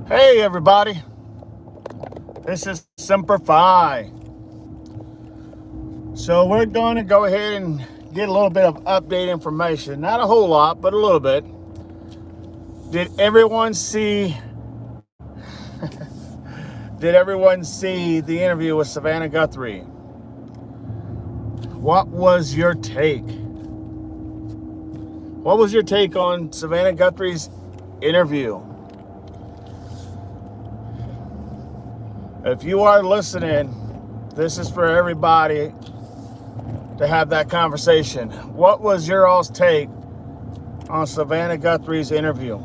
Hey everybody, this is Semper Fi. So we're going to go ahead and get a little bit of update information. Not a whole lot, but a little bit. Did everyone see the interview with Savannah Guthrie? What was your take? What was your take on Savannah Guthrie's interview? If you are listening, this is for everybody to have that conversation. What was your all's take on Savannah Guthrie's interview?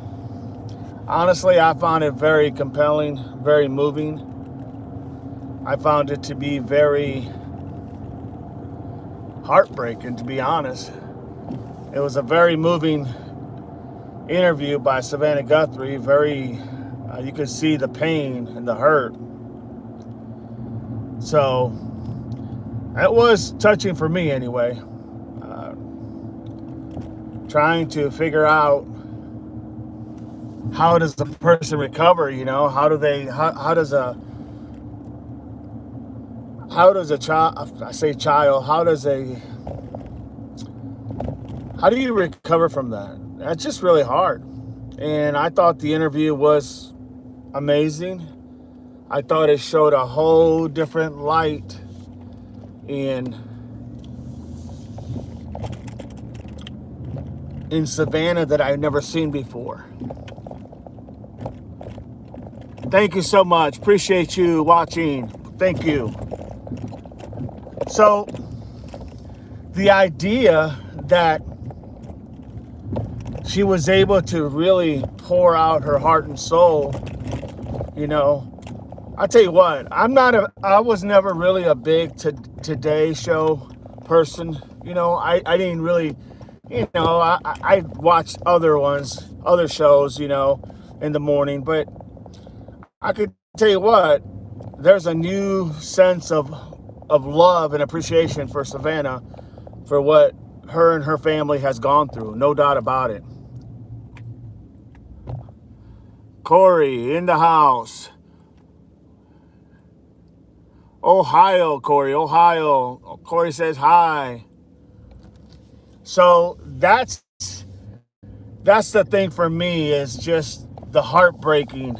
Honestly, I found it very compelling, very moving. I found it to be very heartbreaking, to be honest. It was a very moving interview by Savannah Guthrie. You could see the pain and the hurt. So that was touching for me anyway. Trying to figure out how does the person recover, how does a child, how do you recover from that? That's just really hard. And I thought the interview was amazing. I thought it showed a whole different light in Savannah that I've never seen before. Thank you so much. Appreciate you watching. Thank you. So, the idea that she was able to really pour out her heart and soul, I tell you what, I was never really a big Today Show person. I didn't really, I watched other shows, in the morning, but I could tell you what, there's a new sense of love and appreciation for Savannah for what her and her family has gone through. No doubt about it. Corey in the house. Ohio, Corey, Ohio. Corey says hi. So that's the thing for me, is just the heartbreaking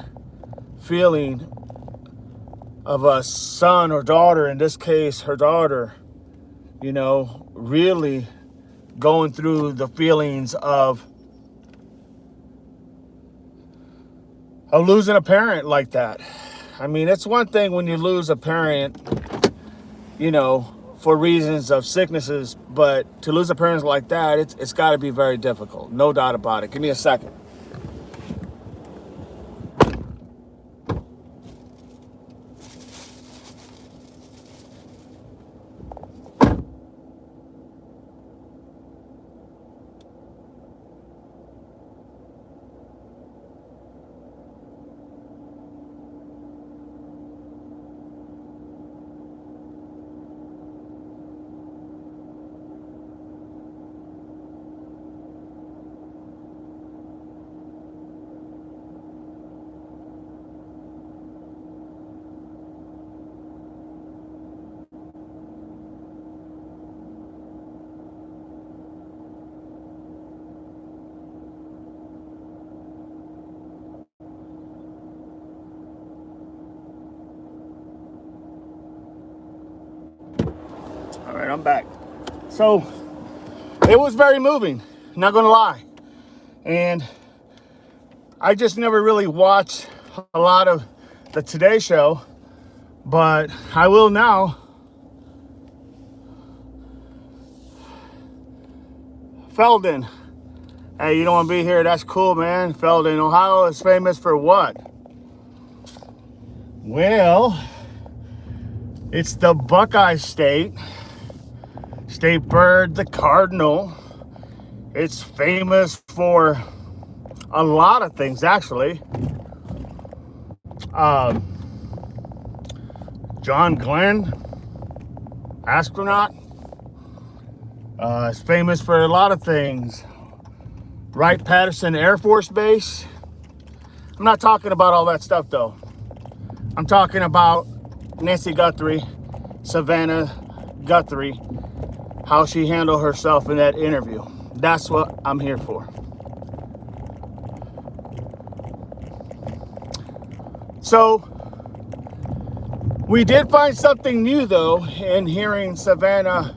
feeling of a son or daughter, in this case, her daughter, really going through the feelings of losing a parent like that. I mean, it's one thing when you lose a parent, for reasons of sicknesses, but to lose a parent like that, it's got to be very difficult. No doubt about it. Give me a second. All right, I'm back. So it was very moving, not gonna lie. And I just never really watched a lot of the Today Show, but I will now. Felden, hey, you don't want to be here? That's cool, man. Felden, Ohio is famous for what? Well, it's the Buckeye State. state bird, the cardinal. It's famous for a lot of things, actually. John Glenn, astronaut, is famous for a lot of things. Wright-Patterson Air Force Base. I'm not talking about all that stuff, though. I'm talking about Nancy Guthrie, Savannah Guthrie, how she handled herself in that interview. That's what I'm here for. So, we did find something new, though, in hearing Savannah's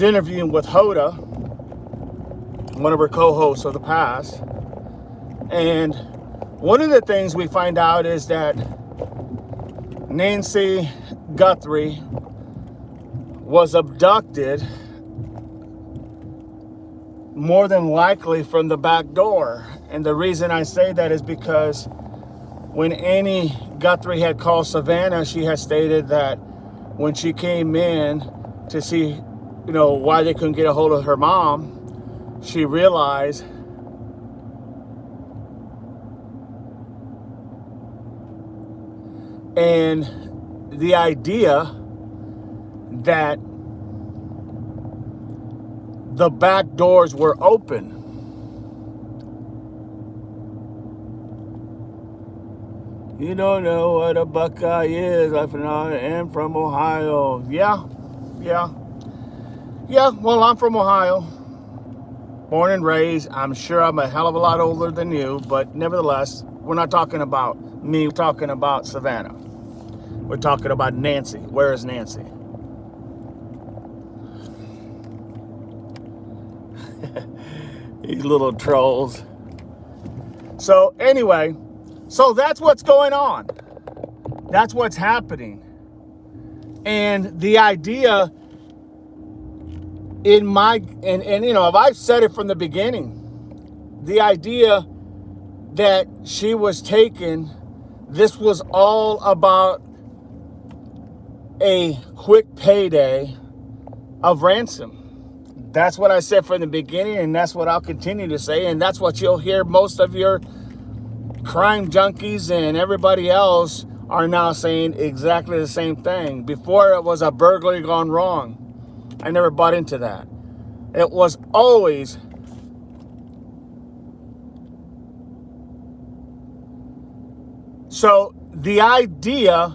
interview with Hoda, one of her co-hosts of the past. And one of the things we find out is that Nancy Guthrie was abducted, more than likely from the back door. And the reason I say that is because when Annie Guthrie had called Savannah, she had stated that when she came in to see, why they couldn't get a hold of her mom, she realized and the idea that the back doors were open. You don't know what a Buckeye is. I am from Ohio. Yeah. Well, I'm from Ohio. Born and raised. I'm sure I'm a hell of a lot older than you, but nevertheless, we're not talking about me. We're talking about Savannah. We're talking about Nancy. Where is Nancy? These little trolls. So anyway, that's what's going on. That's what's happening. And the idea and I've said it from the beginning, the idea that she was taken, this was all about a quick payday of ransom. That's what I said from the beginning, and that's what I'll continue to say, and that's what you'll hear most of your crime junkies and everybody else are now saying exactly the same thing. Before, it was a burglary gone wrong. I never bought into that. It was always so the idea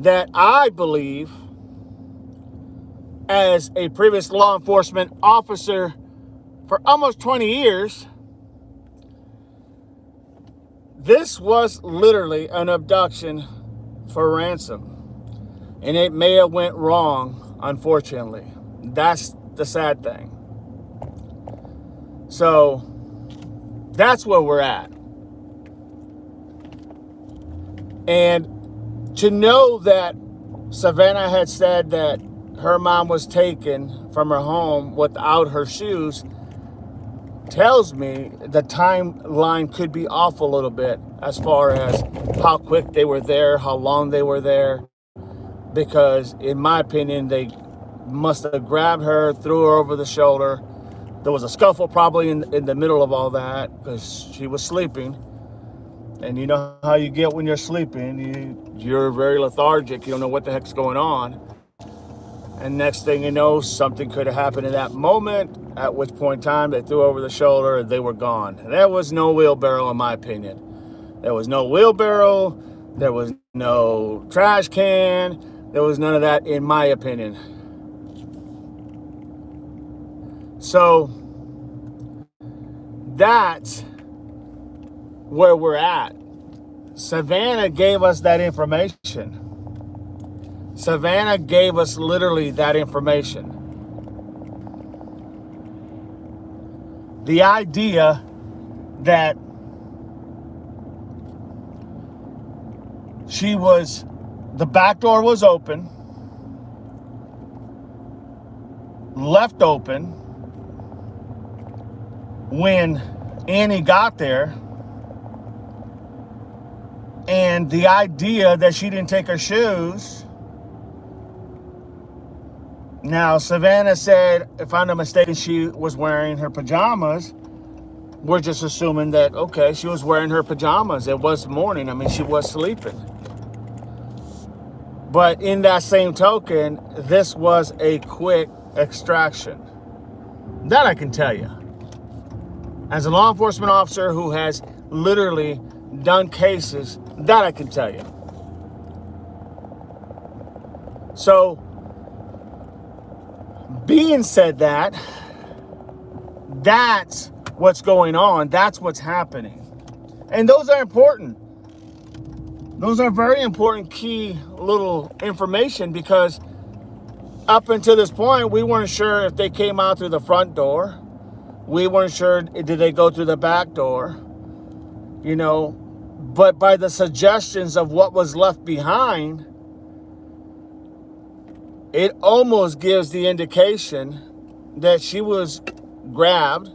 that I believe, as a previous law enforcement officer for almost 20 years, this was literally an abduction for ransom. And it may have went wrong, unfortunately. That's the sad thing. So, that's where we're at. And to know that Savannah had said that her mom was taken from her home without her shoes tells me the timeline could be off a little bit as far as how quick they were there, how long they were there. Because in my opinion, they must have grabbed her, threw her over the shoulder. There was a scuffle probably in the middle of all that because she was sleeping. And you know how you get when you're sleeping. You're very lethargic. You don't know what the heck's going on. And next thing you know, something could have happened in that moment, at which point in time they threw over the shoulder and they were gone. And there was no wheelbarrow, in my opinion. There was no wheelbarrow. There was no trash can. There was none of that, in my opinion. So, that's where we're at. Savannah gave us that information. Savannah gave us literally that information. The idea that the back door was open, left open when Annie got there, and the idea that she didn't take her shoes Now, Savannah said, if I'm not mistaken, she was wearing her pajamas. We're just assuming that, okay, she was wearing her pajamas. It was morning. I mean, she was sleeping. But in that same token, this was a quick extraction. That I can tell you. As a law enforcement officer who has literally done cases, that I can tell you. So, being said that, that's what's going on. That's what's happening. And those are important. Those are very important key little information, because up until this point, we weren't sure if they came out through the front door. We weren't sure, did they go through the back door? You know, but by the suggestions of what was left behind, it almost gives the indication that she was grabbed,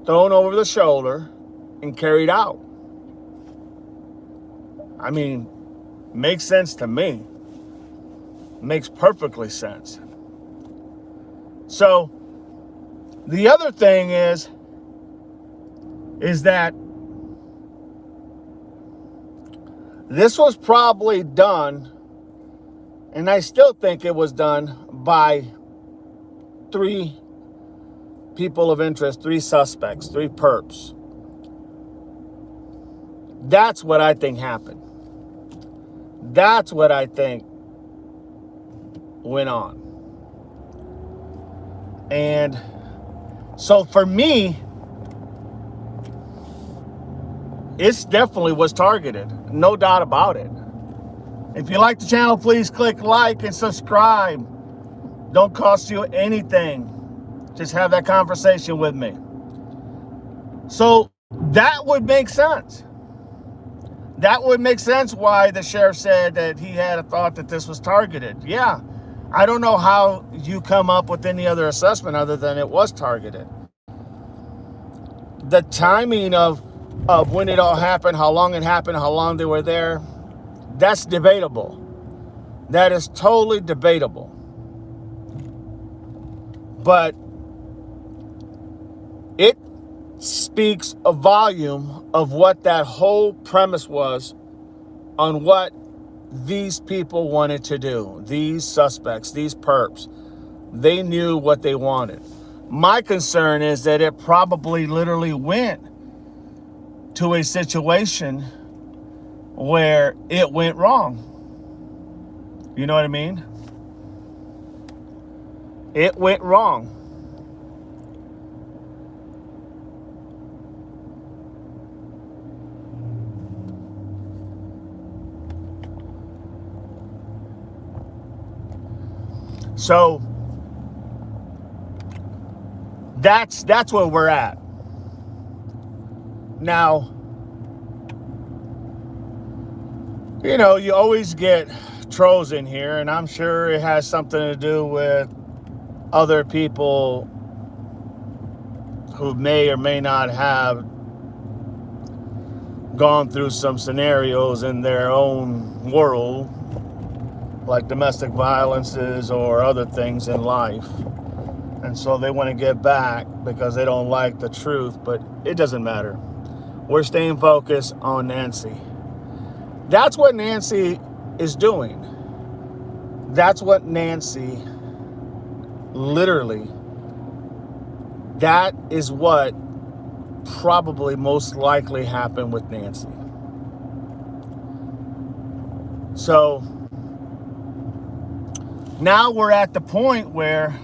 thrown over the shoulder, and carried out. I mean, makes sense to me. Makes perfectly sense. So, the other thing is that this was probably done, and I still think it was done by 3 people of interest, 3 suspects, 3 perps. That's what I think happened. That's what I think went on. And so for me, it definitely was targeted. No doubt about it. If you like the channel, please click like and subscribe. Don't cost you anything. Just have that conversation with me. So that would make sense. That would make sense why the sheriff said that he had a thought that this was targeted. Yeah. I don't know how you come up with any other assessment other than it was targeted. The timing of when it all happened, how long it happened, how long they were there, that's debatable. That is totally debatable. But it speaks a volume of what that whole premise was on what these people wanted to do. These suspects, these perps, they knew what they wanted. My concern is that it probably literally went to a situation where it went wrong. You know what I mean? It went wrong. So that's where we're at. Now, you know, you always get trolls in here, and I'm sure it has something to do with other people who may or may not have gone through some scenarios in their own world, like domestic violences or other things in life. And so they want to get back because they don't like the truth, but it doesn't matter. We're staying focused on Nancy. That's what Nancy is doing. That's what Nancy, literally, that is what probably most likely happened with Nancy. So now we're at the point where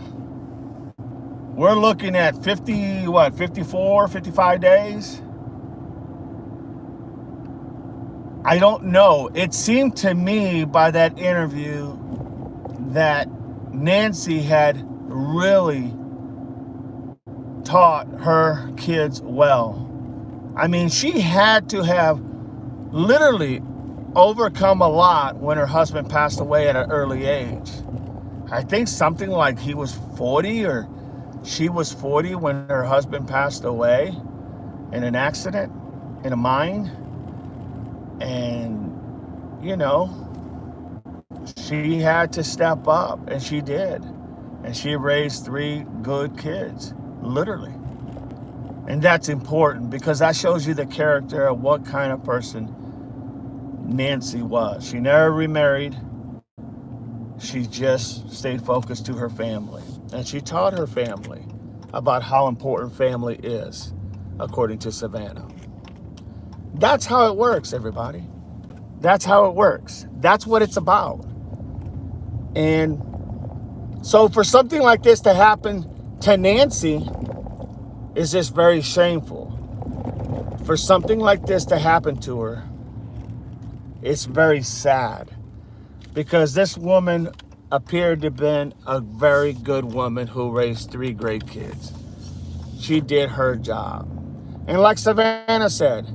we're looking at 54, 55 days? I don't know. It seemed to me by that interview that Nancy had really taught her kids well. I mean, she had to have literally overcome a lot when her husband passed away at an early age. I think something like he was 40 or she was 40 when her husband passed away in an accident, in a mine. And, you know, she had to step up, and she did. And she raised 3 good kids, literally. And that's important because that shows you the character of what kind of person Nancy was. She never remarried. She just stayed focused to her family. And she taught her family about how important family is, according to Savannah. That's how it works, everybody. That's how it works. That's what it's about. And so for something like this to happen to Nancy is just very shameful. For something like this to happen to her, it's very sad. Because this woman appeared to have been a very good woman who raised 3 great kids. She did her job. And like Savannah said,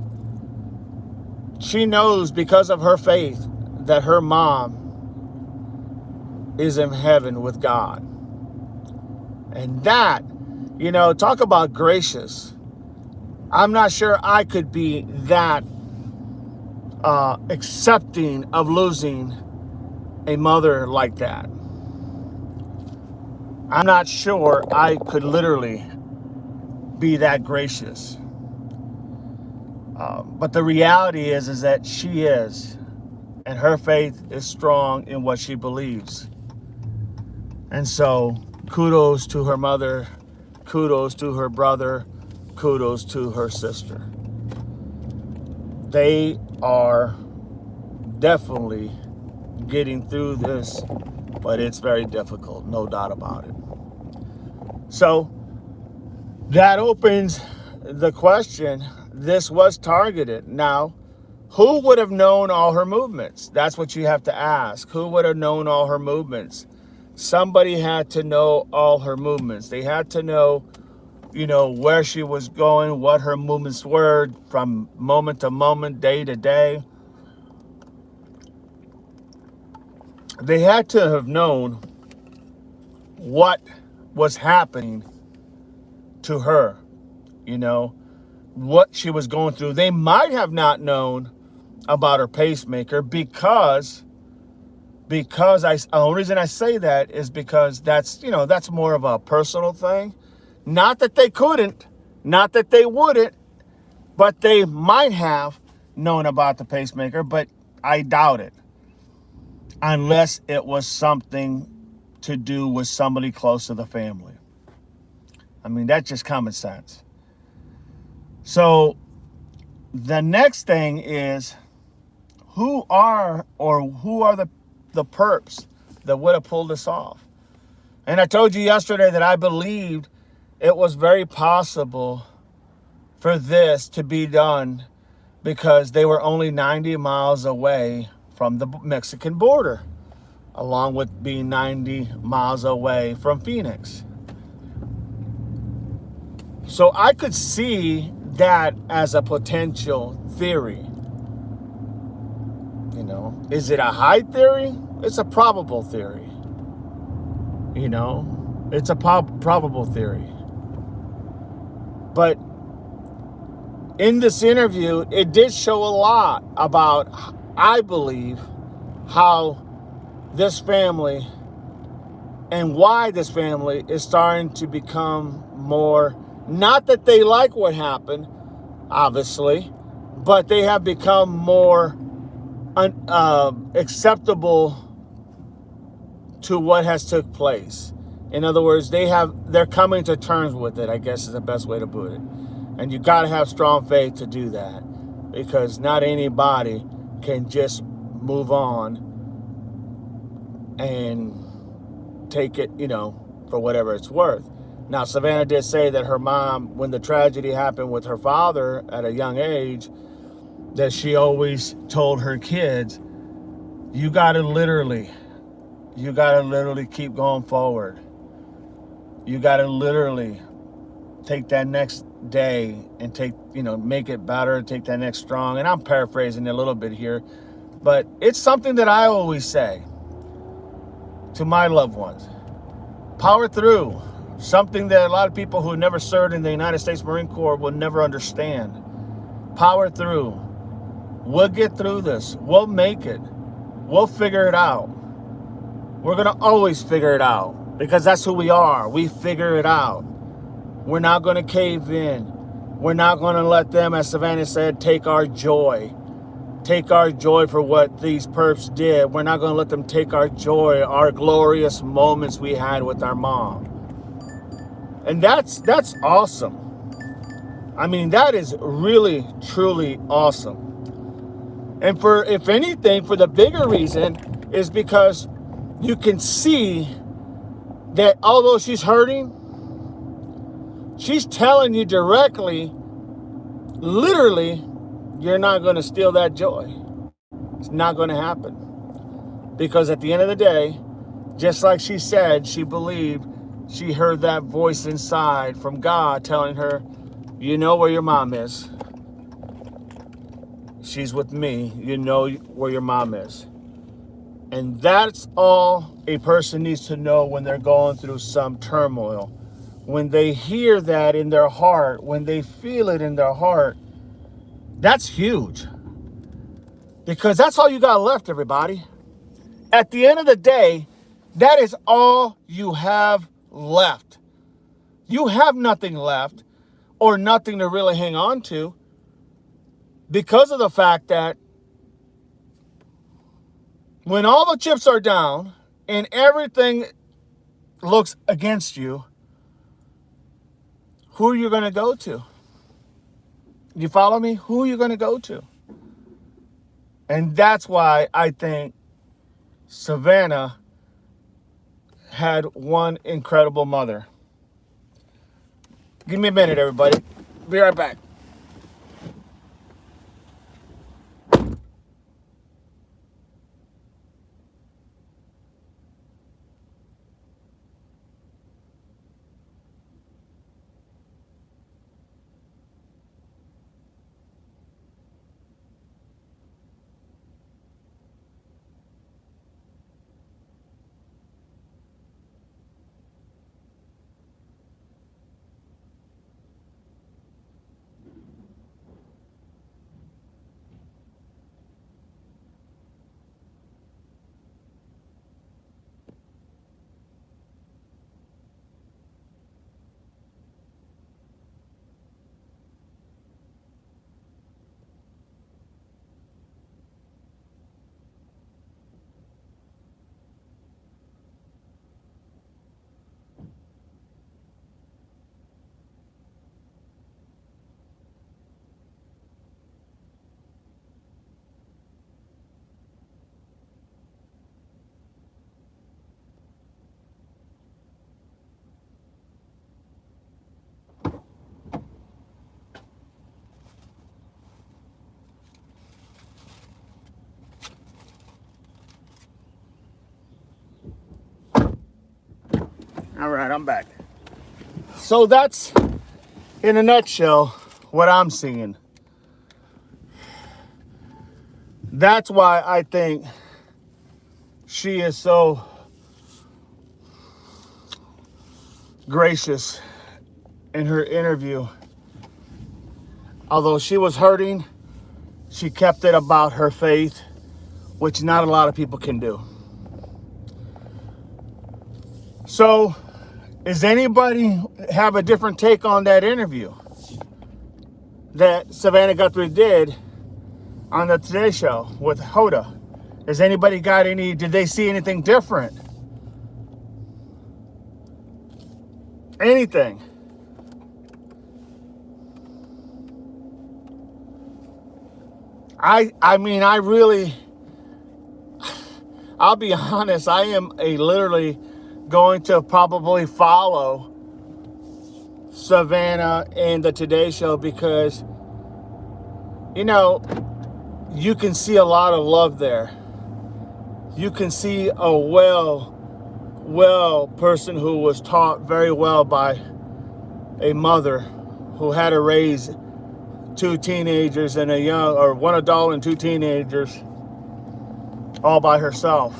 she knows because of her faith that her mom is in heaven with God. And that, talk about gracious. I'm not sure I could be that accepting of losing a mother like that. I'm not sure I could literally be that gracious. But the reality is that she is, and her faith is strong in what she believes. And so, kudos to her mother, kudos to her brother, kudos to her sister. They are definitely getting through this, but it's very difficult, no doubt about it. So, that opens the question. This was targeted. Now, who would have known all her movements? That's what you have to ask. Who would have known all her movements? Somebody had to know all her movements. They had to know, where she was going, what her movements were from moment to moment, day to day. They had to have known what was happening to her, what she was going through. They might have not known about her pacemaker because the only reason I say that is because that's more of a personal thing. Not that they couldn't, not that they wouldn't, but they might have known about the pacemaker, but I doubt it. Unless it was something to do with somebody close to the family. I mean, that's just common sense. So the next thing is, who are the perps that would have pulled this off? And I told you yesterday that I believed it was very possible for this to be done because they were only 90 miles away from the Mexican border, along with being 90 miles away from Phoenix. So I could see that as a potential theory. Is it a high theory? It's a probable theory. It's a probable theory. But in this interview, it did show a lot about, I believe, how this family and why this family is starting to become more, not that they like what happened, obviously, but they have become more acceptable to what has took place. In other words, they're coming to terms with it, I guess is the best way to put it. And you got to have strong faith to do that, because not anybody can just move on and take it, for whatever it's worth. Now, Savannah did say that her mom, when the tragedy happened with her father at a young age, that she always told her kids, you got to literally keep going forward. You got to literally take that next day and make it better, take that next strong. And I'm paraphrasing a little bit here, but it's something that I always say to my loved ones. Power through. Something that a lot of people who never served in the United States Marine Corps will never understand. Power through. We'll get through this. We'll make it. We'll figure it out. We're going to always figure it out because that's who we are. We figure it out. We're not going to cave in. We're not going to let them, as Savannah said, take our joy. Take our joy for what these perps did. We're not going to let them take our joy, our glorious moments we had with our mom. And that's awesome. I mean, that is really, truly awesome. And for, if anything, for the bigger reason is because you can see that although she's hurting, she's telling you directly, literally, you're not going to steal that joy. It's not going to happen. Because at the end of the day, just like she said, she believed she heard that voice inside from God telling her, you know where your mom is. She's with me. You know where your mom is. And that's all a person needs to know when they're going through some turmoil. When they hear that in their heart, when they feel it in their heart, that's huge. Because that's all you got left, everybody. At the end of the day, that is all you have left. You have nothing left or nothing to really hang on to because of the fact that when all the chips are down and everything looks against you, who are you going to go to? You follow me? Who are you going to go to? And that's why I think Savannah had one incredible mother. Give me a minute, everybody. Be right back. All right, I'm back. So that's, in a nutshell, what I'm seeing. That's why I think she is so gracious in her interview. Although she was hurting, she kept it about her faith, which not a lot of people can do. So, does anybody have a different take on that interview that Savannah Guthrie did on the Today Show with Hoda? Has anybody got any, did they see anything different? Anything? I mean, I really, I'll be honest, I am literally going to probably follow Savannah and the Today Show because, you know, you can see a lot of love there. You can see a well person who was taught very well by a mother who had to raise two teenagers and a young, or one adult and two teenagers all by herself.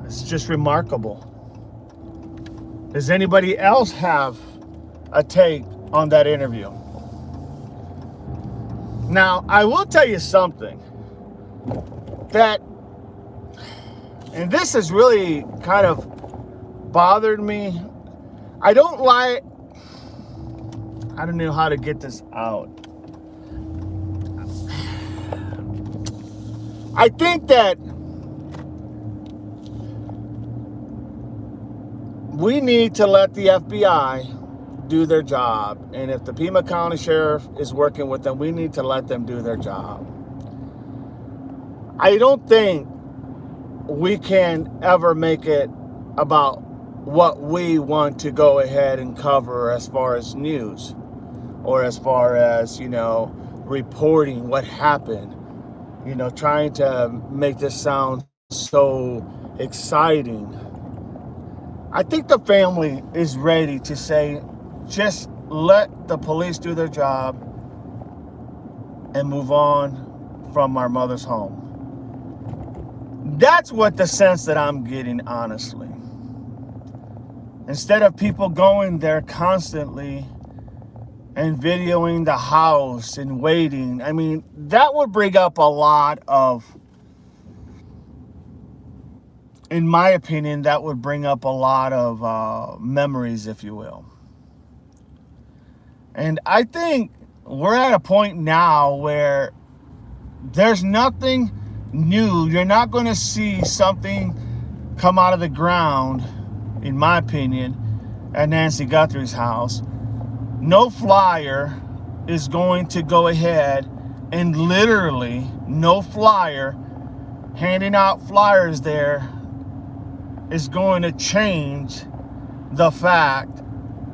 It's just remarkable. Does anybody else have a take on that interview? Now, I will tell you something, that And this has really kind of bothered me. I don't know how to get this out. I think that we need to let the FBI do their job. And if the Pima County Sheriff is working with them, we need to let them do their job. I don't think we can ever make it about what we want to go ahead and cover as far as news or as far as, reporting what happened, trying to make this sound so exciting. I think the family is ready to say, just let the police do their job and move on from our mother's home. That's what the sense that I'm getting, honestly. Instead of people going there constantly and videoing the house and waiting, I mean, that would bring up a lot of, in my opinion, that would bring up a lot of memories, if you will. And I think we're at a point now where there's nothing new. You're not going to see something come out of the ground, in my opinion, at Nancy Guthrie's house. No flyer is going to go ahead and literally, no flyer, handing out flyers there is going to change the fact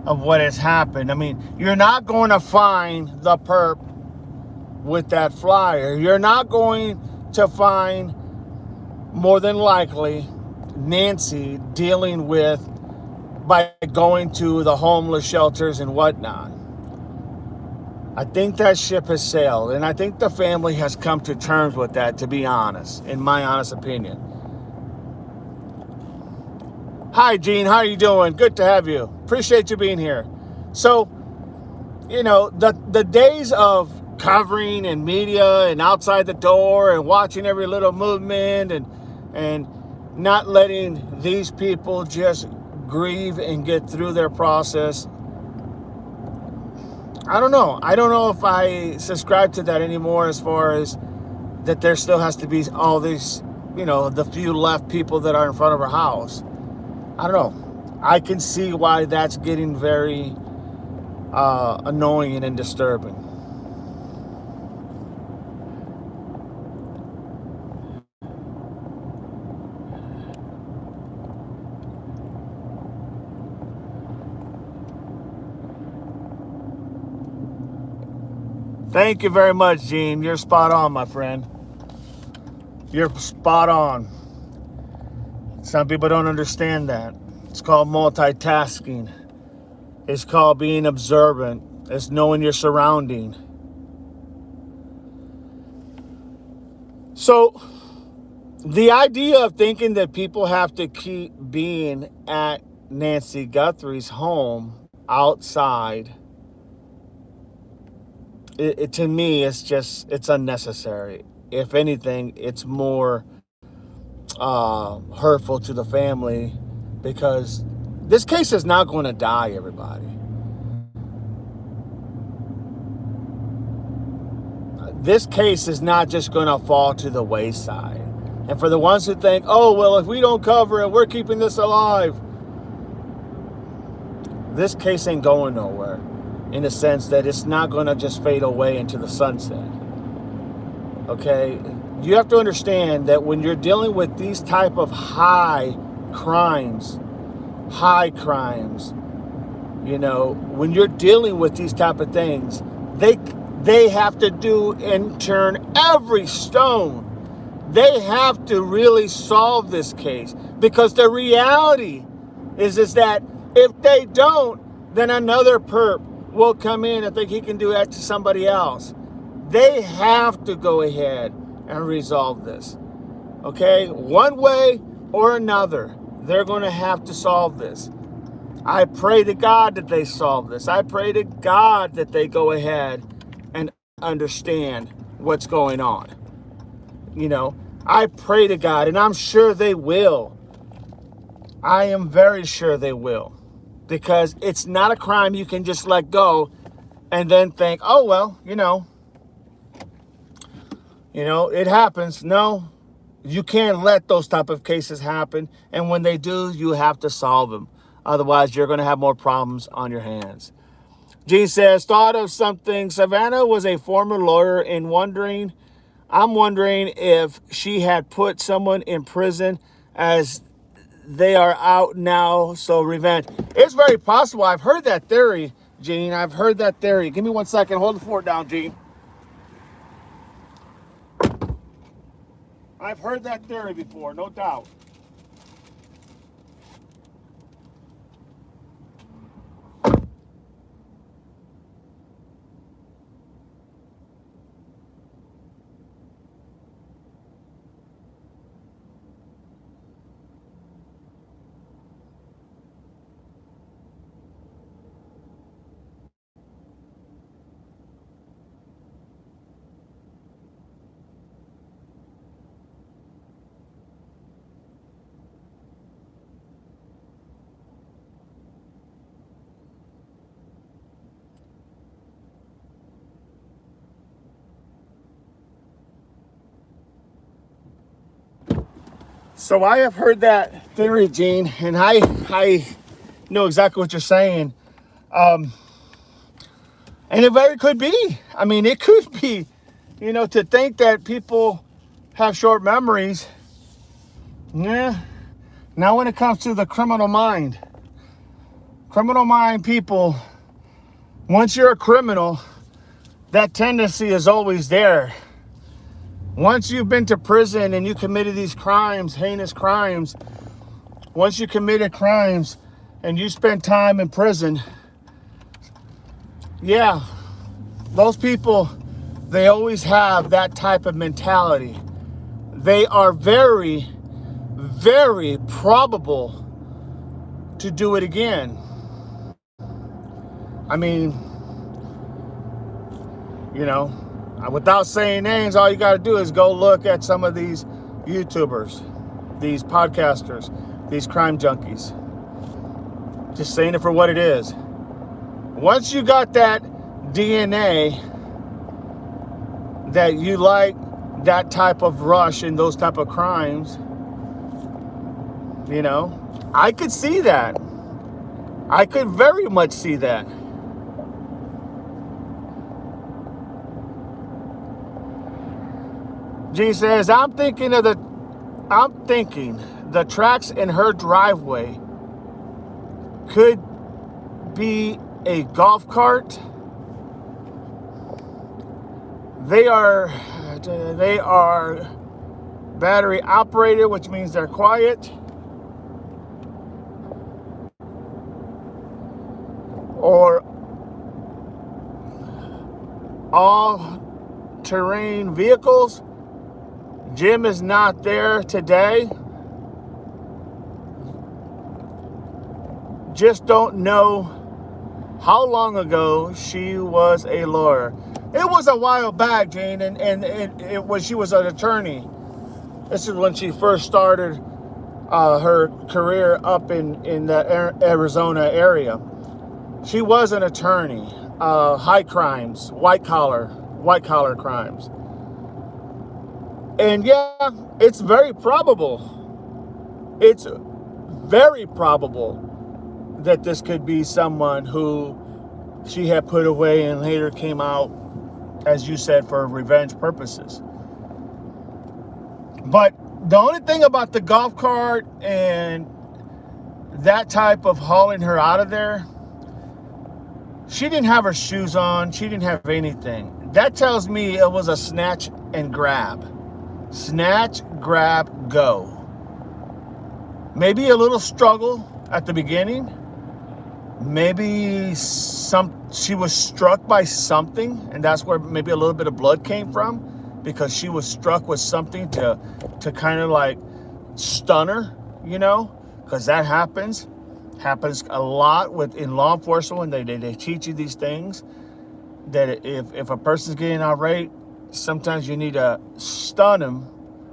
of what has happened. I mean, you're not going to find the perp with that flyer. You're not going to find, more than likely, Nancy dealing with by going to the homeless shelters and whatnot. I think that ship has sailed, and I think the family has come to terms with that, to be honest, in my honest opinion. Hi, Gene. How are you doing? Good to have you. Appreciate you being here. So, the days of covering and media and outside the door and watching every little movement and not letting these people just grieve and get through their process. I don't know. I don't know if I subscribe to that anymore, as far as that there still has to be all these, the few left people that are in front of her house. I don't know. I can see why that's getting very annoying and disturbing. Thank you very much, Gene. You're spot on, my friend. You're spot on. Some people don't understand that. It's called multitasking. It's called being observant. It's knowing your surrounding. So, the idea of thinking that people have to keep being at Nancy Guthrie's home outside, to me, it's unnecessary. If anything, it's more hurtful to the family, because this case is not going to die, everybody. This case is not just going to fall to the wayside. And for the ones who think, oh, well, if we don't cover it, we're keeping this alive. This case ain't going nowhere, in the sense that it's not going to just fade away into the sunset. Okay? You have to understand that when you're dealing with these type of high crimes, when you're dealing with these type of things, they have to do and turn every stone. They have to really solve this case, because the reality is that if they don't, then another perp will come in and think he can do that to somebody else. They have to go ahead and resolve this. Okay? One way or another, they're going to have to solve this. I pray to God that they solve this. I pray to God that they go ahead and understand what's going on. I pray to God, and I'm sure they will. I am very sure they will. Because it's not a crime you can just let go and then think, oh, well, it happens. No, you can't let those type of cases happen. And when they do, you have to solve them. Otherwise, you're going to have more problems on your hands. Gene says, thought of something. Savannah was a former lawyer and I'm wondering if she had put someone in prison as they are out now, so revenge. It's very possible. I've heard that theory, Gene. I've heard that theory. Give me 1 second. Hold the fort down, Gene. I've heard that theory before, no doubt. So I have heard that theory, Gene, and I know exactly what you're saying. And it very could be. I mean, it could be, to think that people have short memories. Yeah. Now when it comes to the criminal mind people, once you're a criminal, that tendency is always there. Once you've been to prison and you committed these crimes, heinous crimes, once you committed crimes and you spent time in prison, yeah, those people, they always have that type of mentality. They are very, very probable to do it again. I mean, without saying names, all you got to do is go look at some of these YouTubers, these podcasters, these crime junkies. Just saying it for what it is. Once you got that DNA that you like that type of rush and those type of crimes, I could see that. I could very much see that. G says, I'm thinking the tracks in her driveway could be a golf cart. They are battery operated, which means they're quiet. Or all-terrain vehicles. Jim is not there today. Just don't know how long ago she was a lawyer. It was a while back, Jane, and it was, she was an attorney. This is when she first started her career up in the Arizona area. She was an attorney, high crimes, white collar crimes. And yeah, it's very probable that this could be someone who she had put away and later came out, as you said, for revenge purposes. But the only thing about the golf cart and that type of hauling her out of there, she didn't have her shoes on. She didn't have anything. That tells me it was a snatch and grab. Snatch, grab, go. Maybe a little struggle at the beginning. Maybe she was struck by something, and that's where maybe a little bit of blood came from, because she was struck with something to kind of like stun her, because that happens a lot in law enforcement when they teach you these things, that if a person's getting irate, sometimes you need to stun them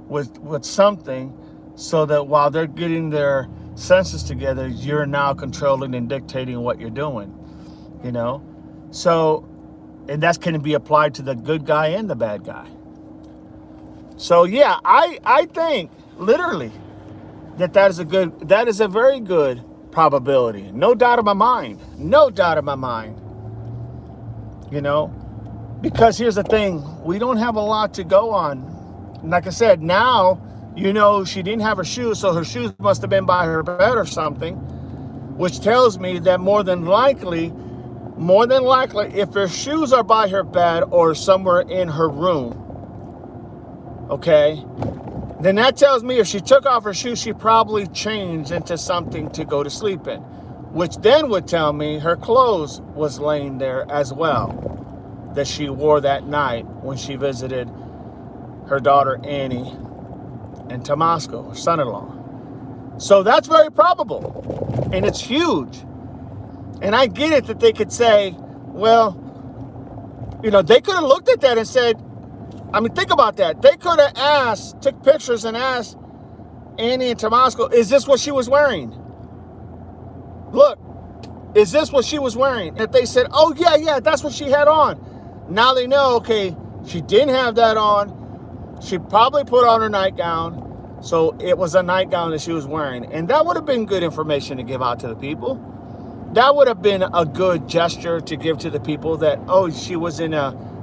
with something, so that while they're getting their senses together, you're now controlling and dictating what you're doing, you know? So, and that's going to be applied to the good guy and the bad guy. So yeah, I think literally that is a very good probability. No doubt in my mind. No doubt in my mind. You know, because here's the thing, we don't have a lot to go on. Like I said, now, you know, she didn't have her shoes, so her shoes must have been by her bed or something, which tells me that more than likely, if her shoes are by her bed or somewhere in her room, okay, then that tells me if she took off her shoes, she probably changed into something to go to sleep in, which then would tell me her clothes was laying there as well, that she wore that night when she visited her daughter Annie and Tomasco, her son-in-law. So that's very probable, and it's huge. And I get it that they could say, well, you know, they could have looked at that and said, I mean, think about that. They could have took pictures and asked Annie and Tomasco, is this what she was wearing? Look, is this what she was wearing? And if they said, oh, yeah, that's what she had on. Now they know, okay, she didn't have that on. She probably put on her nightgown. So it was a nightgown that she was wearing. And that would have been good information to give out to the people. That would have been a good gesture to give to the people that, oh, she was in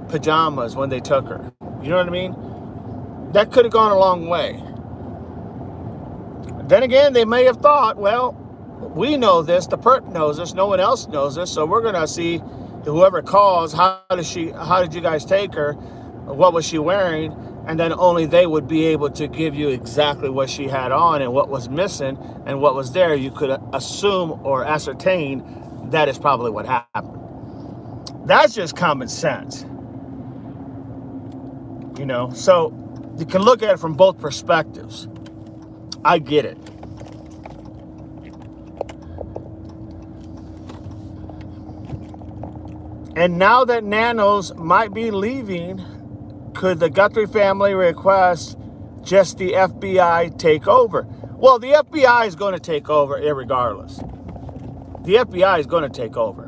pajamas when they took her. You know what I mean? That could have gone a long way. Then again, they may have thought, well, we know this, the perp knows this, no one else knows this, so we're gonna see whoever calls, how did you guys take her? What was she wearing? And then only they would be able to give you exactly what she had on and what was missing and what was there. You could assume or ascertain that is probably what happened. That's just common sense. You know, so you can look at it from both perspectives. I get it. And now that Nanos might be leaving, could the Guthrie family request just the FBI take over? Well, the FBI is going to take over irregardless. The FBI is going to take over.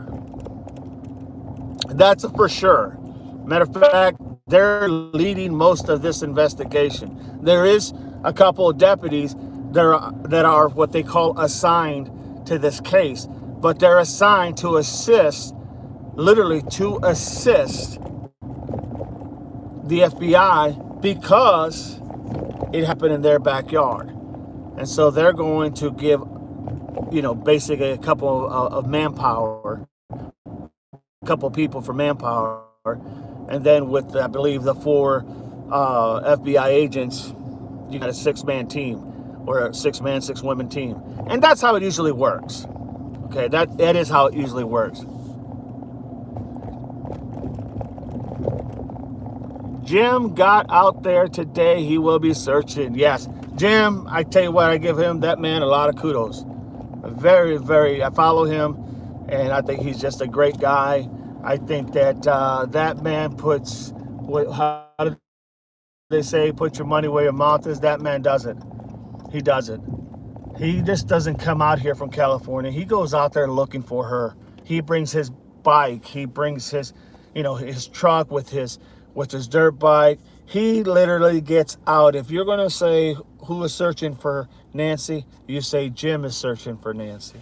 That's for sure. Matter of fact, they're leading most of this investigation. There is a couple of deputies that are what they call assigned to this case, but they're assigned to assist, literally to assist the FBI because it happened in their backyard. And so they're going to give, you know, basically a couple of manpower, a couple people for manpower. And then with, I believe, the 4 FBI agents, you got a 6-man team or a 6-man, 6-women team. And that's how it usually works. Okay, that is how it usually works. Jim got out there today. He will be searching. Yes, Jim, I tell you what, I give that man a lot of kudos. Very, very, I follow him, and I think he's just a great guy. I think that that man puts, how do they say, put your money where your mouth is? That man does it. He does it. He just doesn't come out here from California. He goes out there looking for her. He brings his bike. He brings his, you know, his truck with his dirt bike. He literally gets out. If you're going to say who is searching for Nancy, you say Jim is searching for Nancy.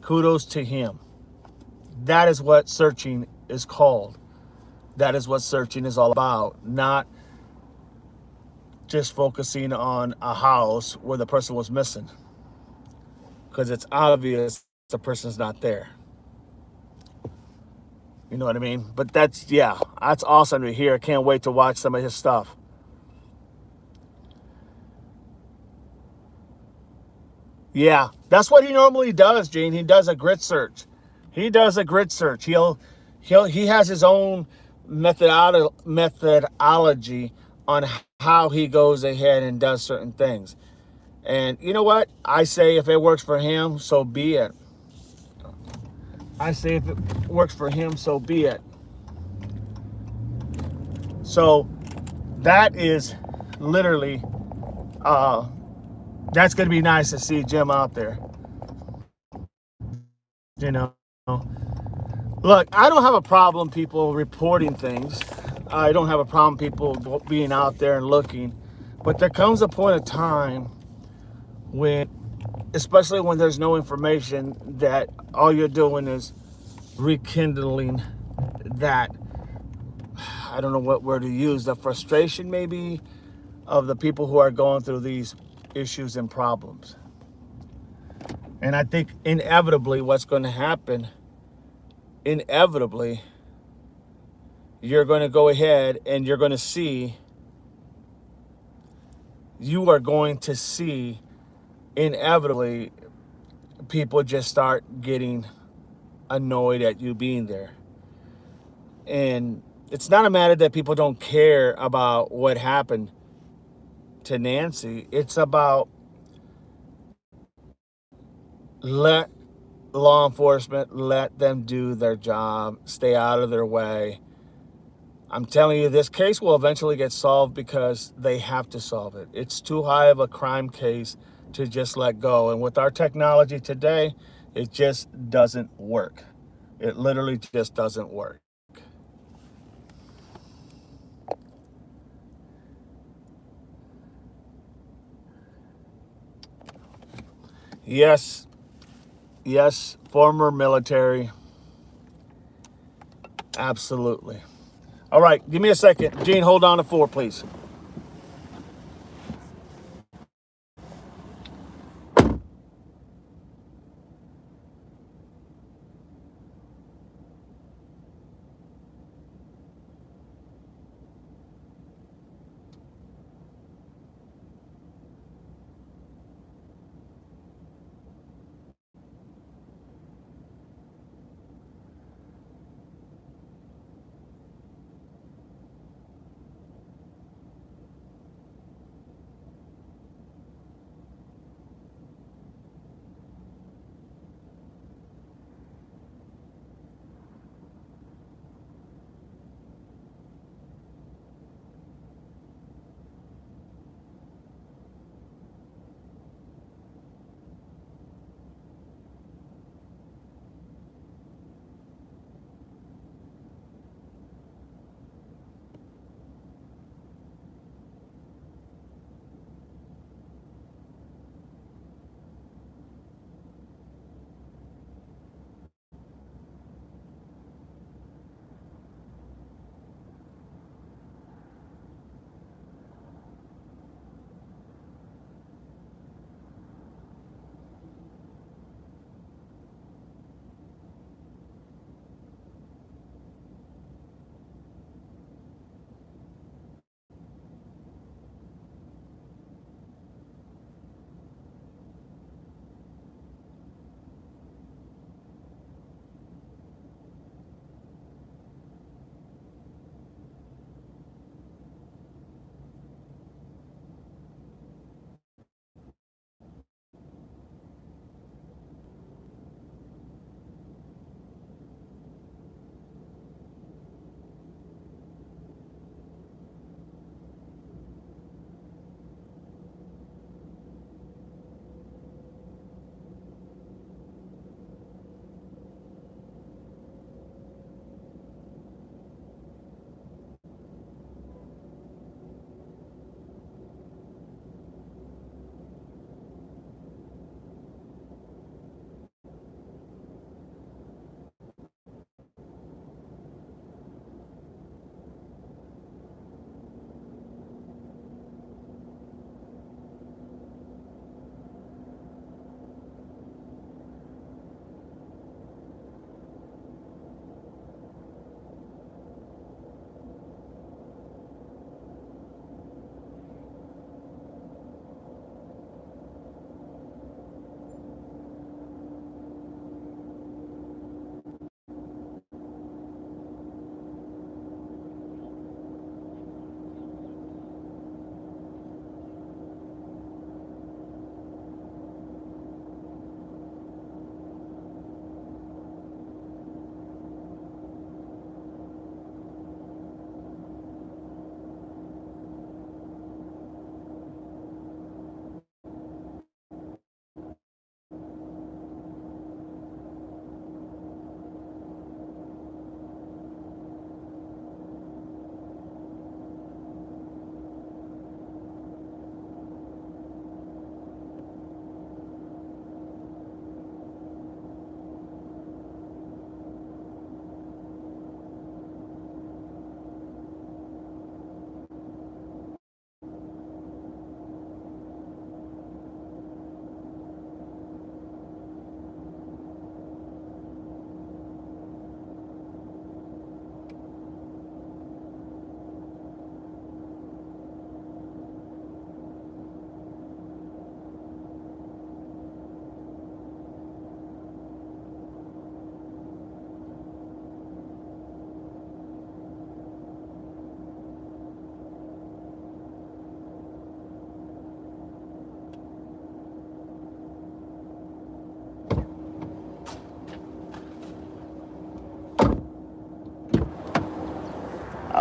Kudos to him. That is what searching is called. That is what searching is all about. Not just focusing on a house where the person was missing, because it's obvious the person's not there. You know what I mean? But that's awesome to hear. I can't wait to watch some of his stuff. Yeah, that's what he normally does, Gene. He does a grit search. He has his own methodology on how he goes ahead and does certain things. And you know what? I say if it works for him, so be it. I say if it works for him, so be it. So that is literally uh, that's going to be nice to see Jim out there. You know, look, I don't have a problem people reporting things. I don't have a problem people being out there and looking. But there comes a point of time when, especially when there's no information, that all you're doing is rekindling that, I don't know what word to use, the frustration maybe of the people who are going through these issues and problems. And I think inevitably what's going to happen, inevitably, you're going to go ahead and you're going to see, you are going to see inevitably people just start getting annoyed at you being there. And it's not a matter that people don't care about what happened to Nancy. It's about, let law enforcement, let them do their job, stay out of their way. I'm telling you, this case will eventually get solved because they have to solve it. It's too high of a crime case to just let go. And with our technology today, it just doesn't work. It literally just doesn't work. Yes, yes, former military. Absolutely. All right, give me a second. Gene, hold on to 4, please.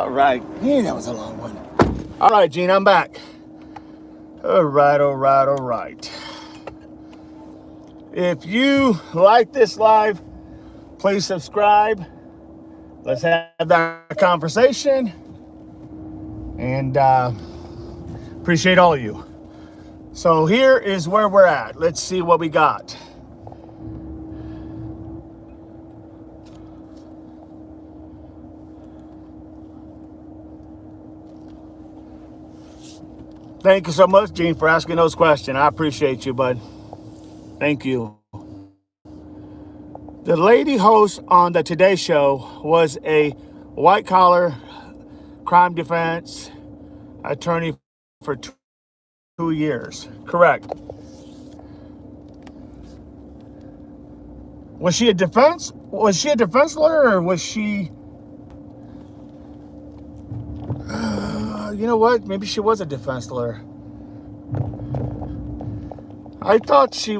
All right. Yeah, that was a long one. All right, Gene, I'm back. All right. If you like this live, please subscribe. Let's have that conversation. And appreciate all of you. So here is where we're at. Let's see what we got. Thank you so much, Gene, for asking those questions. I appreciate you, bud. Thank you. The lady host on the Today Show was a white-collar crime defense attorney for 2 years. Correct. Was she a defense lawyer, or was she... you know what? Maybe she was a defense lawyer. I thought she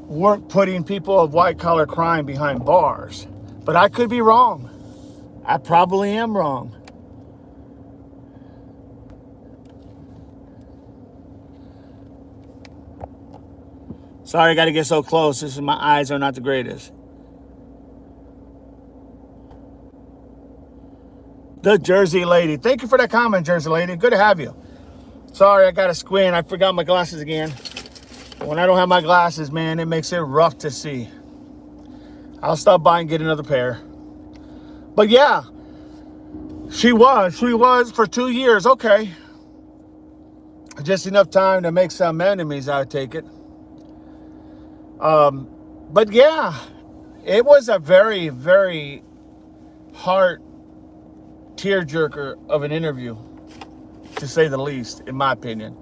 weren't putting people of white-collar crime behind bars. But I could be wrong. I probably am wrong. Sorry, I got to get so close. My eyes are not the greatest. The Jersey Lady. Thank you for that comment, Jersey Lady. Good to have you. Sorry, I got to squint. I forgot my glasses again. When I don't have my glasses, man, it makes it rough to see. I'll stop by and get another pair. But yeah, she was for 2 years. Okay. Just enough time to make some enemies, I take it. But yeah, it was a very, very heart tearjerker of an interview, to say the least, in my opinion.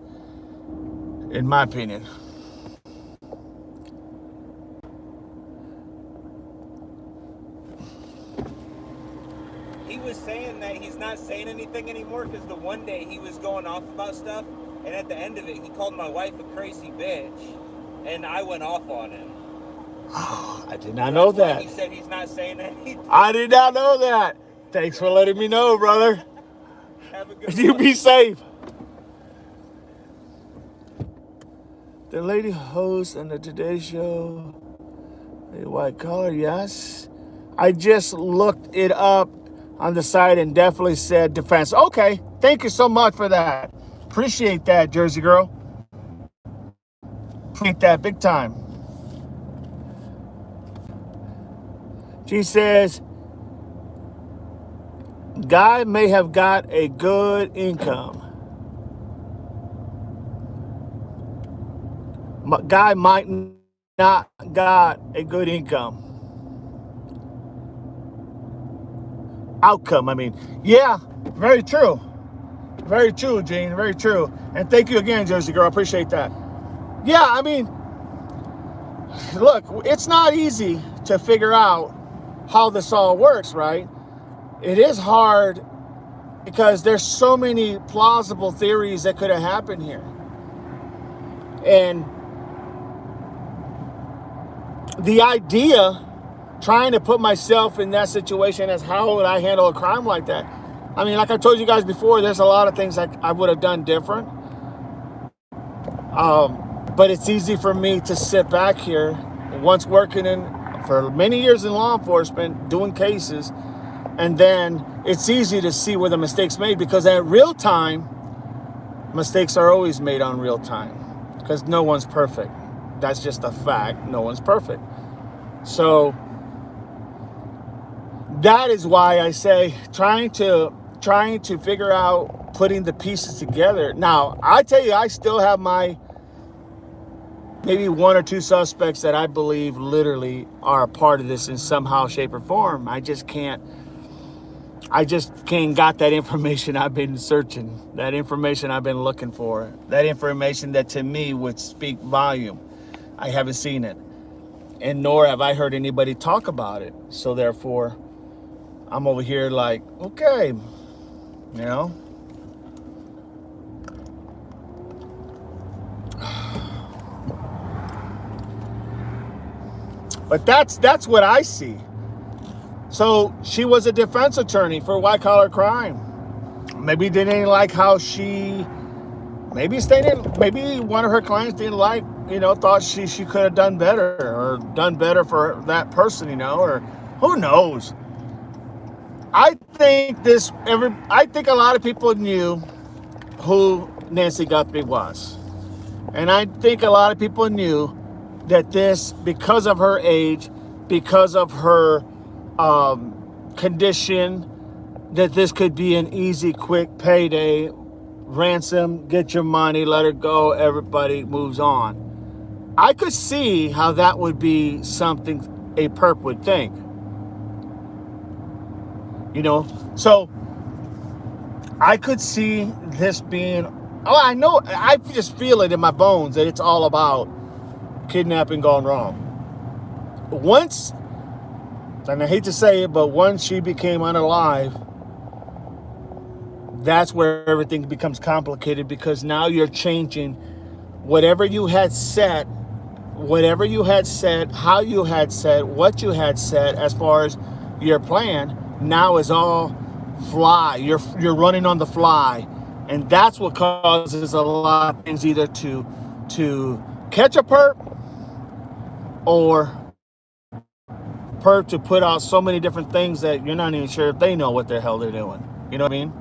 He was saying that he's not saying anything anymore because the one day he was going off about stuff, and at the end of it, he called my wife a crazy bitch, and I went off on him. Oh, I did not know that. He said he's not saying anything. I did not know that. Thanks for letting me know, brother. Have a good You one. be safe. The lady host on the Today Show, a white collar, yes. I just looked it up on the site and definitely said defense. Okay, thank you so much for that. Appreciate that, Jersey girl. Appreciate that big time. She says, guy may have got a good income. Guy might not got a good outcome. I mean, yeah, very true. Very true, Gene. Very true. And thank you again, Jersey girl. I appreciate that. Yeah, I mean, look, it's not easy to figure out how this all works, right? It is hard because there's so many plausible theories that could have happened here. And the idea, trying to put myself in that situation as how would I handle a crime like that? I mean, like I told you guys before, there's a lot of things I would have done different. But it's easy for me to sit back here, once working for many years in law enforcement, doing cases, and then it's easy to see where the mistakes made, because at real time, mistakes are always made on real time, because no one's perfect. That's just a fact. No one's perfect. So that is why I say trying to figure out putting the pieces together. Now, I tell you, I still have my maybe one or two suspects that I believe literally are a part of this in somehow, shape, or form. I just can't got that information I've been searching, that information I've been looking for, that information that to me would speak volume. I haven't seen it, and nor have I heard anybody talk about it. So therefore, I'm over here like, okay, you know. But that's what I see. So she was a defense attorney for white collar crime. Maybe didn't like how she, maybe one of her clients didn't like, thought she could have done better or done better for that person, or who knows. I think a lot of people knew who Nancy Guthrie was. And I think a lot of people knew that this, because of her age, because of her condition, that this could be an easy, quick payday, ransom, get your money, let her go, everybody moves on. I could see how that would be something a perp would think. So I could see this being, I know, I just feel it in my bones that it's all about kidnapping gone wrong. Once, and I hate to say it, but once she became unalive, that's where everything becomes complicated, because now you're changing whatever you had said, how you had said, what you had said as far as your plan. Now is all fly. You're running on the fly, and that's what causes a lot of things, either to catch a perp or perp to put out so many different things that you're not even sure if they know what the hell they're doing. You know what I mean?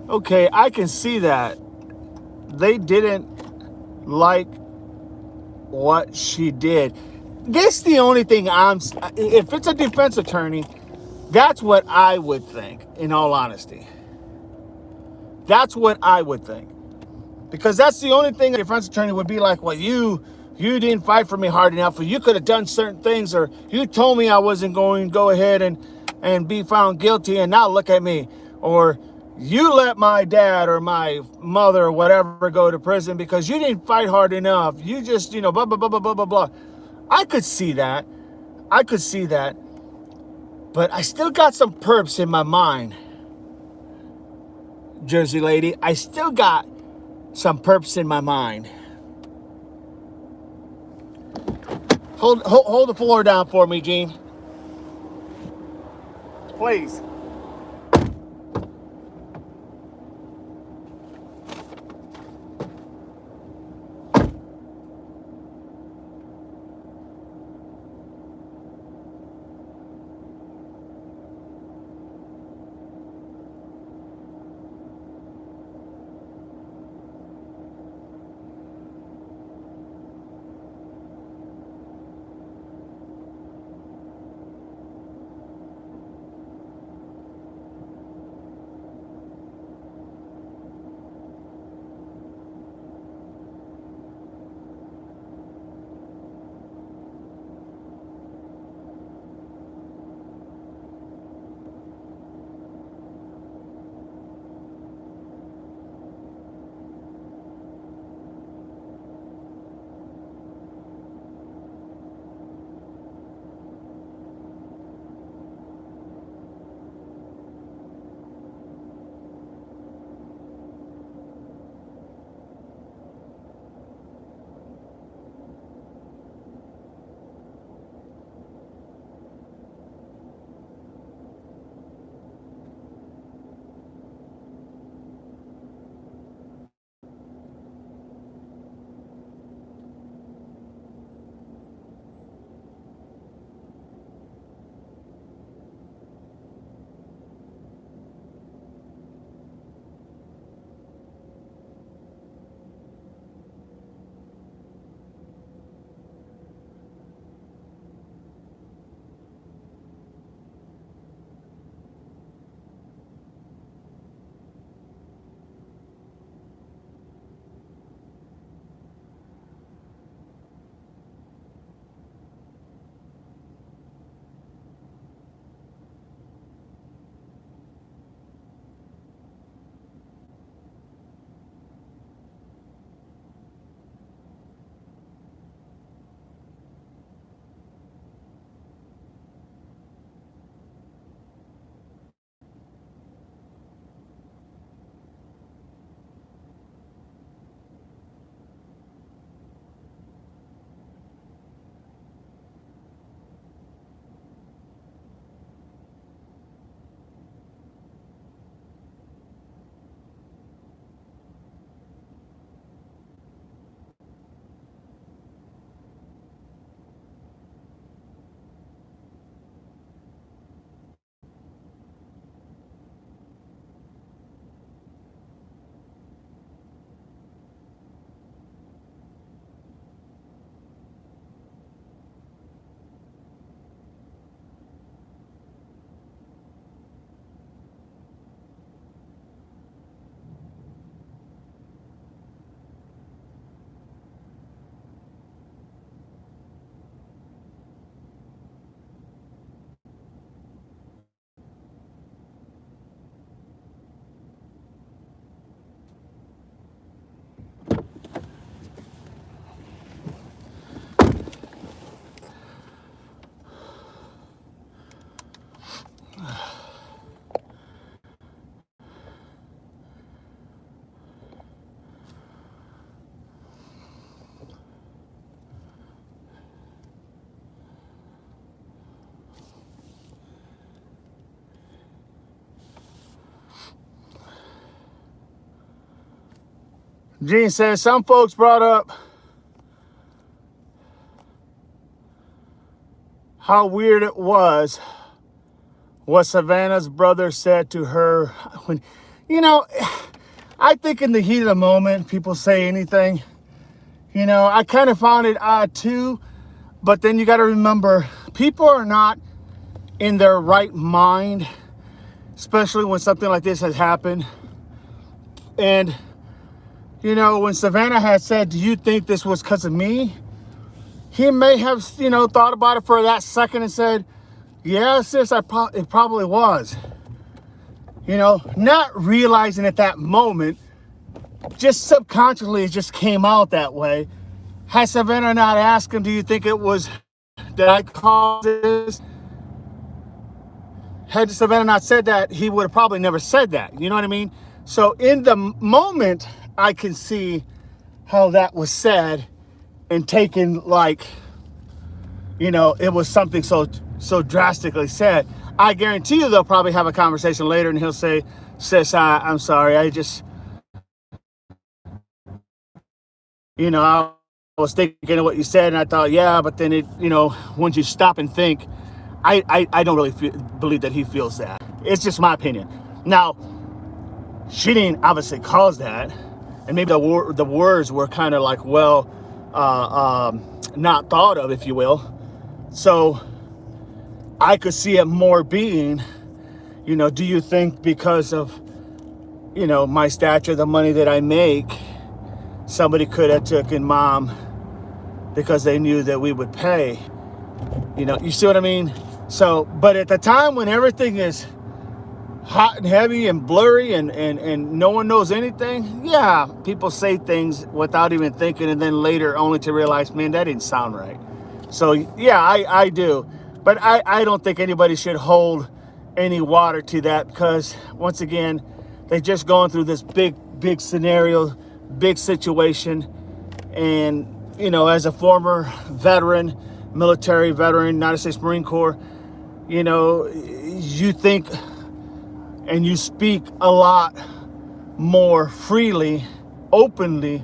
Okay, I can see that they didn't like what she did. This the only thing if it's a defense attorney, that's what I would think, in all honesty. That's what I would think. Because that's the only thing a defense attorney would be like, well, you didn't fight for me hard enough, or you could have done certain things, or you told me I wasn't going to go ahead and be found guilty, and now look at me. Or you let my dad or my mother or whatever go to prison because you didn't fight hard enough. You just, blah, blah, blah, blah, blah, blah, blah. I could see that. But I still got some perps in my mind, Jersey lady. I still got some perps in my mind. Hold the floor down for me, Gene. Please. Gene says, some folks brought up how weird it was what Savannah's brother said to her when, you know, I think in the heat of the moment, people say anything. You know, I kind of found it odd too, but then you got to remember, people are not in their right mind, especially when something like this has happened. And, you know, when Savannah had said, do you think this was because of me? He may have, you know, thought about it for that second and said, yeah, sis, it probably was. You know, not realizing at that moment, just subconsciously, it just came out that way. Had Savannah not asked him, do you think it was that I caused this? Had Savannah not said that, he would have probably never said that. You know what I mean? So in the moment, I can see how that was said and taken like, you know, it was something so drastically said. I guarantee you they'll probably have a conversation later and he'll say, sis, I'm sorry. I just, you know, I was thinking of what you said and I thought, yeah, but then it, you know, once you stop and think, I don't really believe that he feels that. It's just my opinion. Now, she didn't obviously cause that. And maybe the words were kind of like, well, not thought of, if you will. So I could see it more being, you know, do you think because of, you know, my stature, the money that I make, somebody could have taken mom because they knew that we would pay? You know, you see what I mean? So, but at the time when everything is hot and heavy and blurry and no one knows anything, yeah, people say things without even thinking and then later only to realize, man, that didn't sound right. So, yeah, I do. But I don't think anybody should hold any water to that because, once again, they're just going through this big scenario, big situation. And, you know, as a former veteran, military veteran, United States Marine Corps, you know, you think and you speak a lot more freely, openly,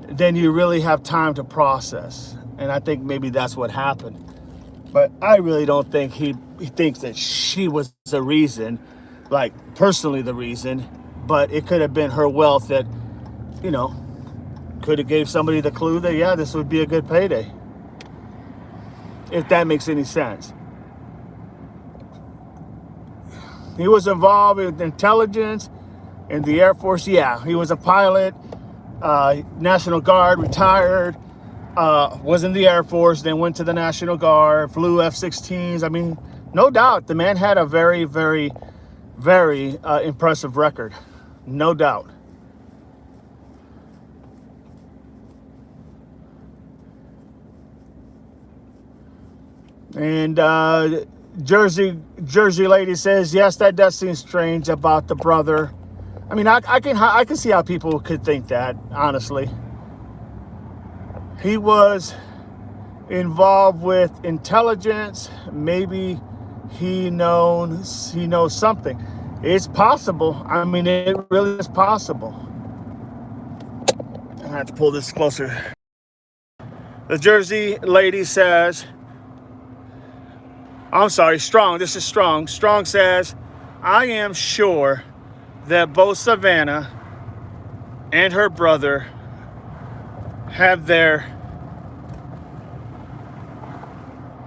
than you really have time to process. And I think maybe that's what happened. But I really don't think he thinks that she was the reason, like personally the reason, but it could have been her wealth that, you know, could have gave somebody the clue that, yeah, this would be a good payday. If that makes any sense. He was involved with intelligence in the Air Force. Yeah, he was a pilot, National Guard, retired, was in the Air Force, then went to the National Guard, flew F-16s. I mean, no doubt, the man had a very, very, very impressive record. No doubt. And Jersey lady says, yes, that does seem strange about the brother. I mean, I can see how people could think that, honestly. He was involved with intelligence. Maybe he knows something. It's possible. I mean, it really is possible. I have to pull this closer. The Jersey lady says, I'm sorry, Strong. This is Strong. Strong says, I am sure that both Savannah and her brother have their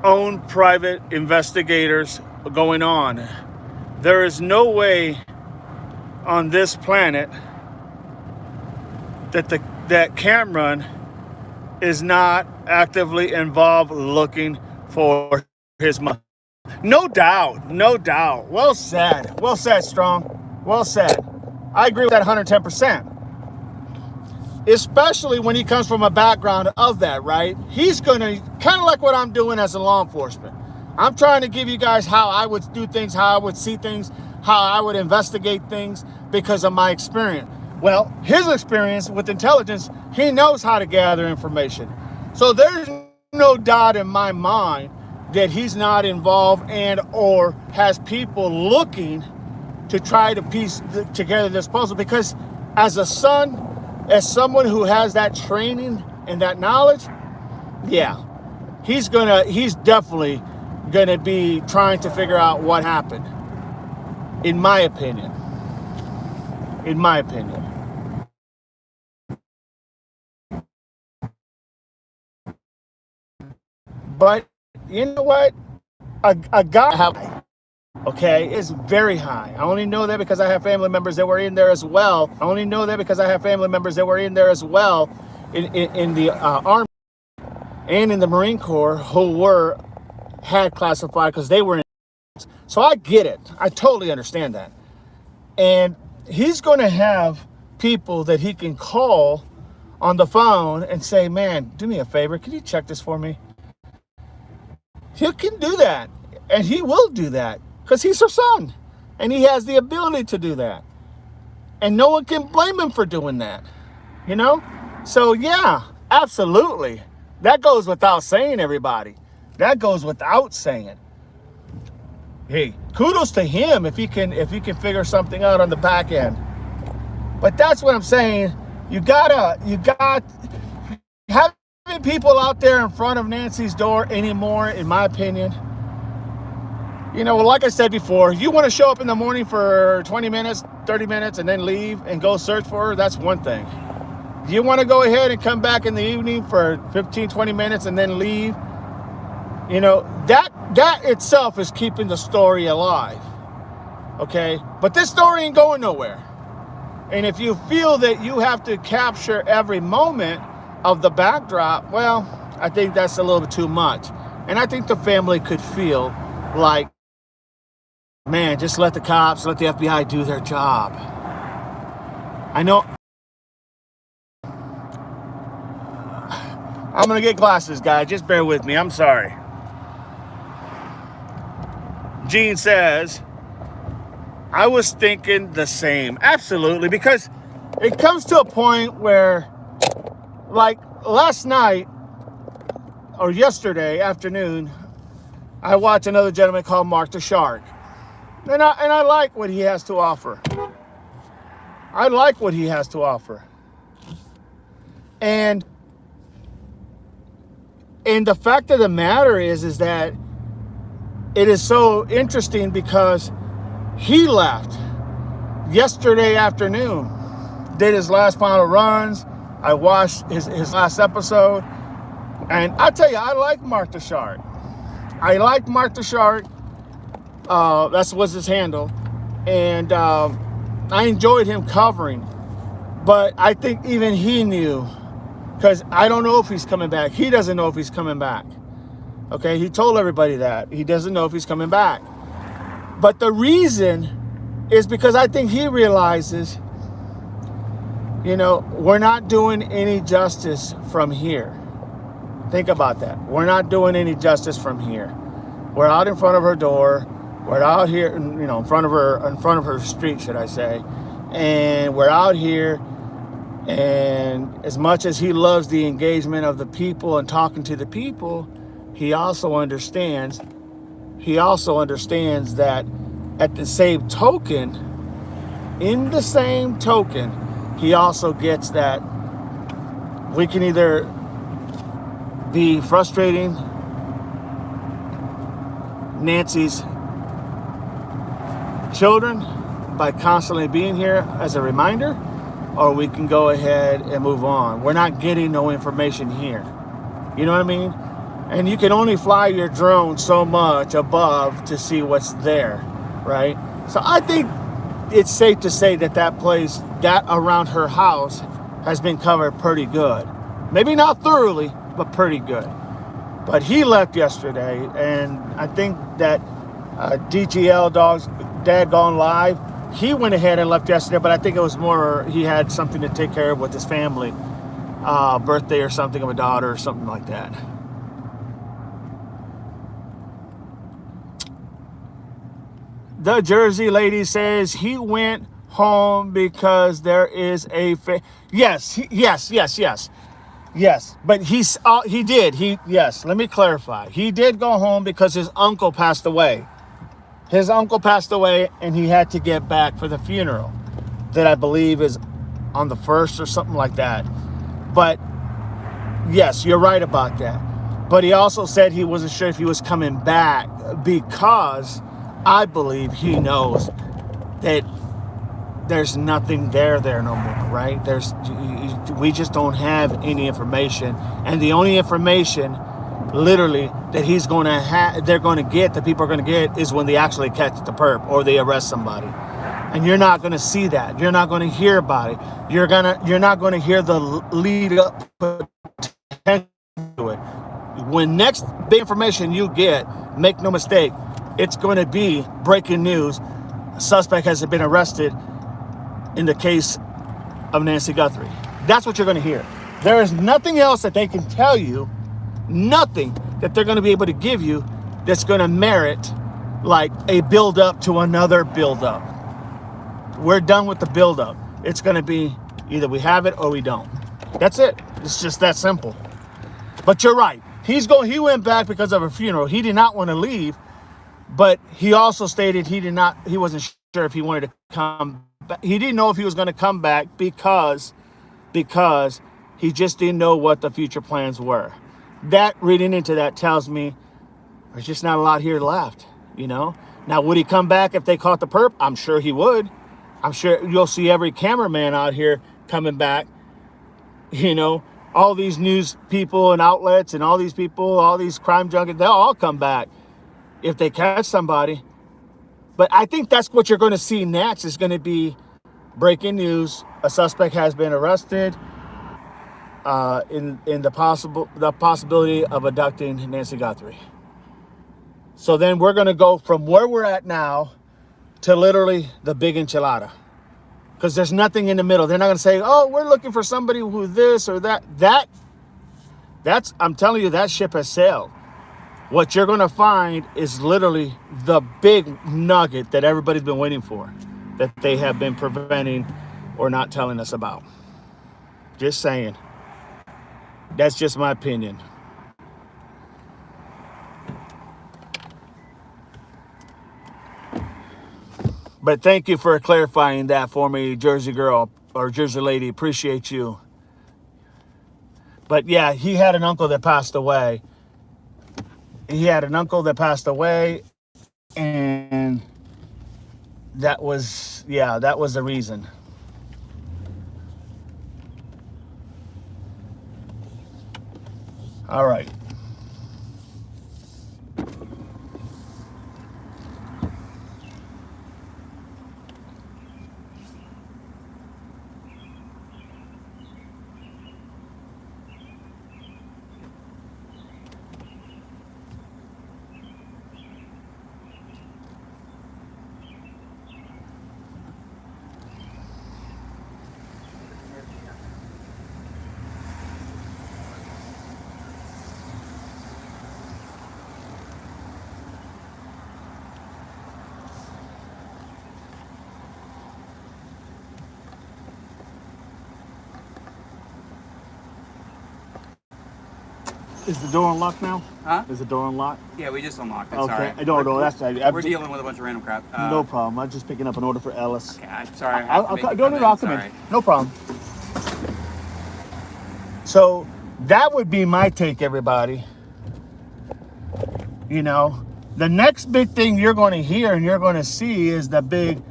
own private investigators going on. There is no way on this planet that Cameron is not actively involved looking for his money. No doubt, no doubt. Well said, Strong. Well said. I agree with that 110%. Especially when he comes from a background of that, right? He's going to, kind of like what I'm doing as a law enforcement. I'm trying to give you guys how I would do things, how I would see things, how I would investigate things because of my experience. Well, his experience with intelligence, he knows how to gather information. So there's no doubt in my mind that he's not involved and or has people looking to try to piece together this puzzle, because as a son as someone who has that training and that knowledge, yeah, he's definitely gonna be trying to figure out what happened. In my opinion. But you know what? A guy, okay, is very high. I only know that because I have family members that were in there as well. In the Army and in the Marine Corps who had classified because they were in. So I get it. I totally understand that. And he's going to have people that he can call on the phone and say, man, do me a favor. Can you check this for me? He can do that. And he will do that because he's her son. And he has the ability to do that. And no one can blame him for doing that. You know? So, yeah, absolutely. That goes without saying, everybody. That goes without saying. Hey, kudos to him if he can figure something out on the back end. But that's what I'm saying. You got having people out there in front of Nancy's door anymore, in my opinion. You know, like I said before, you want to show up in the morning for 20 minutes, 30 minutes, and then leave and go search for her, that's one thing. You want to go ahead and come back in the evening for 15, 20 minutes and then leave, you know, that itself is keeping the story alive, okay? But this story ain't going nowhere. And if you feel that you have to capture every moment of the backdrop, well, I think that's a little bit too much. And I think the family could feel like, man, just let the cops, let the FBI do their job. I know. I'm going to get glasses, guys. Just bear with me. I'm sorry. Gene says, I was thinking the same. Absolutely. Because it comes to a point where, like last night or yesterday afternoon, I watched another gentleman called Mark the Shark. And I like what he has to offer. And the fact of the matter is that it is so interesting because he left yesterday afternoon, did his last final runs. I watched his last episode. And I tell you, I like Mark the Shark. That was his handle. And I enjoyed him covering. But I think even he knew, because I don't know if he's coming back. He doesn't know if he's coming back. Okay, he told everybody that. He doesn't know if he's coming back. But the reason is because I think he realizes, you know, we're not doing any justice from here. Think about that. We're not doing any justice from here. We're out in front of her door. We're out here, you know, in front of her street, should I say. And we're out here. And as much as he loves the engagement of the people and talking to the people, he also understands that at the same token, he also gets that we can either be frustrating Nancy's children by constantly being here as a reminder, or we can go ahead and move on. We're not getting no information here. You know what I mean? And you can only fly your drone so much above to see what's there, right? So I think it's safe to say that place, that around her house, has been covered pretty good. Maybe not thoroughly, but pretty good. But he left yesterday, and I think that DGL Dog's Dad Gone Live, he went ahead and left yesterday, but I think it was more he had something to take care of with his family, birthday or something of a daughter or something like that. The Jersey lady says he went home because there is a yes. But he did. Let me clarify. He did go home because his uncle passed away. And he had to get back for the funeral that I believe is on the 1st or something like that. But yes, you're right about that. But he also said he wasn't sure if he was coming back because I believe he knows that there's nothing there no more, right? We just don't have any information, and the only information, literally, that he's going to have, they're going to get, that people are going to get, is when they actually catch the perp or they arrest somebody. And you're not going to see that. You're not going to hear about it. You're not going to hear the lead up potential to it. When next big information you get, make no mistake, it's going to be breaking news. A suspect has been arrested in the case of Nancy Guthrie. That's what you're going to hear. There is nothing else that they can tell you, nothing that they're going to be able to give you that's going to merit like a build up to another build up. We're done with the build up. It's going to be either we have it or we don't. That's it. It's just that simple. But you're right. He went back because of a funeral. He did not want to leave, but he also stated he wasn't sure if he wanted to come back. He didn't know if he was going to come back because he just didn't know what the future plans were. That, reading into that, tells me there's just not a lot here left, you know? Now, would he come back if they caught the perp? I'm sure he would. I'm sure you'll see every cameraman out here coming back, you know? All these news people and outlets and all these people, all these crime junkies, they'll all come back if they catch somebody. But I think that's what you're going to see next is going to be breaking news. A suspect has been arrested in the possibility of abducting Nancy Guthrie. So then we're going to go from where we're at now to literally the big enchilada. Because there's nothing in the middle. They're not going to say, oh, we're looking for somebody who this or that. That's, I'm telling you, that ship has sailed. What you're going to find is literally the big nugget that everybody's been waiting for, that they have been preventing or not telling us about. Just saying. That's just my opinion. But thank you for clarifying that for me, Jersey girl or Jersey lady. Appreciate you. But yeah, he had an uncle that passed away. And that was the reason. All right. Is the door unlocked now? Huh? Is the door unlocked? Yeah, we just unlocked it. Okay. Sorry. I don't know. That's We're dealing with a bunch of random crap. no problem. I'm just picking up an order for Ellis. Okay, I'm sorry. I'll come in. No problem. So that would be my take, everybody. You know, the next big thing you're going to hear and you're going to see is the big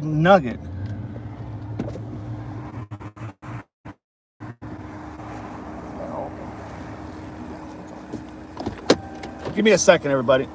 nugget. Give me a second, everybody.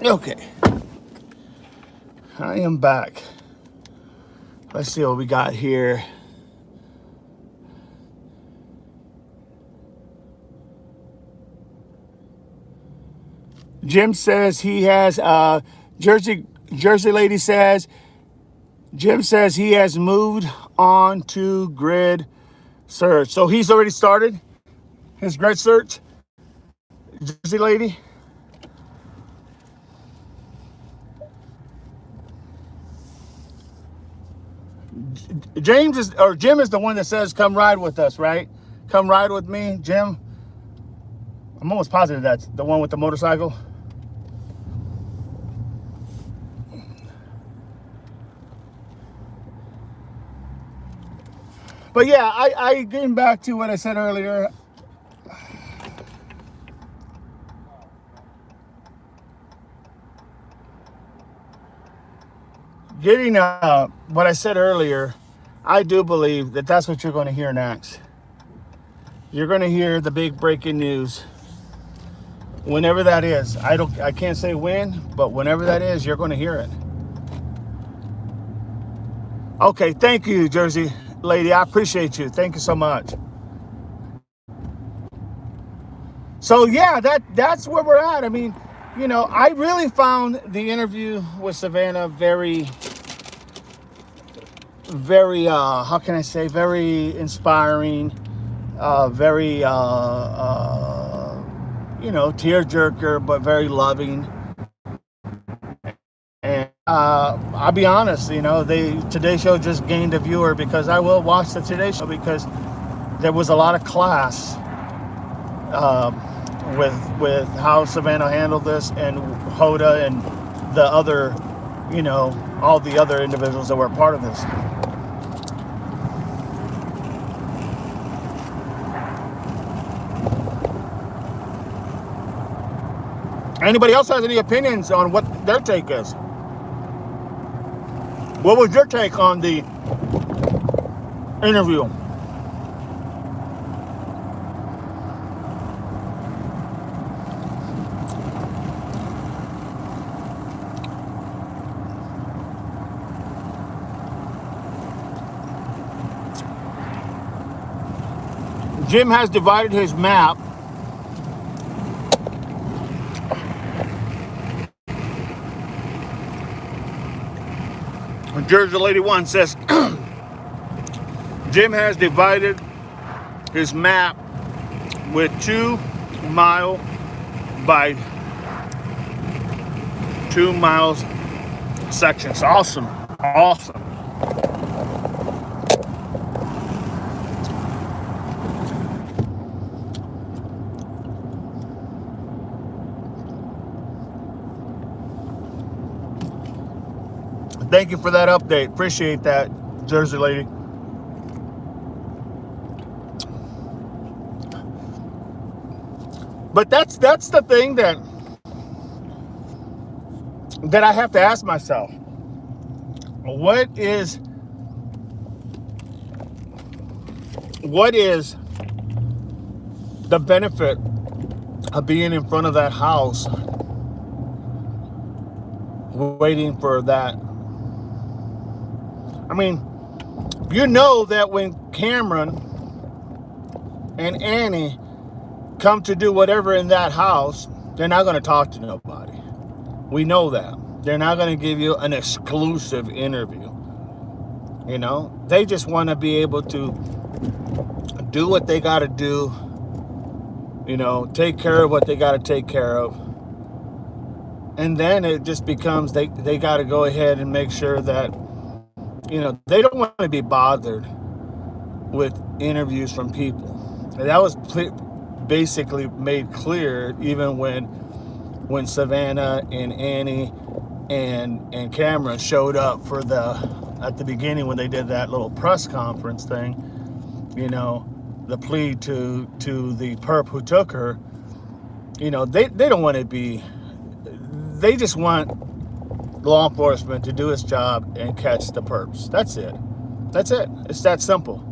Okay. I am back. Let's see what we got here. Jim says he has Jersey lady says Jim says he has moved on to grid search. So he's already started his grid search. Jersey lady. Jim is the one that says come ride with us, right? Come ride with me, Jim. I'm almost positive that's the one with the motorcycle. But yeah, I getting back to what I said earlier. Getting what I said earlier, I do believe that that's what you're going to hear next. You're going to hear the big breaking news. Whenever that is. I can't say when, but whenever that is, you're going to hear it. Okay, thank you, Jersey lady. I appreciate you. Thank you so much. So yeah, that's where we're at. I mean, you know, I really found the interview with Savannah very how can I say, very inspiring, very you know, tearjerker, but very loving. And I'll be honest, you know, Today Show just gained a viewer because I will watch the Today Show because there was a lot of class with how Savannah handled this, and Hoda and the other, you know, all the other individuals that were a part of this. Anybody else has any opinions on what their take is? What was your take on the interview? Jim has divided his map Jersey Lady 1 says Jim has divided his map with 2 mile by 2 miles sections. Awesome. Awesome. Thank you for that update. Appreciate that, Jersey lady. But that's the thing that I have to ask myself. What is the benefit of being in front of that house waiting for that? I mean, you know that when Cameron and Annie come to do whatever in that house, they're not going to talk to nobody. We know that. They're not going to give you an exclusive interview. You know, they just want to be able to do what they got to do, you know, take care of what they got to take care of. And then it just becomes they got to go ahead and make sure that, you know, they don't want to be bothered with interviews from people. And that was basically made clear even when Savannah and Annie and Cameron showed up for at the beginning when they did that little press conference thing. You know, the plea to the perp who took her. You know, they don't want to be. They just want law enforcement to do its job and catch the perps. That's it. That's it. It's that simple.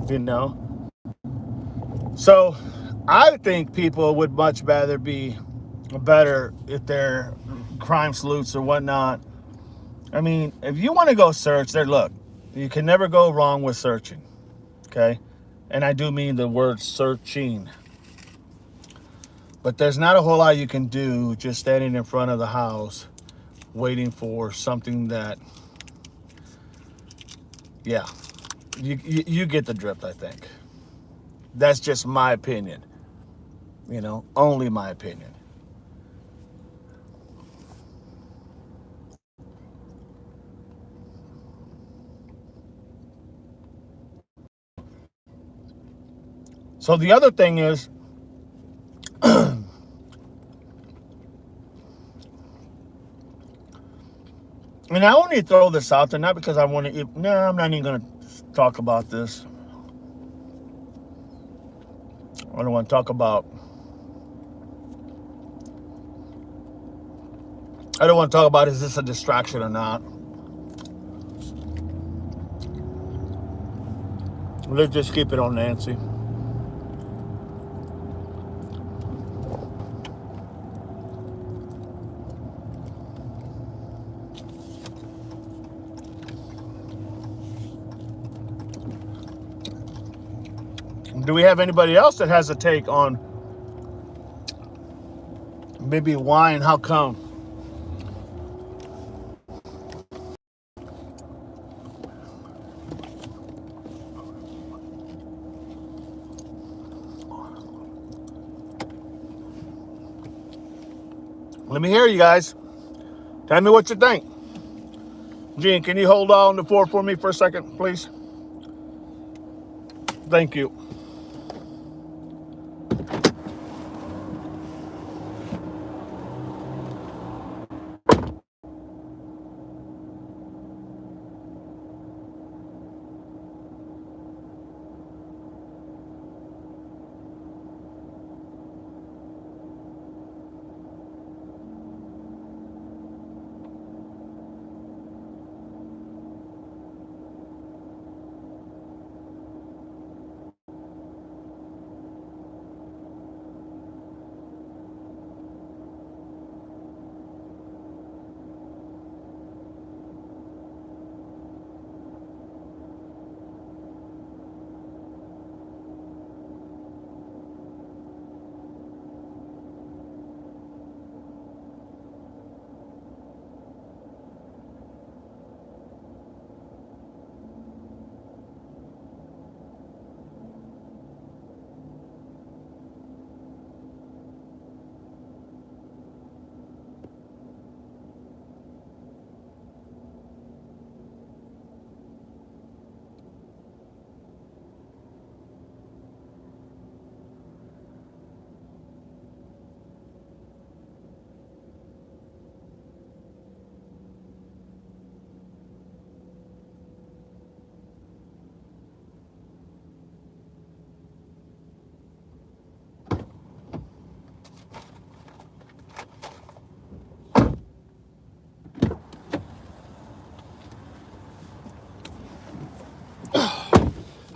You know? So I think people would much rather be better if they're crime sleuths or whatnot. I mean, if you want to go search, there, look, you can never go wrong with searching, okay? And I do mean the word searching. But there's not a whole lot you can do just standing in front of the house waiting for something that, yeah, you get the drift, I think. That's just my opinion, you know, only my opinion. So the other thing is, and I only throw this out there, not because I want to, no, I'm not even going to talk about this. I don't want to talk about, is this a distraction or not? Let's just keep it on Nancy. Do we have anybody else that has a take on maybe why and how come? Let me hear you guys. Tell me what you think. Gene, can you hold on the fort for me for a second, please? Thank you.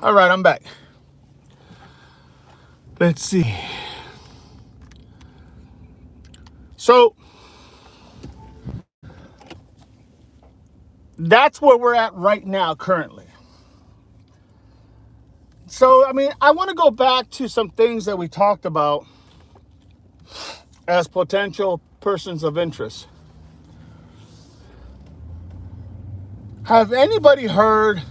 All right, I'm back. Let's see. So that's where we're at right now, currently. So, I mean, I want to go back to some things that we talked about as potential persons of interest. Have anybody heard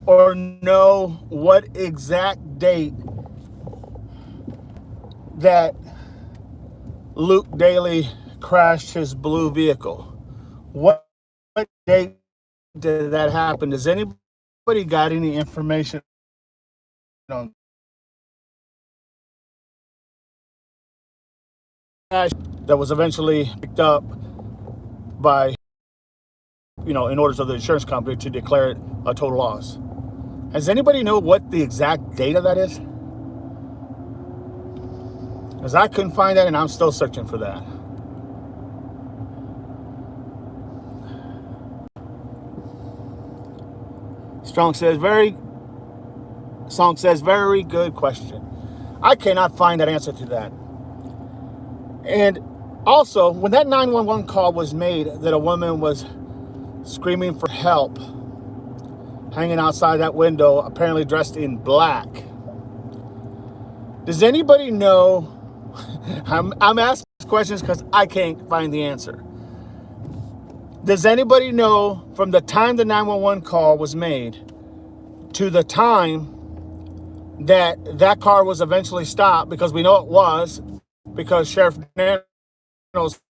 or know what exact date that Luke Daly crashed his blue vehicle? What date did that happen? Does anybody got any information on that was eventually picked up by, in orders of the insurance company to declare it a total loss? Does anybody know what the exact date of that is? Because I couldn't find that, and I'm still searching for that. Song says, very good question. I cannot find that answer to that. And Also, when that 911 call was made that a woman was screaming for help, hanging outside that window, apparently dressed in black, does anybody know? I'm asking these questions because I can't find the answer. Does anybody know from the time the 911 call was made to the time that car was eventually stopped? Because we know it was, because Sheriff Nano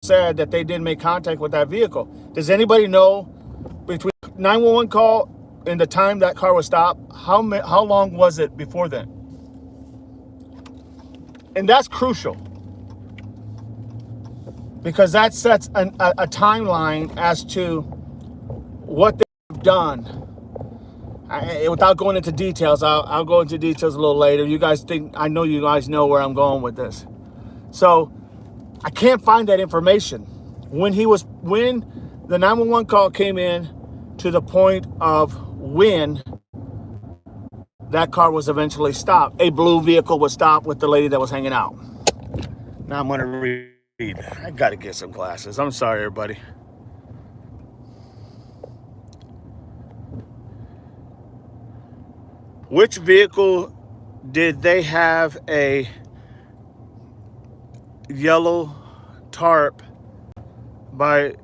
said that they did make contact with that vehicle. Does anybody know between 911 call and the time that car was stopped, how long was it before then? And that's crucial, because that sets a timeline as to what they've done. Without going into details, I'll go into details a little later. You guys I know you guys know where I'm going with this. So I can't find that information. When the 911 call came in to the point of when that car was eventually stopped, a blue vehicle was stopped with the lady that was hanging out. Now I'm going to read. I got to get some glasses. I'm sorry, everybody. Which vehicle did they have a yellow tarp by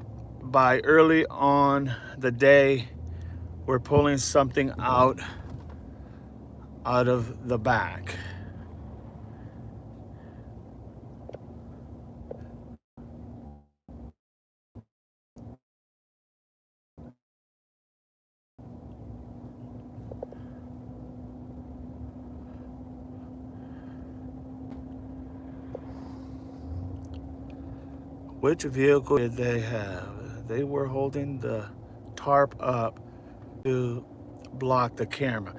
early on the day? We're pulling something out of the back. Which vehicle did they have? They were holding the tarp up to block the camera.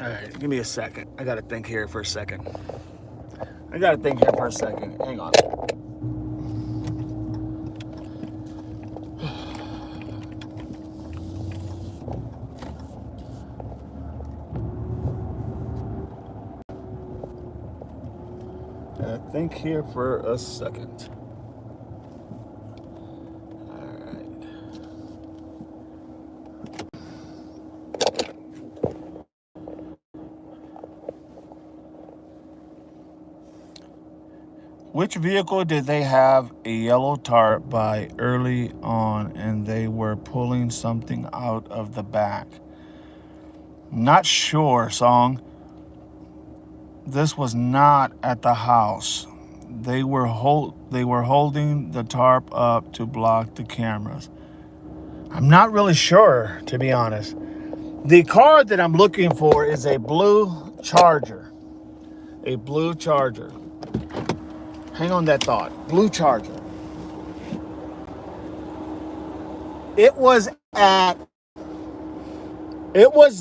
All right, give me a second. I gotta think here for a second. Hang on. Think here for a second. All right. Which vehicle did they have a yellow tarp by early on and they were pulling something out of the back? Not sure, Song. This was not at the house. They were holding the tarp up to block the cameras. I'm not really sure, to be honest. The car that I'm looking for is a blue Charger. A blue Charger. Hang on that thought. Blue Charger. It was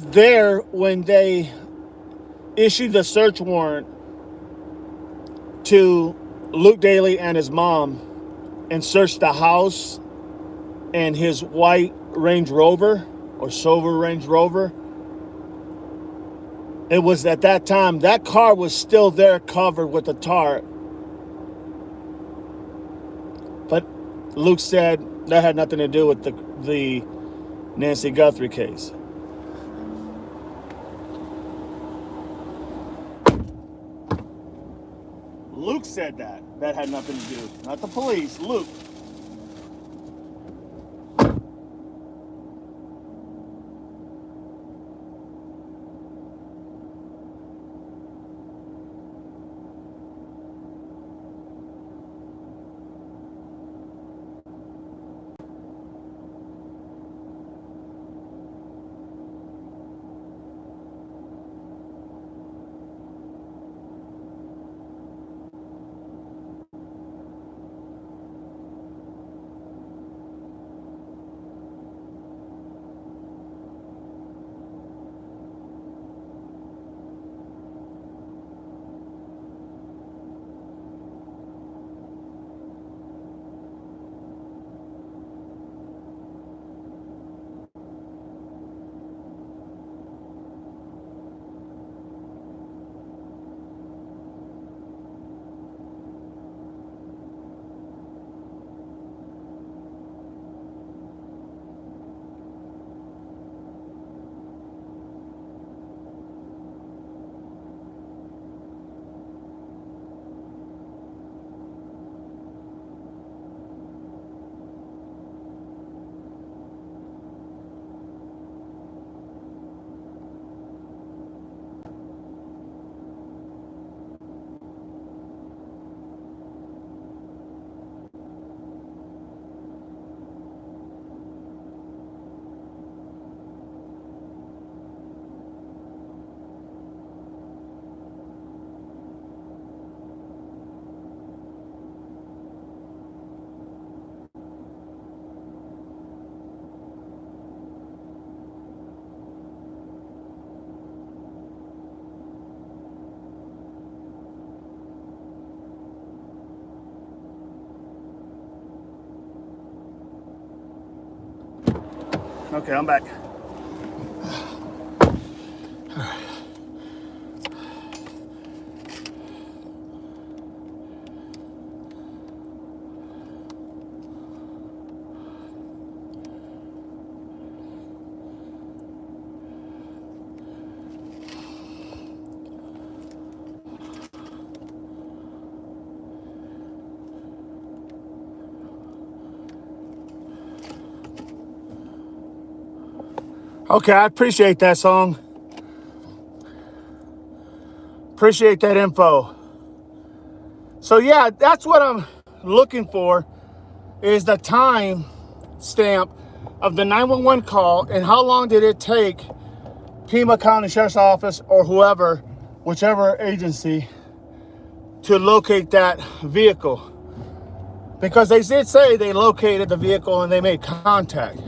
there when they issued the search warrant to Luke Daly and his mom and searched the house and his white Range Rover or silver Range Rover. It was at that time, that car was still there covered with a tarp. But Luke said that had nothing to do with the Nancy Guthrie case. Luke said that. That had nothing to do. Not the police, Luke. Okay, I'm back. Okay, I appreciate that song. Appreciate that info. So yeah, that's what I'm looking for, is the time stamp of the 911 call and how long did it take Pima County Sheriff's Office or whoever, whichever agency, to locate that vehicle. Because they did say they located the vehicle and they made contact.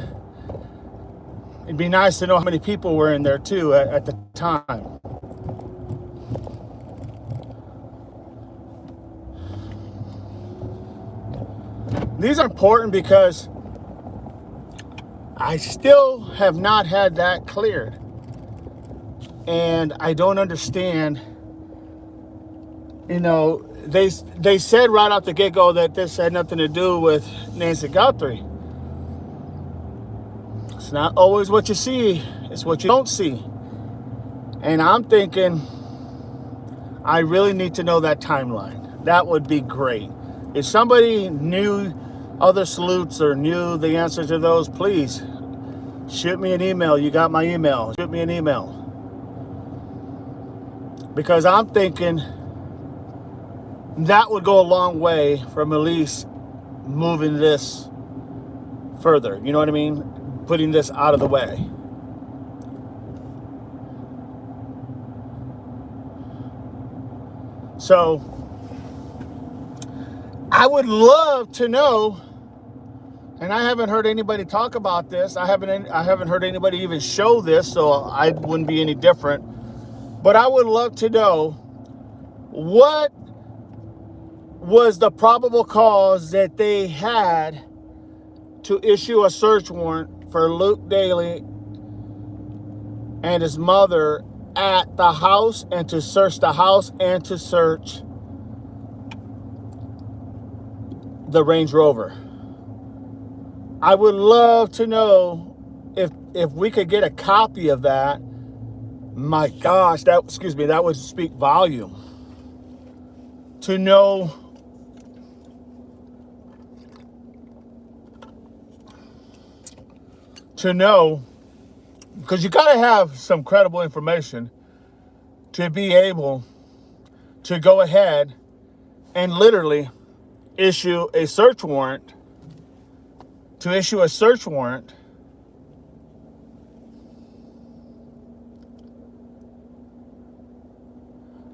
It'd be nice to know how many people were in there too at the time. These are important because I still have not had that cleared. And I don't understand, you know, they said right out the get-go that this had nothing to do with Nancy Guthrie. It's not always what you see, it's what you don't see. And I'm thinking, I really need to know that timeline. That would be great. If somebody knew other salutes or knew the answer to those, please shoot me an email. You got my email. Shoot me an email. Because I'm thinking that would go a long way from at least moving this further. You know what I mean? Putting this out of the way. So I would love to know, and I haven't heard anybody talk about this. I haven't heard anybody even show this, so I wouldn't be any different. But I would love to know, what was the probable cause that they had to issue a search warrant for Luke Daly and his mother at the house, and to search the house and to search the Range Rover. I would love to know if we could get a copy of that. My gosh, that would speak volume. To know because you got to have some credible information to be able to go ahead and literally issue a search warrant.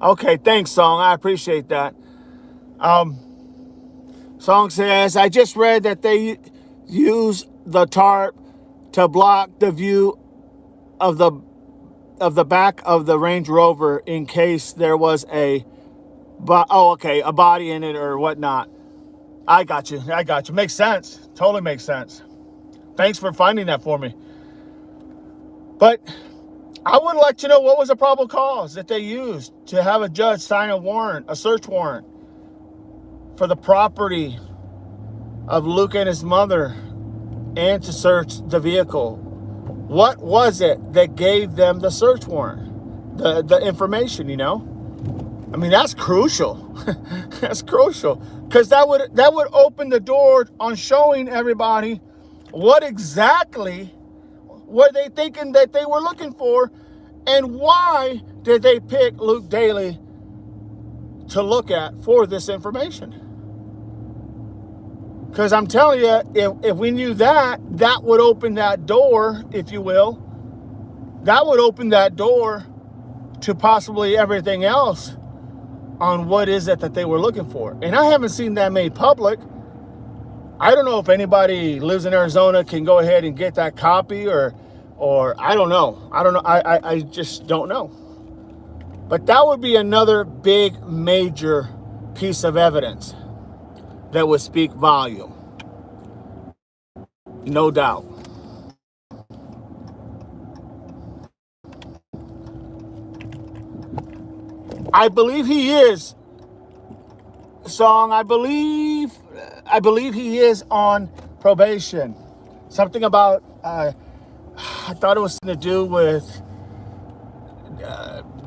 Okay, thanks, Song. I appreciate that. Song says, I just read that they use the tarp to block the view of the back of the Range Rover in case there was a body in it or whatnot. I got you. Makes sense. Totally makes sense. Thanks for finding that for me. But I would like to know, what was the probable cause that they used to have a judge sign a search warrant for the property of Luke and his mother and to search the vehicle. What was it that gave them the search warrant? The information, you know? I mean, that's crucial. That's crucial. Because that would open the door on showing everybody what exactly were they thinking that they were looking for, and why did they pick Luke Daly to look at for this information. Because I'm telling you, if we knew that, that would open that door, if you will. That would open that door to possibly everything else on what is it that they were looking for. And I haven't seen that made public. I don't know if anybody lives in Arizona can go ahead and get that copy or I don't know. I just don't know. But that would be another big, major piece of evidence that would speak volume. No doubt. I believe he is. Song, I believe he is on probation. Something about, I thought it was something to do with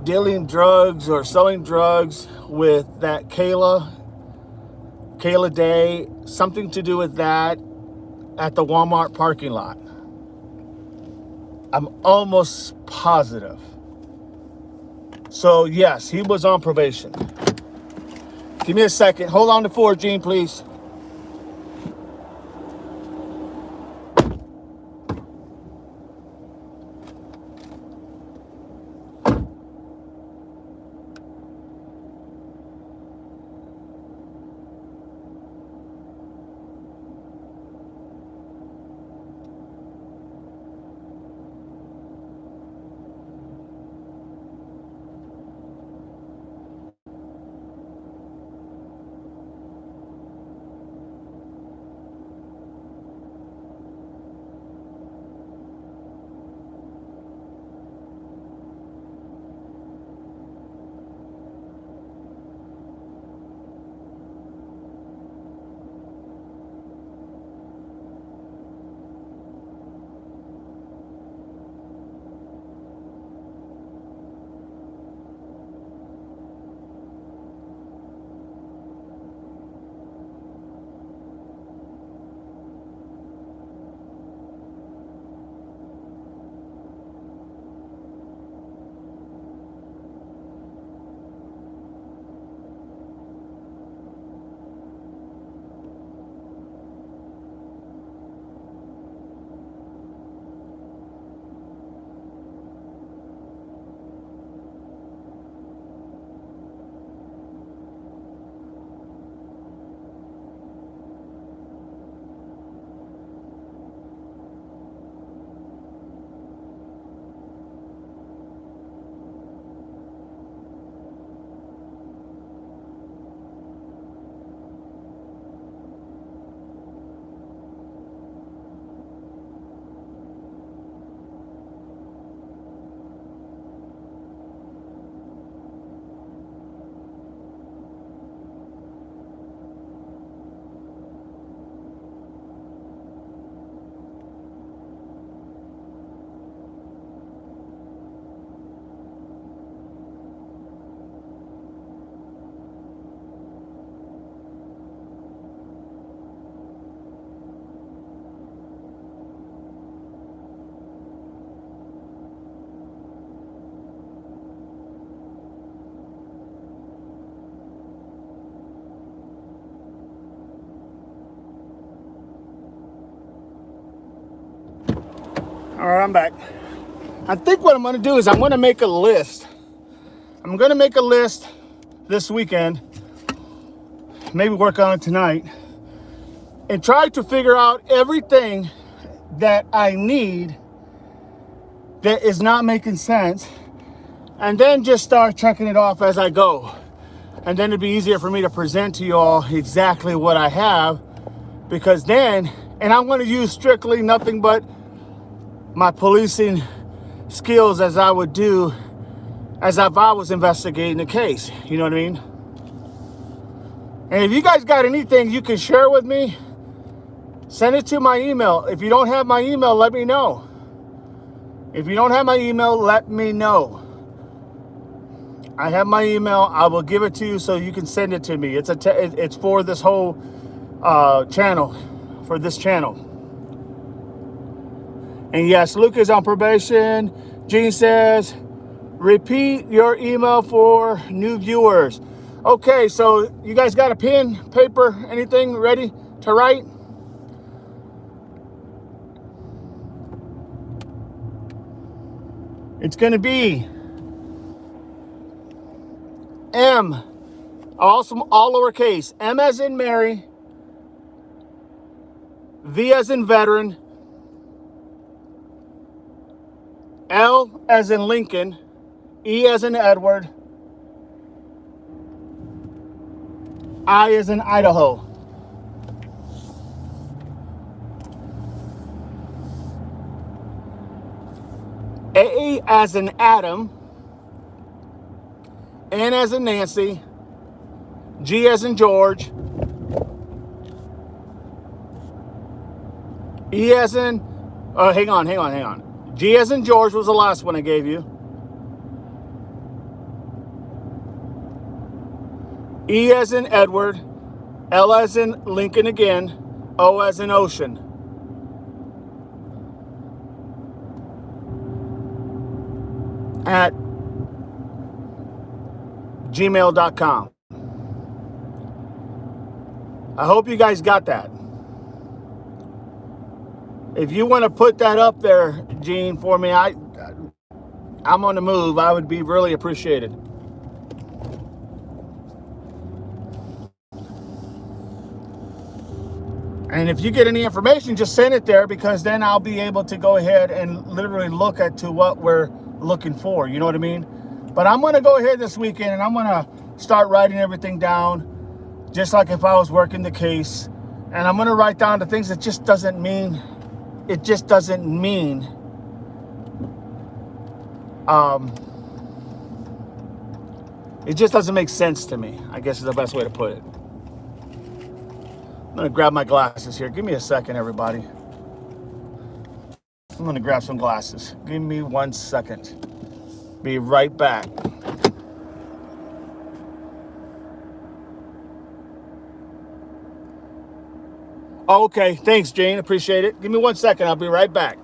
dealing drugs or selling drugs with that Kayla Day. Something to do with that at the Walmart parking lot. I'm almost positive. So yes, he was on probation. Give me a second. Hold on to 4, Gene, please. All right, I'm back. I think what I'm going to do is I'm going to make a list. I'm going to make a list this weekend, maybe work on it tonight, and try to figure out everything that I need that is not making sense, and then just start checking it off as I go. And then it'd be easier for me to present to you all exactly what I have, because then, and I'm going to use strictly nothing but my policing skills as I would do as if I was investigating a case. You know what I mean? And if you guys got anything you can share with me, send it to my email. If you don't have my email, let me know. If you don't have my email, let me know. I have my email. I will give it to you so you can send it to me. It's for this whole channel, for this channel. And yes, Luke is on probation. Gene says, repeat your email for new viewers. Okay, so you guys got a pen, paper, anything ready to write? It's going to be M, also all lowercase, M as in Mary, V as in veteran, L as in Lincoln, E as in Edward, I as in Idaho. A as in Adam, N as in Nancy, G as in George, E as in, hang on. G as in George was the last one I gave you. E as in Edward, L as in Lincoln again, O as in Ocean. At gmail.com. I hope you guys got that. If you want to put that up there, Gene, for me, I'm on the move. I would be really appreciated. And if you get any information, just send it there, because then I'll be able to go ahead and literally look at to what we're looking for. You know what I mean? But I'm going to go ahead this weekend and I'm going to start writing everything down, just like if I was working the case. And I'm going to write down the things that just doesn't mean, it just doesn't mean, it just doesn't make sense to me, I guess is the best way to put it. I'm going to grab my glasses here. Give me a second, everybody. I'm going to grab some glasses. Give me 1 second. Be right back. Okay, thanks, Jane. Appreciate it. Give me 1 second. I'll be right back.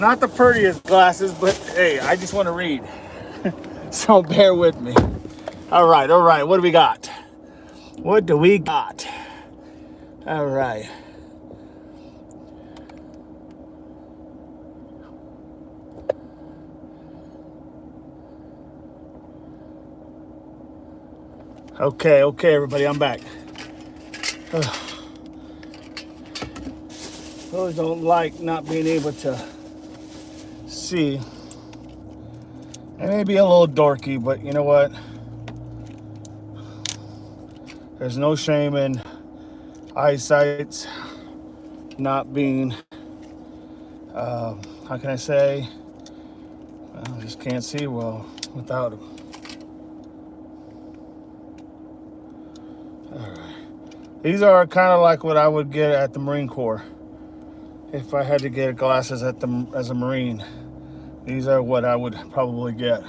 not the prettiest glasses, but hey, I just want to read. So bear with me. All right. What do we got? What do we got? All right. Okay, everybody, I'm back. Those don't like not being able to see. It may be a little dorky, but you know what? There's no shame in eyesight not being, how can I say? I just can't see well without them. All right. These are kind of like what I would get at the Marine Corps if I had to get glasses as a Marine. These are what I would probably get.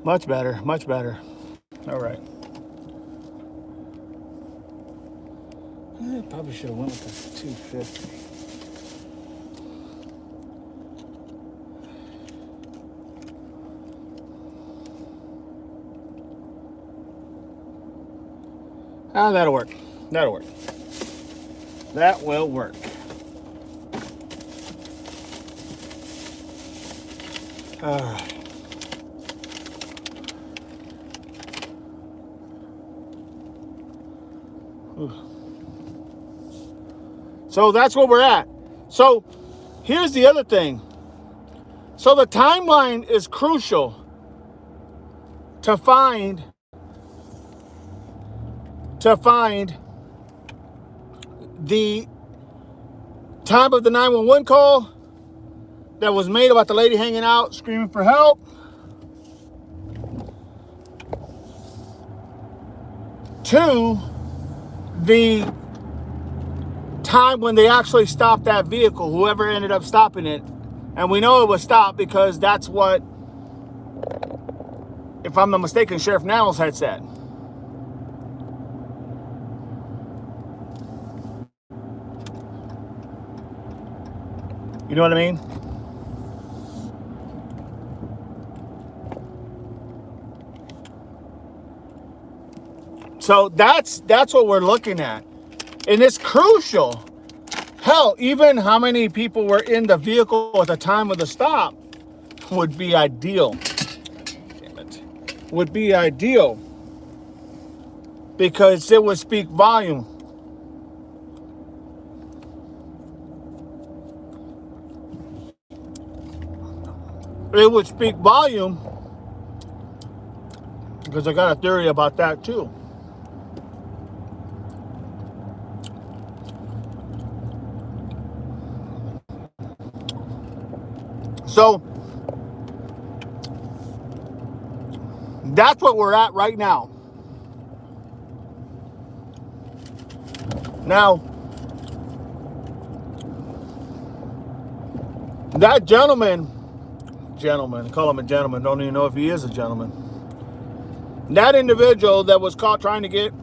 Much better. All right. I probably should have went with the 250. That'll work. That will work. All right. So that's where we're at. So here's the other thing. So the timeline is crucial to find the time of the 911 call that was made about the lady hanging out screaming for help, to the time when they actually stopped that vehicle, whoever ended up stopping it. And we know it was stopped because that's what, if I'm not mistaken, Sheriff Nannels had said. You know what I mean? So that's what we're looking at. And it's crucial. Hell, even how many people were in the vehicle at the time of the stop would be ideal. Damn it. Would be ideal. Because it would speak volume. It would speak volume. Because I got a theory about that too. So that's what we're at right now. Now, that gentleman, call him a gentleman, don't even know if he is a gentleman. That individual that was caught trying to get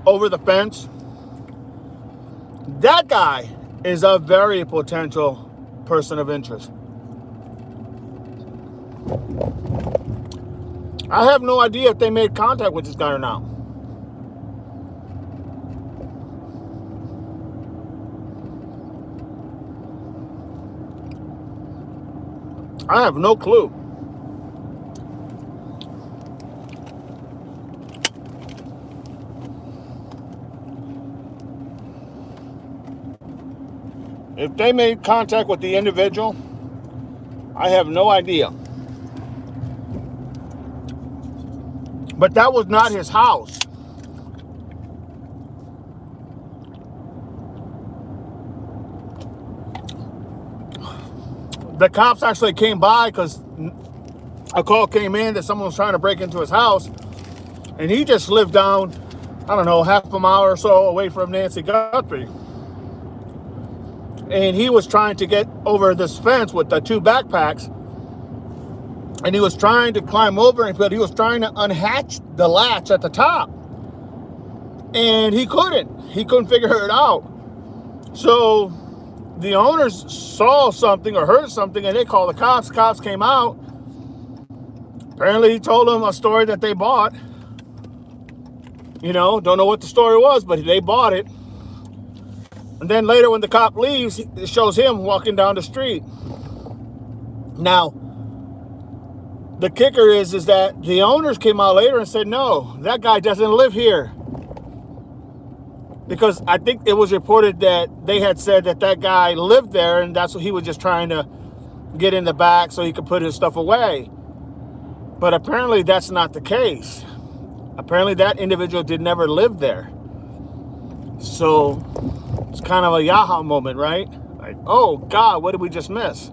over the fence, that guy is a very potential person of interest. I have no idea if they made contact with this guy or not. I have no clue. If they made contact with the individual, I have no idea. But that was not his house. The cops actually came by because a call came in that someone was trying to break into his house. And he just lived down, I don't know, half a mile or so away from Nancy Guthrie. And he was trying to get over this fence with the two backpacks. And he was trying to climb over, but he was trying to unhatch the latch at the top. And he couldn't figure it out. So the owners saw something or heard something, and they called the cops. Cops came out. Apparently he told them a story that they bought. Don't know what the story was, but they bought it. And then later when the cop leaves, it shows him walking down the street. Now, the kicker is that the owners came out later and said, no, that guy doesn't live here. Because I think it was reported that they had said that guy lived there, and that's what he was just trying to get in the back so he could put his stuff away. But apparently that's not the case. Apparently that individual did never live there. So it's kind of a yaha moment, right? Like, oh God, what did we just miss?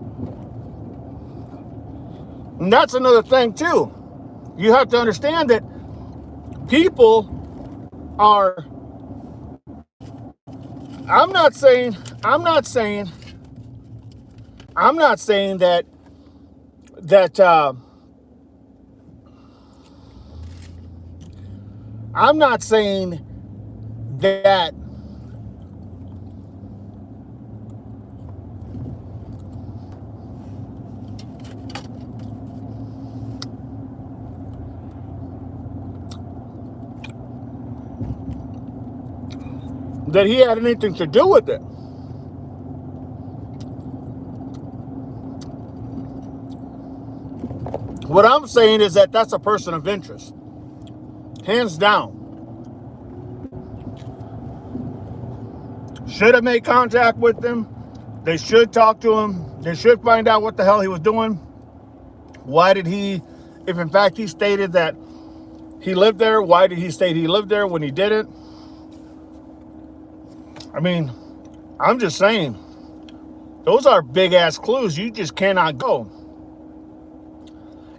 And that's another thing too. You have to understand that people are, I'm not saying that I'm not saying that he had anything to do with it. What I'm saying is that that's a person of interest. Hands down. Should have made contact with them. They should talk to him. They should find out what the hell he was doing. Why did he, if in fact he stated that he lived there, why did he state he lived there when he didn't? I mean, I'm just saying, those are big ass clues. You just cannot go.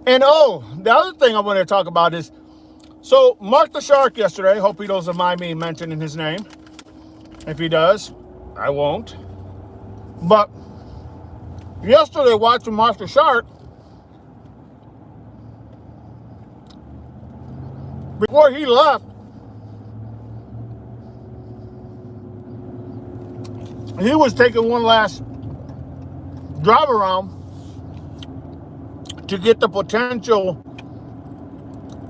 And the other thing I want to talk about is, so Mark the Shark yesterday, hope he doesn't mind me mentioning his name. If he does, I won't. But yesterday watching Mark the Shark, before he left, he was taking one last drive around to get the potential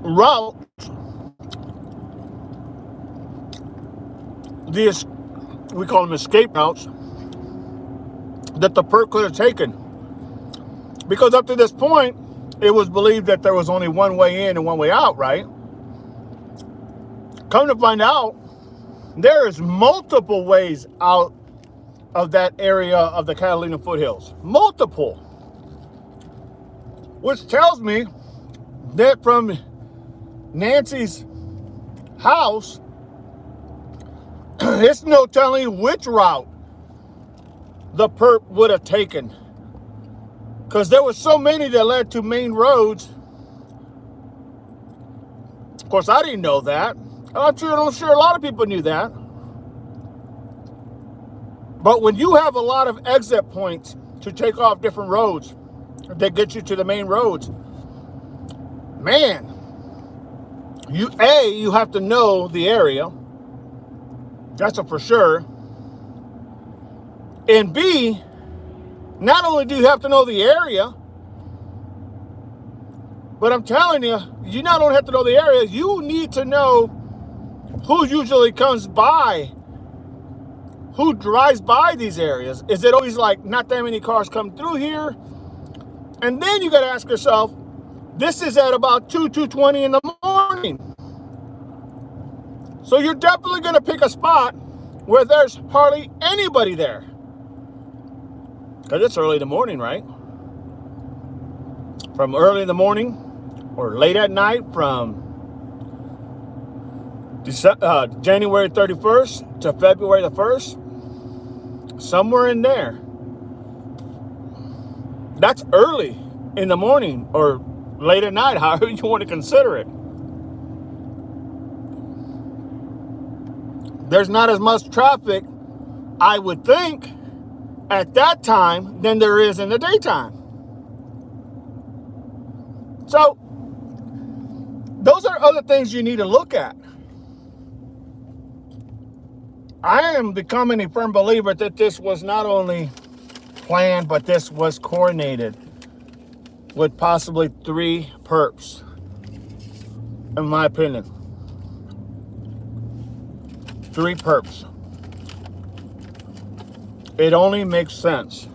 route, we call them escape routes, that the perp could have taken. Because up to this point, it was believed that there was only one way in and one way out, right? Come to find out, there is multiple ways out of that area of the Catalina foothills. Multiple. Which tells me that from Nancy's house, it's no telling which route the perp would have taken. Because there were so many that led to main roads. Of course, I didn't know that. I'm sure a lot of people knew that. But when you have a lot of exit points to take off different roads that get you to the main roads, man, you have to know the area. That's a for sure. And B, not only do you have to know the area, but I'm telling you, you not only have to know the area, you need to know who usually comes by, who drives by these areas. Is it always like not that many cars come through here? And then you got to ask yourself, this is at about 2:20 in the morning. So you're definitely going to pick a spot where there's hardly anybody there. Because it's early in the morning, right? From early in the morning or late at night, from January 31st to February the 1st, somewhere in there. That's early in the morning or late at night, however you want to consider it. There's not as much traffic, I would think, at that time than there is in the daytime. So, those are other things you need to look at. I am becoming a firm believer that this was not only planned, but this was coordinated with possibly 3 perps, in my opinion. 3 perps. It only makes sense.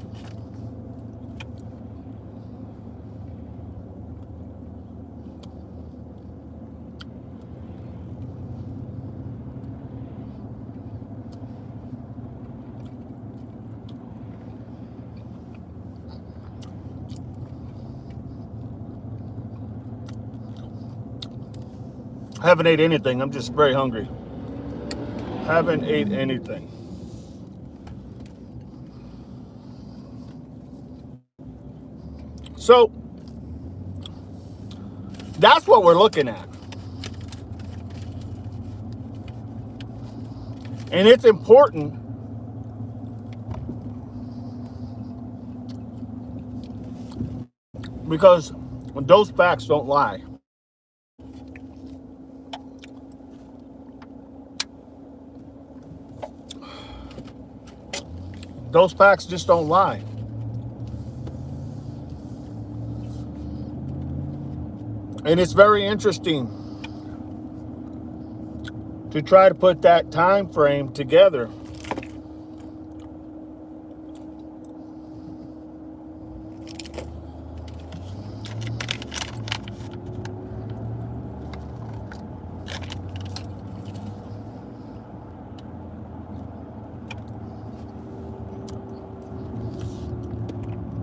I haven't ate anything. I'm just very hungry. Haven't ate anything. So that's what we're looking at. And it's important because those facts don't lie. Those facts just don't lie. And it's very interesting to try to put that time frame together.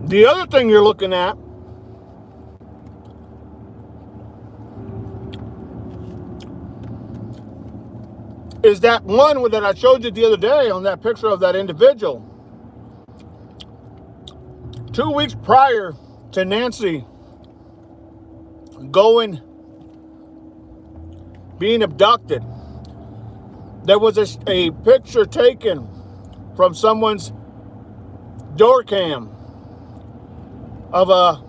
The other thing you're looking at is that one that I showed you the other day on that picture of that individual. 2 weeks prior to Nancy being abducted, there was a picture taken from someone's door cam of a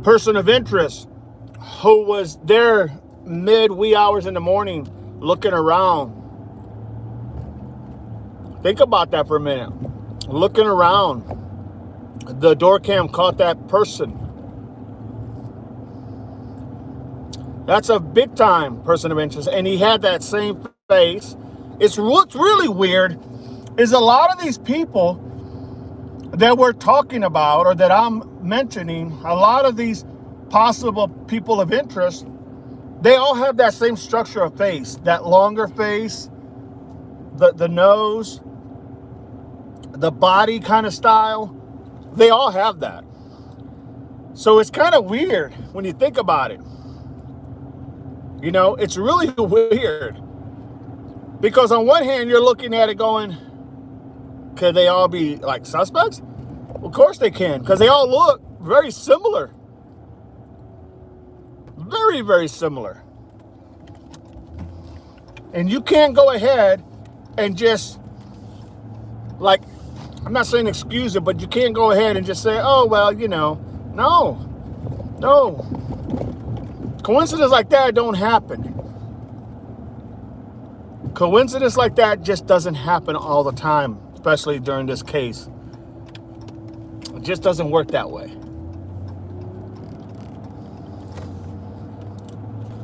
person of interest who was there wee hours in the morning looking around. Think about that for a minute. Looking around. The door cam caught that person. That's a big time person of interest. And he had that same face. What's really weird is a lot of these people that we're talking about, or that I'm mentioning, a lot of these possible people of interest, they all have that same structure of face, that longer face, the nose, the body kind of style. They all have that. So it's kind of weird when you think about it. You know, it's really weird. Because on one hand, you're looking at it going, could they all be like suspects? Of course they can, because they all look very similar. Very, very similar. And you can't go ahead and just, like, I'm not saying excuse it, but you can't go ahead and just say, oh, well, you know, no. Coincidence like that don't happen. Coincidence like that just doesn't happen all the time, especially during this case. It just doesn't work that way.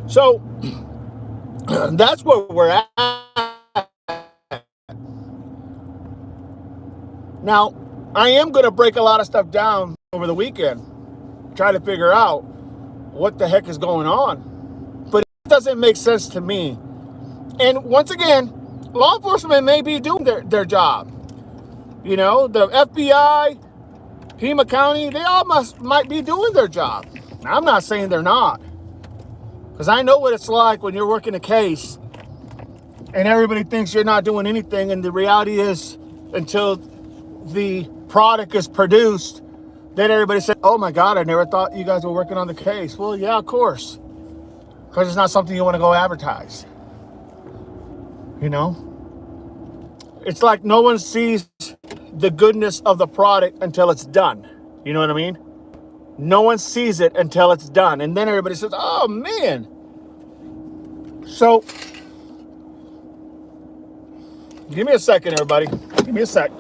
So that's where we're at. Now, I am going to break a lot of stuff down over the weekend, try to figure out what the heck is going on. But it doesn't make sense to me. And once again, law enforcement may be doing their job. You know, the FBI, Pima County, they all might be doing their job. I'm not saying they're not. Because I know what it's like when you're working a case and everybody thinks you're not doing anything. And the reality is, until the product is produced, then everybody says, oh my God, I never thought you guys were working on the case. Well, yeah, of course. Because it's not something you want to go advertise. You know? It's like no one sees the goodness of the product until it's done. You know what I mean? No one sees it until it's done. And then everybody says, oh man. So Give me a second, everybody. Give me a sec.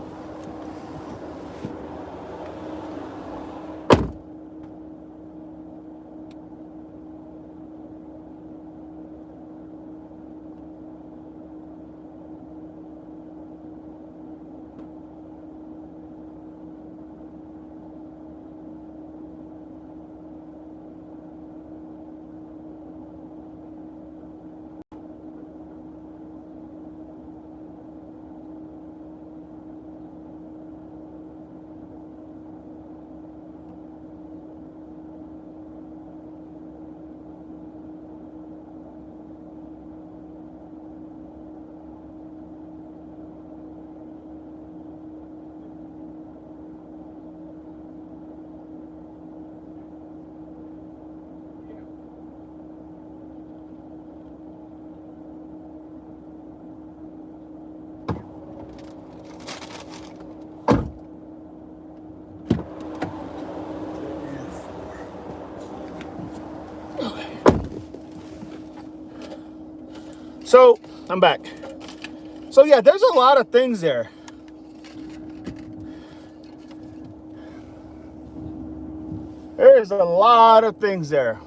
So, I'm back. So, yeah, there's a lot of things there. There's a lot of things there.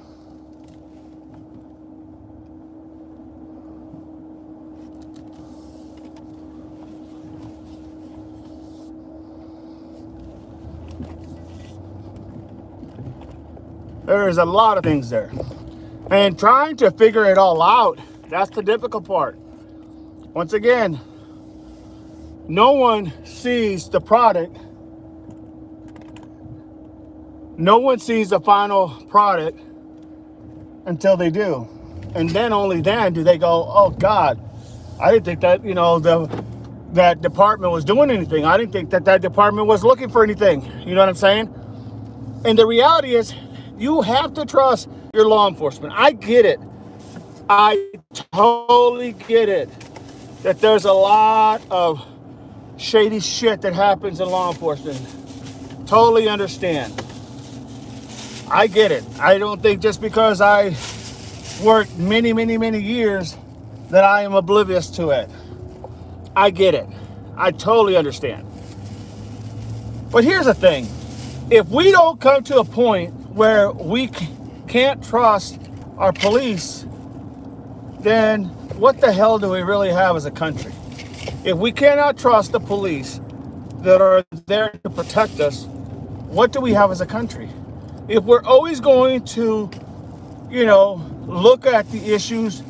There's a lot of things there. And trying to figure it all out, that's the difficult part. Once again, no one sees the product. No one sees the final product until they do. And then only then do they go, oh God, I didn't think that, that department was doing anything. I didn't think that department was looking for anything. You know what I'm saying? And the reality is, you have to trust your law enforcement. I get it. I totally get it. That there's a lot of shady shit that happens in law enforcement. Totally understand. I get it. I don't think just because I worked many, many, many years that I am oblivious to it. I get it. I totally understand. But here's the thing. If we don't come to a point where we can't trust our police, then what the hell do we really have as a country? If we cannot trust the police that are there to protect us, what do we have as a country? If we're always going to, look at the issues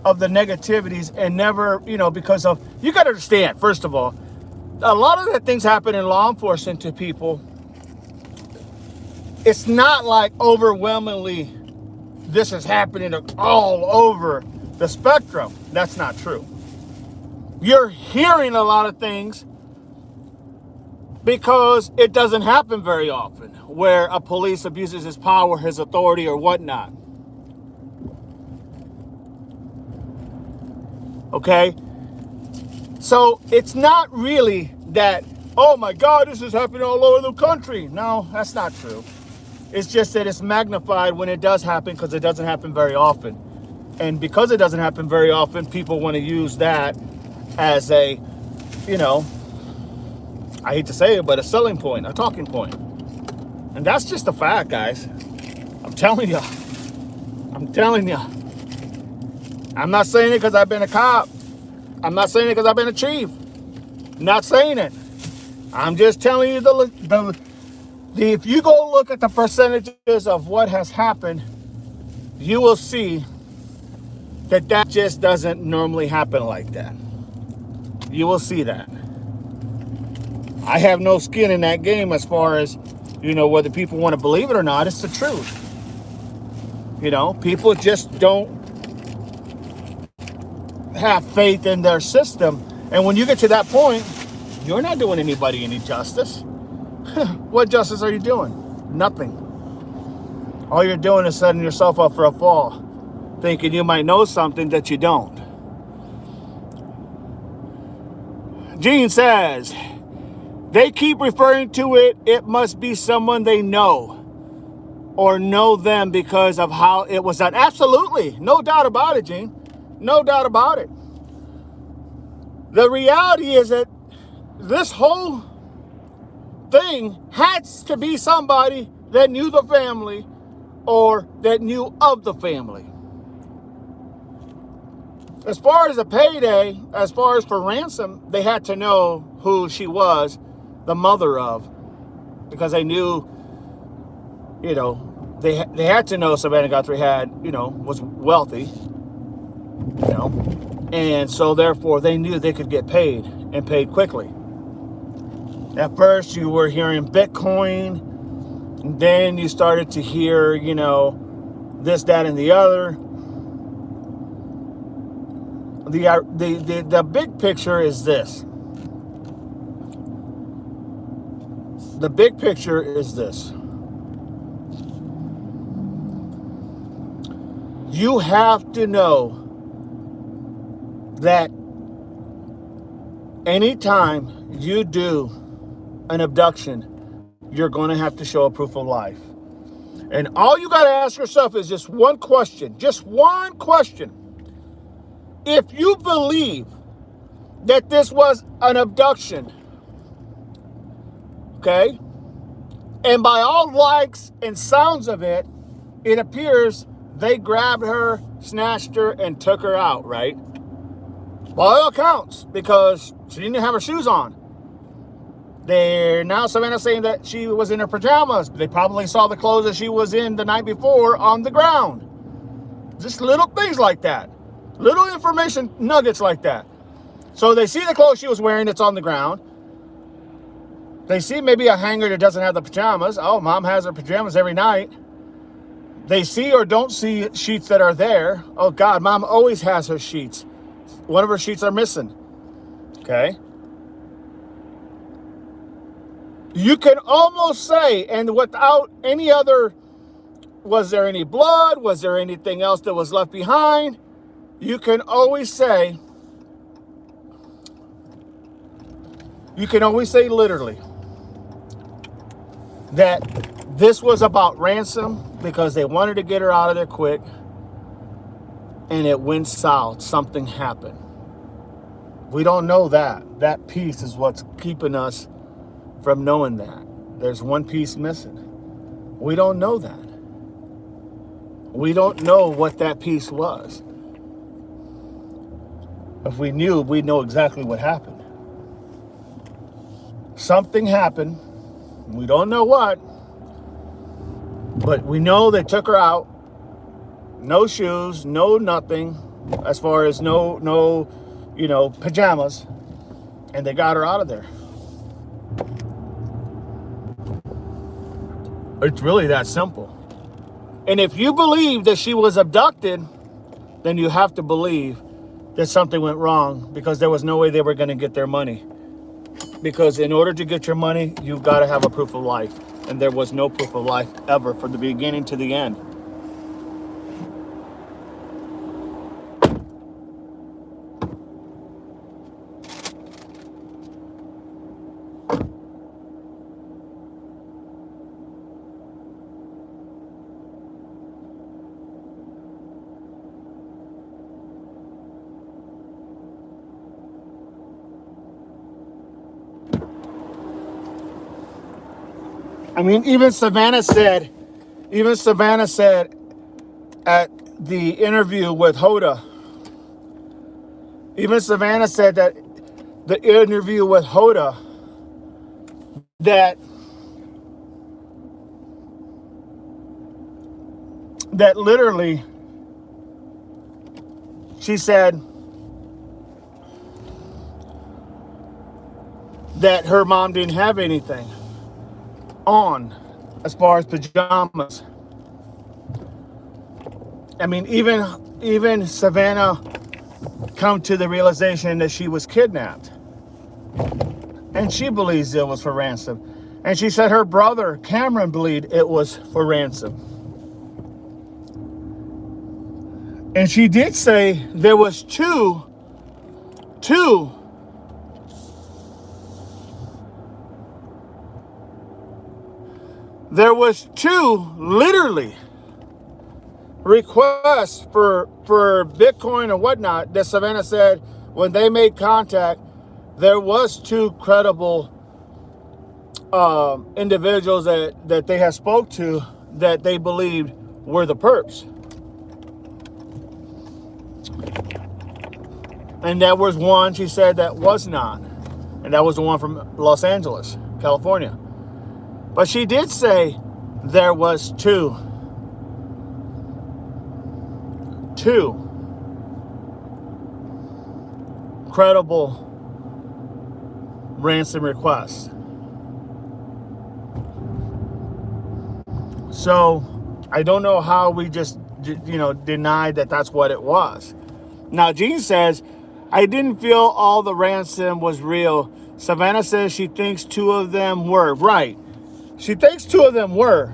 of the negativities and never, because of, you got to understand, first of all, a lot of the things happen in law enforcement to people. It's not like overwhelmingly this is happening all over the spectrum. That's not true. You're hearing a lot of things because it doesn't happen very often where a police abuses his power, his authority, or whatnot. Okay? So it's not really that, oh my God, this is happening all over the country. No, that's not true. It's just that it's magnified when it does happen because it doesn't happen very often. And because it doesn't happen very often, people want to use that as a, I hate to say it, but a selling point, a talking point. And that's just a fact, guys. I'm telling you. I'm not saying it because I've been a cop. I'm not saying it because I've been a chief. I'm not saying it. I'm just telling you if you go look at the percentages of what has happened, you will see that just doesn't normally happen like that. You will see that. I have no skin in that game as far as, whether people want to believe it or not. It's the truth. People just don't have faith in their system. And when you get to that point, you're not doing anybody any justice. What justice are you doing? Nothing. All you're doing is setting yourself up for a fall, thinking you might know something that you don't. Gene says, they keep referring to it. It must be someone they know or know them because of how it was done. Absolutely. No doubt about it, Gene. No doubt about it. The reality is that this whole thing has to be somebody that knew the family or that knew of the family. As far as a payday, as far as for ransom, they had to know who she was, the mother of, because they knew, you know, they had to know Savannah Guthrie had, you know, was wealthy, you know, and so therefore they knew they could get paid and paid quickly. At first you were hearing Bitcoin, and then you started to hear, you know, this, that, and the other. The big picture is this. The big picture is this. You have to know that anytime you do an abduction, you're going to have to show a proof of life. And all you got to ask yourself is just one question. Just one question. If you believe that this was an abduction, okay, and by all likes and sounds of it, it appears they grabbed her, snatched her, and took her out, right? By all accounts, because she didn't have her shoes on. They're now Savannah saying that she was in her pajamas. They probably saw the clothes that she was in the night before on the ground. Just little things like that. Little information nuggets like that. So they see the clothes she was wearing that's on the ground. They see maybe a hanger that doesn't have the pajamas. Oh, mom has her pajamas every night. They see or don't see sheets that are there. Oh, God, mom always has her sheets. One of her sheets are missing. Okay. You can almost say, and without any other, was there any blood? Was there anything else that was left behind? You can always say literally that this was about ransom because they wanted to get her out of there quick, and it went south. Something happened. We don't know that. That piece is what's keeping us from knowing that. There's one piece missing. We don't know that. We don't know what that piece was. If we knew, we'd know exactly what happened. Something happened. We don't know what. But we know they took her out. No shoes, no nothing. As far as no, you know, pajamas. And they got her out of there. It's really that simple. And if you believe that she was abducted, then you have to believe that something went wrong, because there was no way they were going to get their money. Because in order to get your money, you've got to have a proof of life. And there was no proof of life ever from the beginning to the end. I mean, even Savannah said at the interview with Hoda, even Savannah said that the interview with Hoda, that literally, she said that her mom didn't have anything on as far as pajamas. I mean, even Savannah come to the realization that she was kidnapped, and she believes it was for ransom. And she said her brother Cameron believed it was for ransom. And she did say there was two literally requests for Bitcoin and whatnot that Savannah said when they made contact, there was two credible individuals that they had spoke to that they believed were the perps. And there was one, she said, that was not. And that was the one from Los Angeles, California. But she did say there was two credible ransom requests. So I don't know how we just, denied that that's what it was. Now, Jean says, I didn't feel all the ransom was real. Savannah says she thinks two of them were. Right. She thinks two of them were.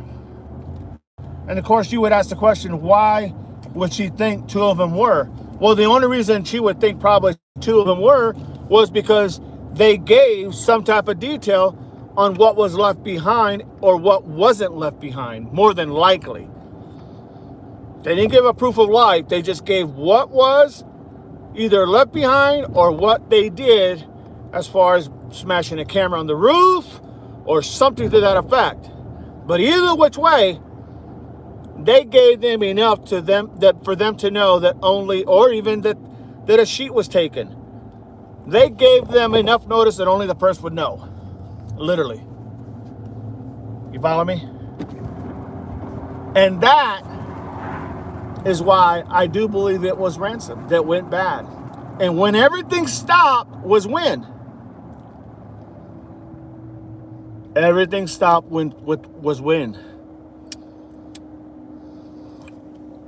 And of course, you would ask the question, why would she think two of them were? Well, the only reason she would think probably two of them were was because they gave some type of detail on what was left behind or what wasn't left behind, more than likely. They didn't give a proof of life. They just gave what was either left behind or what they did as far as smashing a camera on the roof or something to that effect. But either which way, they gave them enough to them that for them to know that only, or even that a sheet was taken. They gave them enough notice that only the person would know. Literally. You follow me? And that is why I do believe it was ransom that went bad. And when everything stopped was when? Everything stopped was when?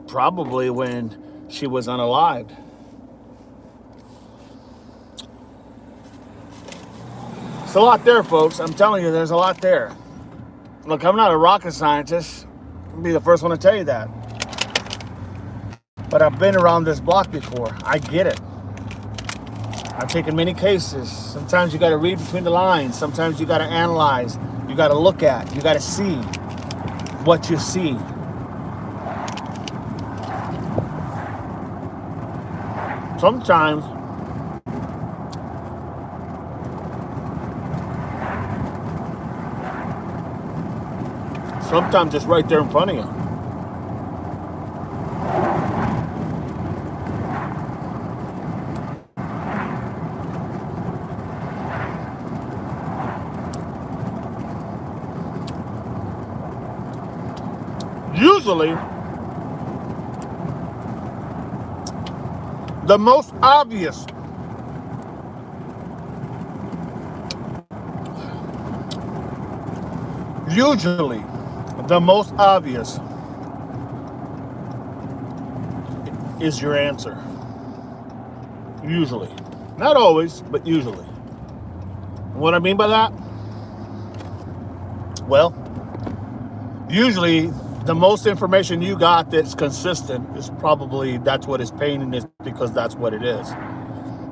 Probably when she was unalived. It's a lot there, folks. I'm telling you, there's a lot there. Look, I'm not a rocket scientist. I'll be the first one to tell you that. But I've been around this block before. I get it. I've taken many cases. Sometimes you got to read between the lines. Sometimes you got to analyze. You got to look at. You got to see what you see. Sometimes it's right there in front of you. Usually, the most obvious is your answer. Usually. Not always, but usually. What I mean by that? Well, usually the most information you got that's consistent is probably that's what is paying is because that's what it is.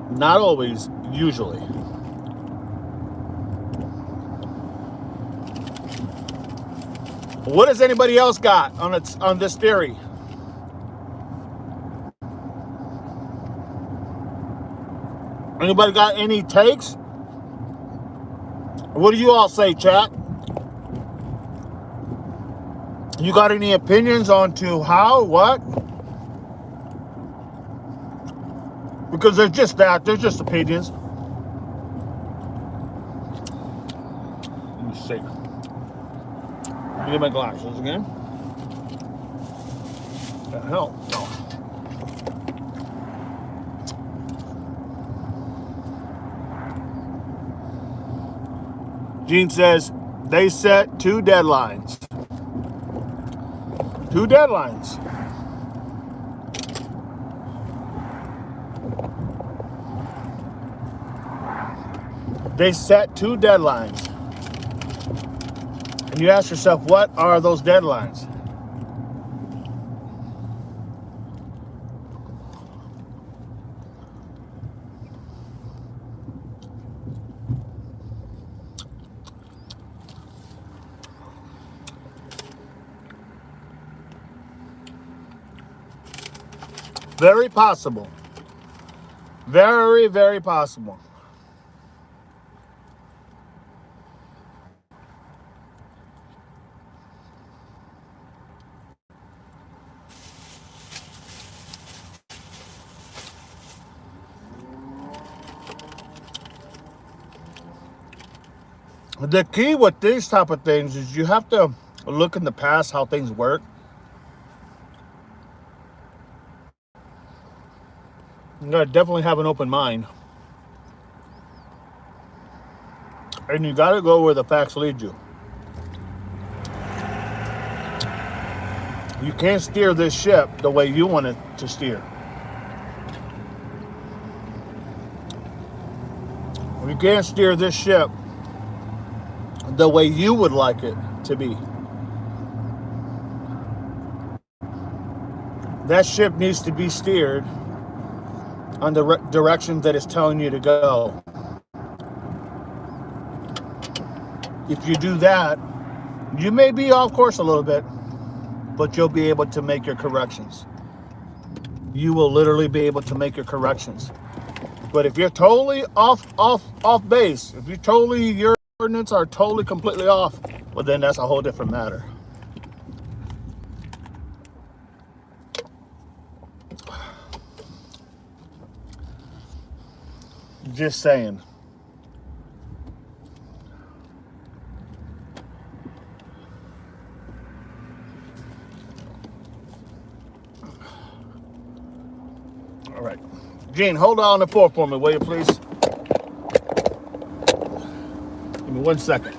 Not always, usually. What has anybody else got on this theory? Anybody got any takes? What do you all say, chat? You got any opinions on to how, what? Because they're just that. They're just opinions. Let me see. Let me get my glasses again. The hell? No. Gene says, they set two deadlines. Two deadlines. They set two deadlines. And you ask yourself, what are those deadlines? Very possible. Very, very possible. The key with these type of things is you have to look in the past how things work. You gotta definitely have an open mind. And you gotta go where the facts lead you. You can't steer this ship the way you want it to steer. You can't steer this ship the way you would like it to be. That ship needs to be steered on the direction that it's telling you to go. If you do that, you may be off course a little bit, but you'll be able to make your corrections. You will literally be able to make your corrections. But if you're totally off base, if your coordinates are totally completely off, well then that's a whole different matter. Just saying. All right. Gene, hold on the fort for me, will you please? Give me 1 second.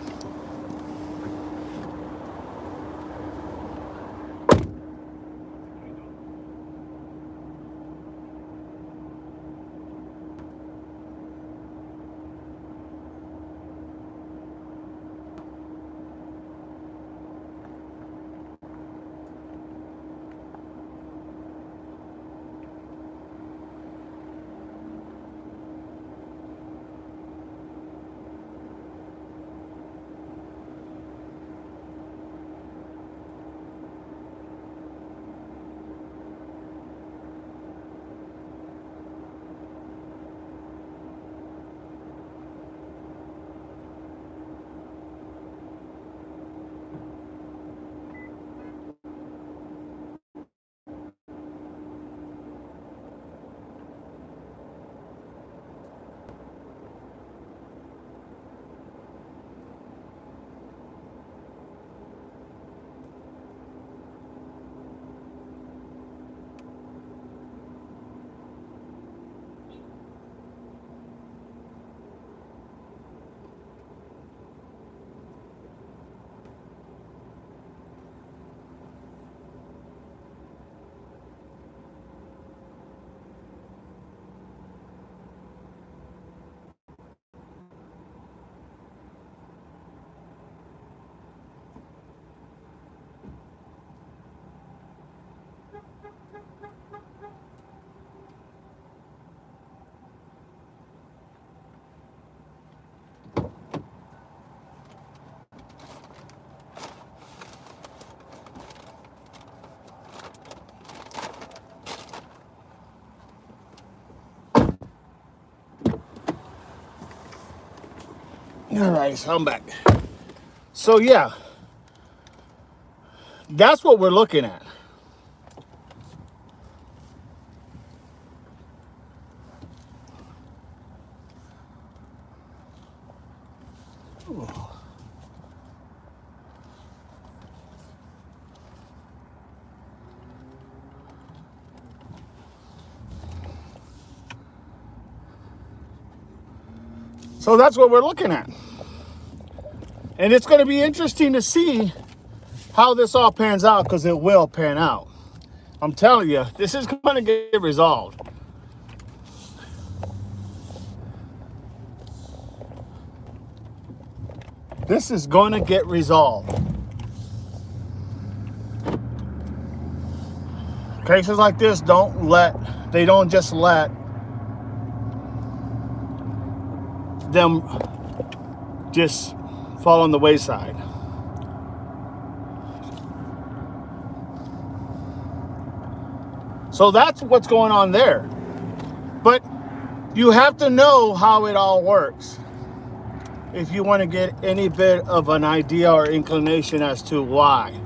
All right, so I'm back. So yeah, that's what we're looking at. So that's what we're looking at. And it's going to be interesting to see how this all pans out, because it will pan out. I'm telling you, this is going to get resolved. This is going to get resolved. Cases like this they don't just let them just fall on the wayside. So that's what's going on there. But you have to know how it all works if you want to get any bit of an idea or inclination as to why.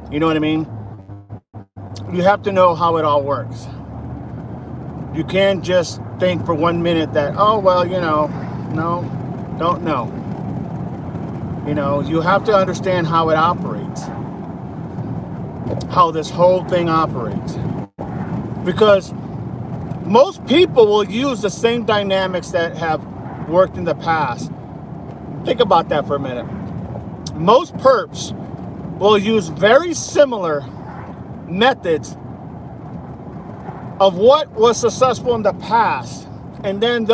You know what I mean? You have to know how it all works. You can't just think for 1 minute that, oh, well, no, don't know. You know, you have to understand how it operates, how this whole thing operates. Because most people will use the same dynamics that have worked in the past. Think about that for a minute. Most perps will use very similar methods of what was successful in the past. And then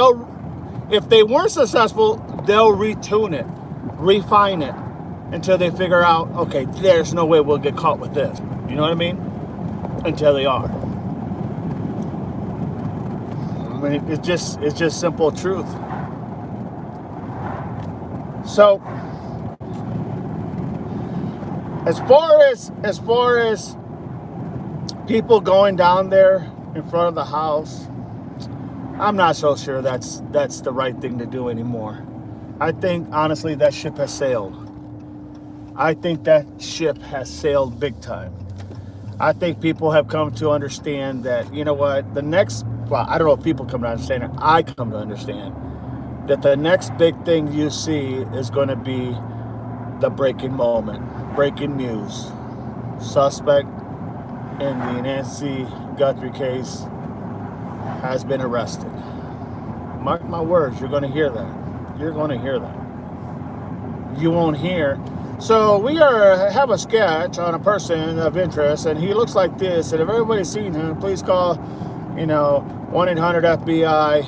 if they weren't successful, they'll retune it, refine it until they figure out, okay, there's no way we'll get caught with this. You know what I mean? Until they are. I mean, it's just simple truth. So, as far as people going down there in front of the house, I'm not so sure that's the right thing to do anymore. I think honestly that ship has sailed. I think that ship has sailed big time. I think people have come to understand that, you know what, I don't know if people come to understand it, I come to understand that the next big thing you see is going to be the breaking moment, breaking news. Suspect in the Nancy Guthrie case has been arrested. Mark my words, you're going to hear that. You're going to hear that. You won't hear. So we have a sketch on a person of interest, and he looks like this. And if everybody's seen him, please call, 1-800-FBI.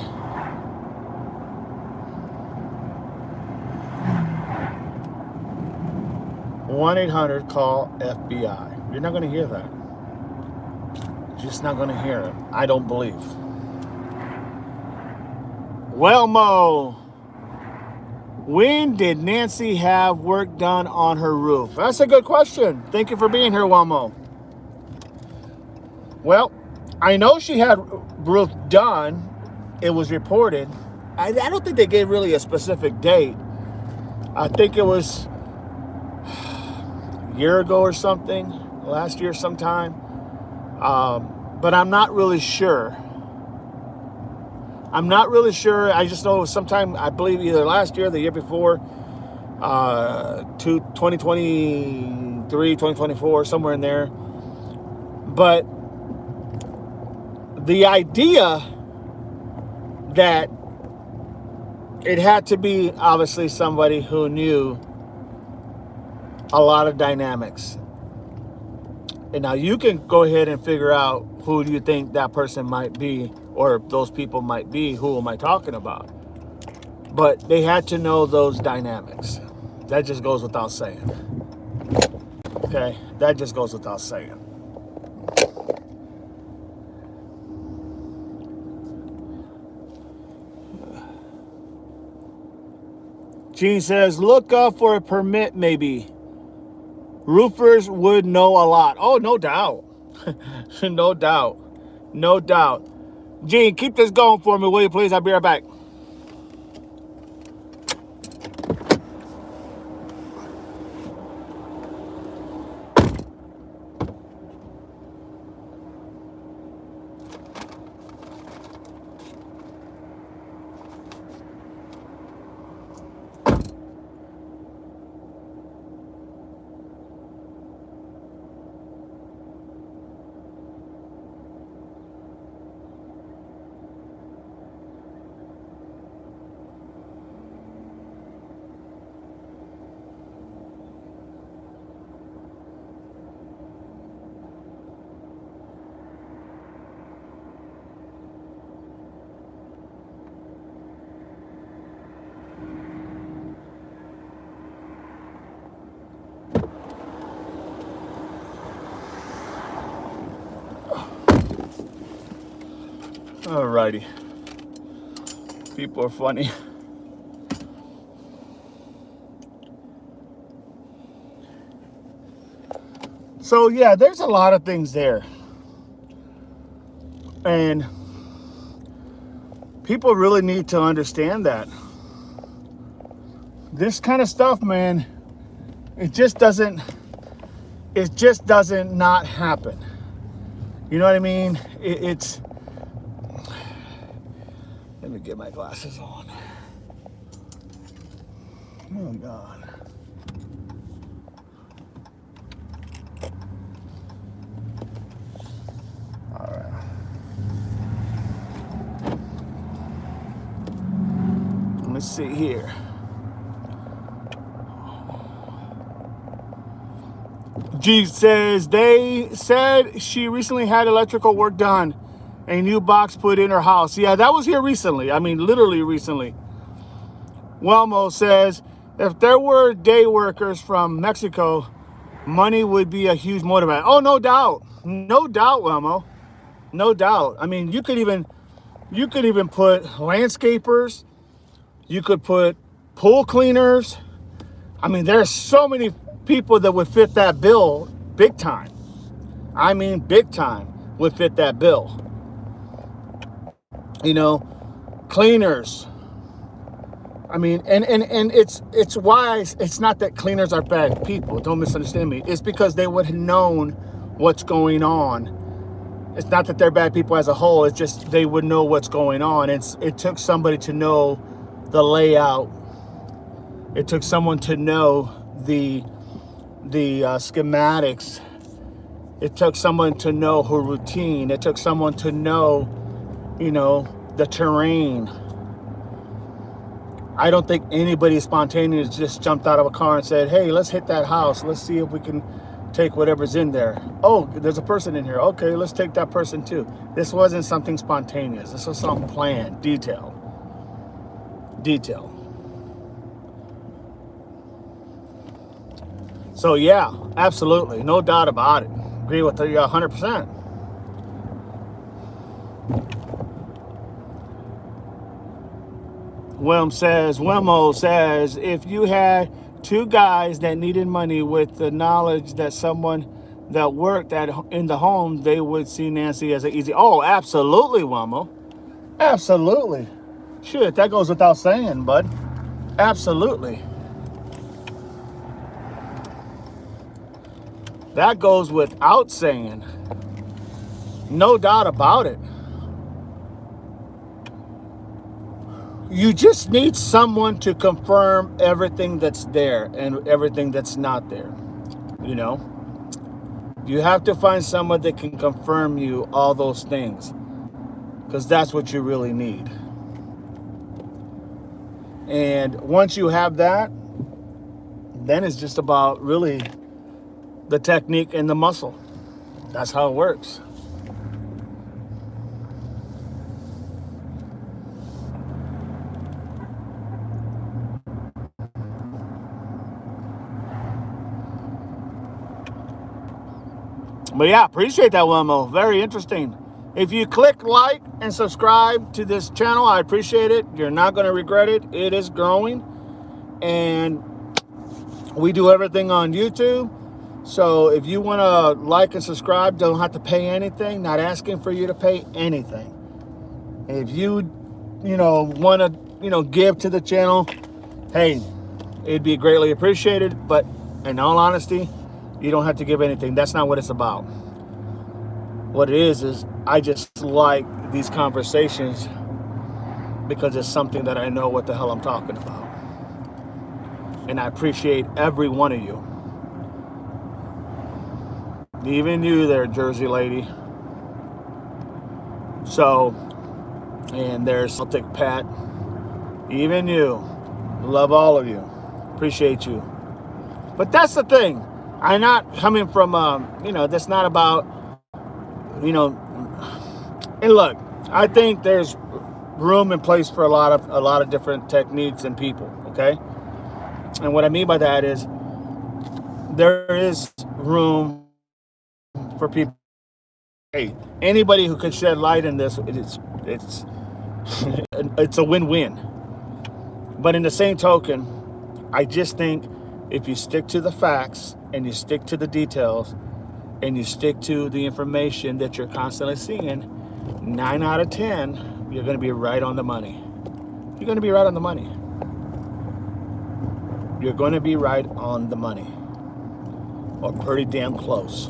1-800-CALL-FBI. You're not going to hear that. You're just not going to hear it. I don't believe. Well, Mo, when did Nancy have work done on her roof? That's a good question. Thank you for being here, Wilmo. Well, I know she had roof done. It was reported. I don't think they gave really a specific date. I think it was a year ago or something, last year sometime. But I'm not really sure. I just know sometime, I believe either last year or the year before, 2023, 2024, somewhere in there. But the idea that it had to be obviously somebody who knew a lot of dynamics. And now you can go ahead and figure out who do you think that person might be, or those people might be. Who am I talking about? But they had to know those dynamics. That just goes without saying. Okay? That just goes without saying. Gene says, look up for a permit maybe. Roofers would know a lot. Oh, no doubt. No doubt. No doubt. Gene, keep this going for me, will you please? I'll be right back. Alrighty. People are funny. So yeah, there's a lot of things there. And people really need to understand that. This kind of stuff, man, it just doesn't not happen. You know what I mean? It's let me get my glasses on. Oh God. me see here. G says they said she recently had electrical work done, a new box put in her house. Yeah, that was here recently. I mean, literally recently. Welmo says if there were day workers from Mexico, money would be a huge motivator. Oh, no doubt. No doubt, Welmo. No doubt. I mean, you could even put landscapers. You could put pool cleaners. I mean, there's so many people that would fit that bill big time. I mean, big time would fit that bill. You know, cleaners. I mean, and it's why it's not that cleaners are bad people. Don't misunderstand me. It's because they would have known what's going on. It's not that they're bad people as a whole. It's just they would know what's going on. It took somebody to know the layout. It took someone to know the schematics. It took someone to know her routine. It took someone to know, you know, the terrain. I don't think anybody spontaneous just jumped out of a car and said, hey, let's hit that house. Let's see if we can take whatever's in there. Oh, there's a person in here. Okay, let's take that person too. This wasn't something spontaneous. This was something planned, detailed. So yeah, absolutely. No doubt about it. Agree with you 100%. Wilmo says, if you had two guys that needed money with the knowledge that someone that worked in the home, they would see Nancy as an easy. Oh, absolutely, Wilmo. Absolutely. Shit, that goes without saying, bud. Absolutely. That goes without saying. No doubt about it. You just need someone to confirm everything that's there and everything that's not there. You know? You have to find someone that can confirm you all those things. Because that's what you really need. And once you have that, then it's just about really the technique and the muscle. That's how it works. But yeah, appreciate that, Wilmo. Very interesting. If you click like and subscribe to this channel, I appreciate it. You're not going to regret it. It is growing. And we do everything on YouTube. So if you want to like and subscribe, don't have to pay anything. Not asking for you to pay anything. If you want to, give to the channel, hey, it'd be greatly appreciated. But in all honesty, you don't have to give anything. That's not what it's about. What it is I just like these conversations because it's something that I know what the hell I'm talking about. And I appreciate every one of you. Even you there, Jersey lady. So, and there's Celtic Pat. Even you. Love all of you. Appreciate you. But that's the thing. I'm not coming from, that's not about, and look, I think there's room and place for a lot of different techniques and people, okay? And what I mean by that is there is room for people. Hey, anybody who can shed light in this, it's a win-win. But in the same token, I just think if you stick to the facts and you stick to the details and you stick to the information that you're constantly seeing, 9 out of 10, you're going to be right on the money. You're going to be right on the money. You're going to be right on the money. Or pretty damn close.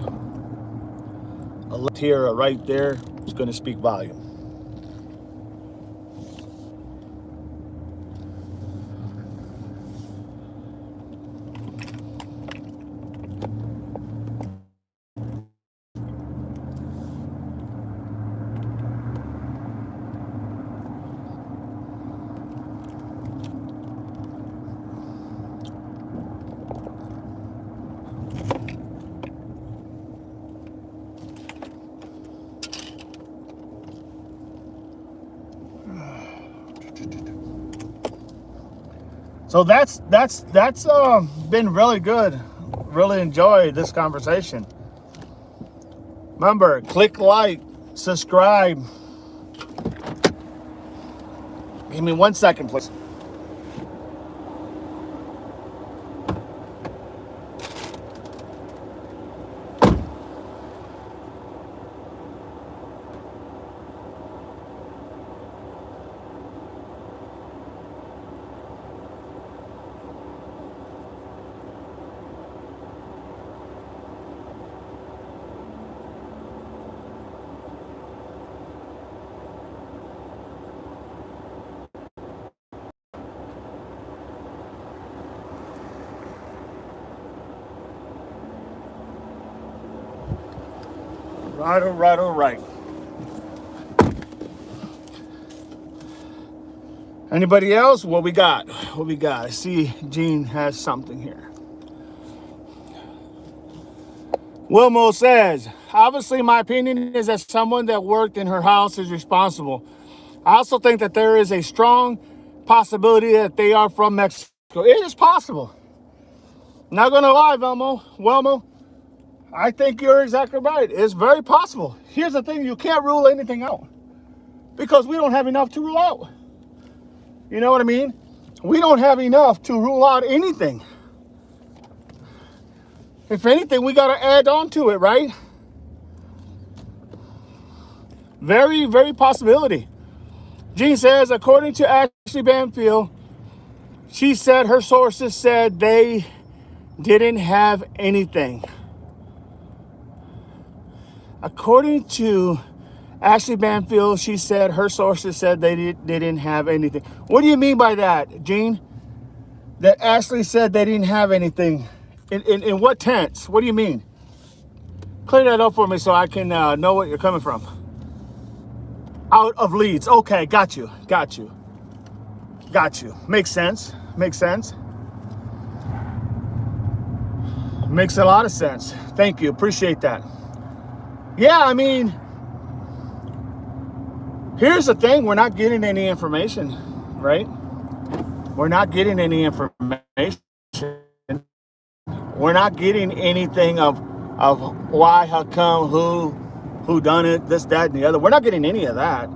A left here or right there is going to speak volume. So that's been really good. Really enjoyed this conversation. Remember, click like, subscribe. Give me 1 second, please. All right. Anybody else? What we got? I see Gene has something here. Wilmo says, obviously my opinion is that someone that worked in her house is responsible. I also think that there is a strong possibility that they are from Mexico. It is possible. Not gonna lie, Wilmo, I think you're exactly right. It's very possible. Here's the thing, you can't rule anything out because we don't have enough to rule out. You know what I mean? We don't have enough to rule out anything. If anything, we got to add on to it, right? Very, very possibility. Gene says, according to Ashley Banfield, she said her sources said they didn't have anything. According to Ashley Banfield, she said her sources said they didn't have anything. What do you mean by that, Gene? That Ashley said they didn't have anything. In what tense? What do you mean? Clear that up for me so I can know what you're coming from. Out of leads. Okay, got you. Makes sense. Makes a lot of sense. Thank you. Appreciate that. Yeah, I mean, here's the thing. We're not getting any information, right? We're not getting any information. We're not getting anything of why, how come, who done it, this, that, and the other. We're not getting any of that.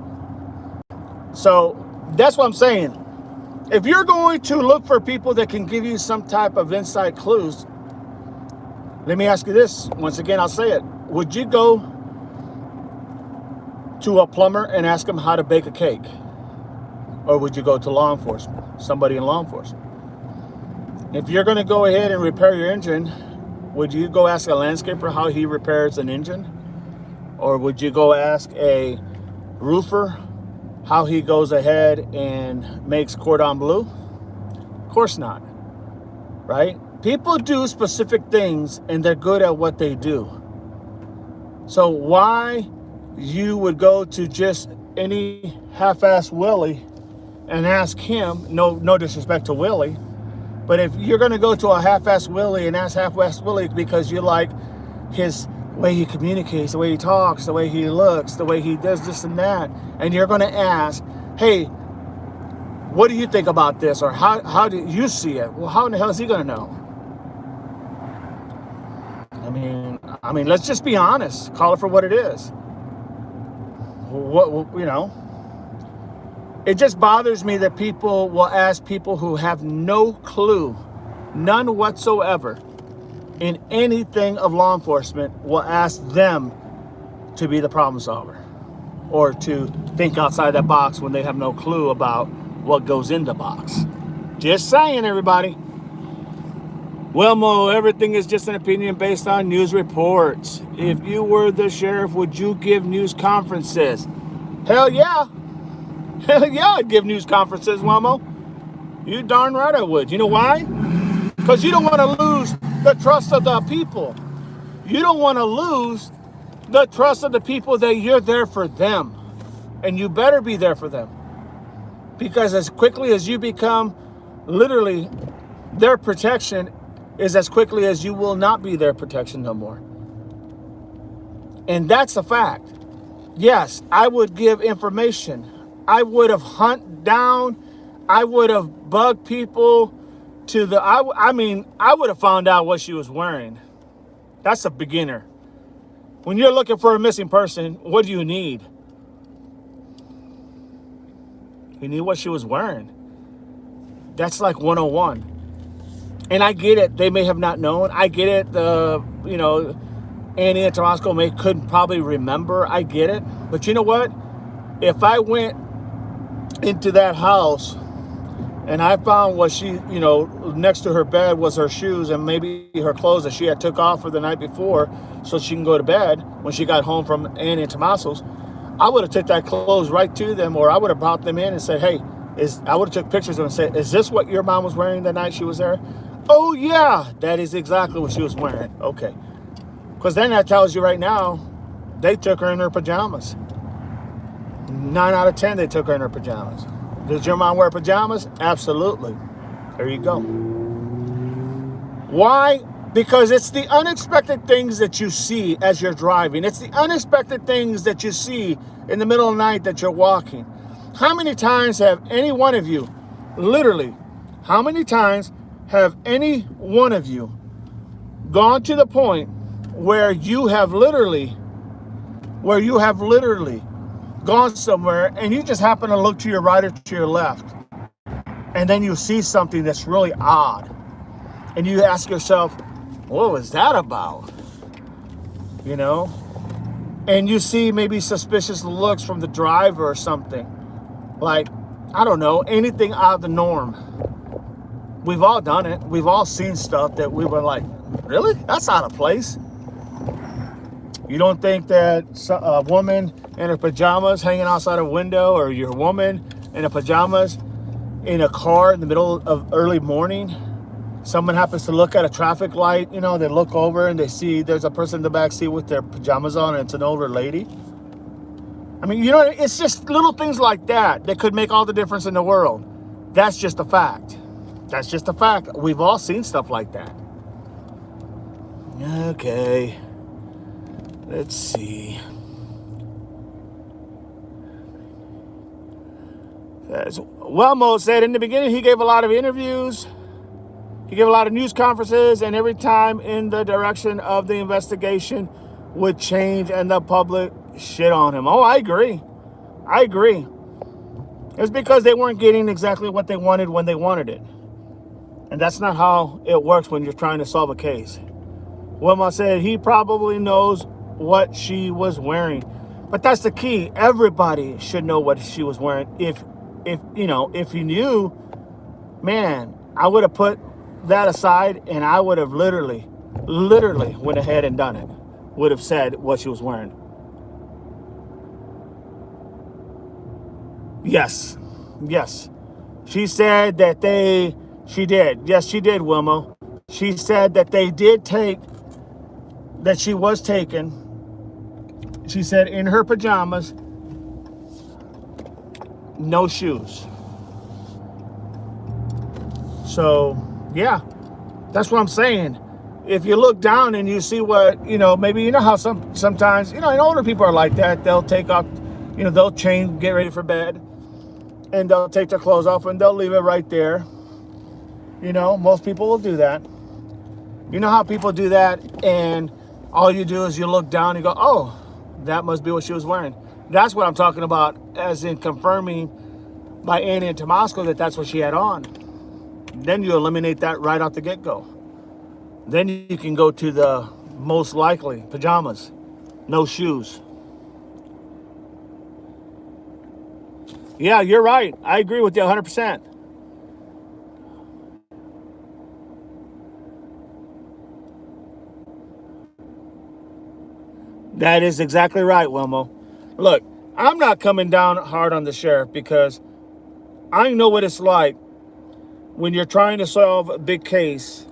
So that's what I'm saying. If you're going to look for people that can give you some type of inside clues, let me ask you this. Once again, I'll say it. Would you go to a plumber and ask him how to bake a cake? Or would you go to law enforcement, somebody in law enforcement? If you're going to go ahead and repair your engine, would you go ask a landscaper how he repairs an engine? Or would you go ask a roofer how he goes ahead and makes cordon bleu? Of course not, right? People do specific things and they're good at what they do. So why you would go to just any half-ass Willie and ask him, no disrespect to Willie, but if you're going to go to a half-ass Willie and ask half-ass Willie because you like his way he communicates, the way he talks, the way he looks, the way he does this and that, and you're going to ask, hey, what do you think about this? Or how do you see it? Well, how in the hell is he going to know? I mean, let's just be honest. Call it for what it is. It just bothers me that people will ask people who have no clue, none whatsoever, in anything of law enforcement, will ask them to be the problem solver or to think outside that box when they have no clue about what goes in the box. Just saying, everybody. Wilmo, everything is just an opinion based on news reports. If you were the sheriff, would you give news conferences? Hell yeah. Hell yeah, I'd give news conferences, Wilmo. You darn right I would. You know why? Because you don't want to lose the trust of the people. You don't want to lose the trust of the people that you're there for them. And you better be there for them. Because as quickly as you become literally their protection is as quickly as you will not be their protection no more. And that's a fact. Yes, I would give information. I would have hunted down. I would have bugged people to the, I mean, I would have found out what she was wearing. That's a beginner. When you're looking for a missing person, what do you need? You need what she was wearing. That's like 101. And I get it. They may have not known. I get it. Annie and Tomasco couldn't probably remember. I get it. But you know what? If I went into that house and I found what she, next to her bed was her shoes and maybe her clothes that she had took off for the night before so she can go to bed when she got home from Annie and Tomasco's, I would have took that clothes right to them, or I would have brought them in and said, hey, I would have took pictures of them and said, is this what your mom was wearing the night she was there? Oh, yeah, that is exactly what she was wearing. Okay. Because then that tells you right now, they took her in her pajamas. 9 out of 10, they took her in her pajamas. Does your mom wear pajamas? Absolutely. There you go. Why? Because it's the unexpected things that you see as you're driving. It's the unexpected things that you see in the middle of the night that you're walking. How many times have any one of you, literally, how many times have any one of you gone to the point where you have literally gone somewhere and you just happen to look to your right or to your left, and then you see something that's really odd, and you ask yourself, what was that about? And you see maybe suspicious looks from the driver or something. Like, I don't know, anything out of the norm. We've all done it. We've all seen stuff that we were like, really? That's out of place. You don't think that a woman in her pajamas hanging outside a window, or your woman in her pajamas in a car in the middle of early morning, someone happens to look at a traffic light, they look over and they see there's a person in the back seat with their pajamas on and it's an older lady. I mean, it's just little things like that that could make all the difference in the world. That's just a fact. That's just a fact. We've all seen stuff like that. Okay. Let's see. Mo said in the beginning he gave a lot of interviews. He gave a lot of news conferences, and every time in the direction of the investigation would change and the public shit on him. Oh, I agree. It's because they weren't getting exactly what they wanted when they wanted it. And that's not how it works when you're trying to solve a case. Wilma said he probably knows what she was wearing. But that's the key. Everybody should know what she was wearing. If you knew, man, I would have put that aside and I would have literally went ahead and done it. Would have said what she was wearing. Yes. She said that she did. Yes, she did, Wilma. She said that that she was taken. She said in her pajamas, no shoes. So, yeah, that's what I'm saying. If you look down and you see what, maybe how sometimes, and older people are like that. They'll take off, they'll change, get ready for bed, and they'll take their clothes off and they'll leave it right there. Most people will do that. You know how people do that, and all you do is you look down and you go, oh, that must be what she was wearing. That's what I'm talking about, as in confirming by Annie and Tomasco that that's what she had on. Then you eliminate that right off the get-go. Then you can go to the most likely pajamas, no shoes. Yeah, you're right. I agree with you 100%. That is exactly right, Wilmo. Look, I'm not coming down hard on the sheriff because I know what it's like when you're trying to solve a big case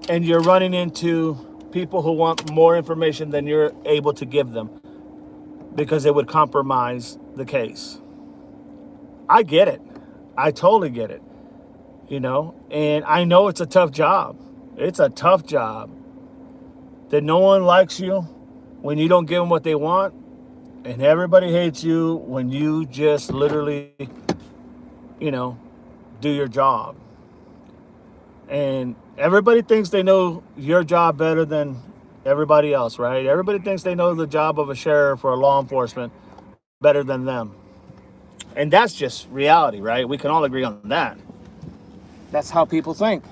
and you're running into people who want more information than you're able to give them because it would compromise the case. I get it. I totally get it. And I know it's a tough job. It's a tough job. That no one likes you when you don't give them what they want, and everybody hates you when you just literally, do your job. And everybody thinks they know your job better than everybody else, right? Everybody thinks they know the job of a sheriff or a law enforcement better than them. And that's just reality, right? We can all agree on that. That's how people think.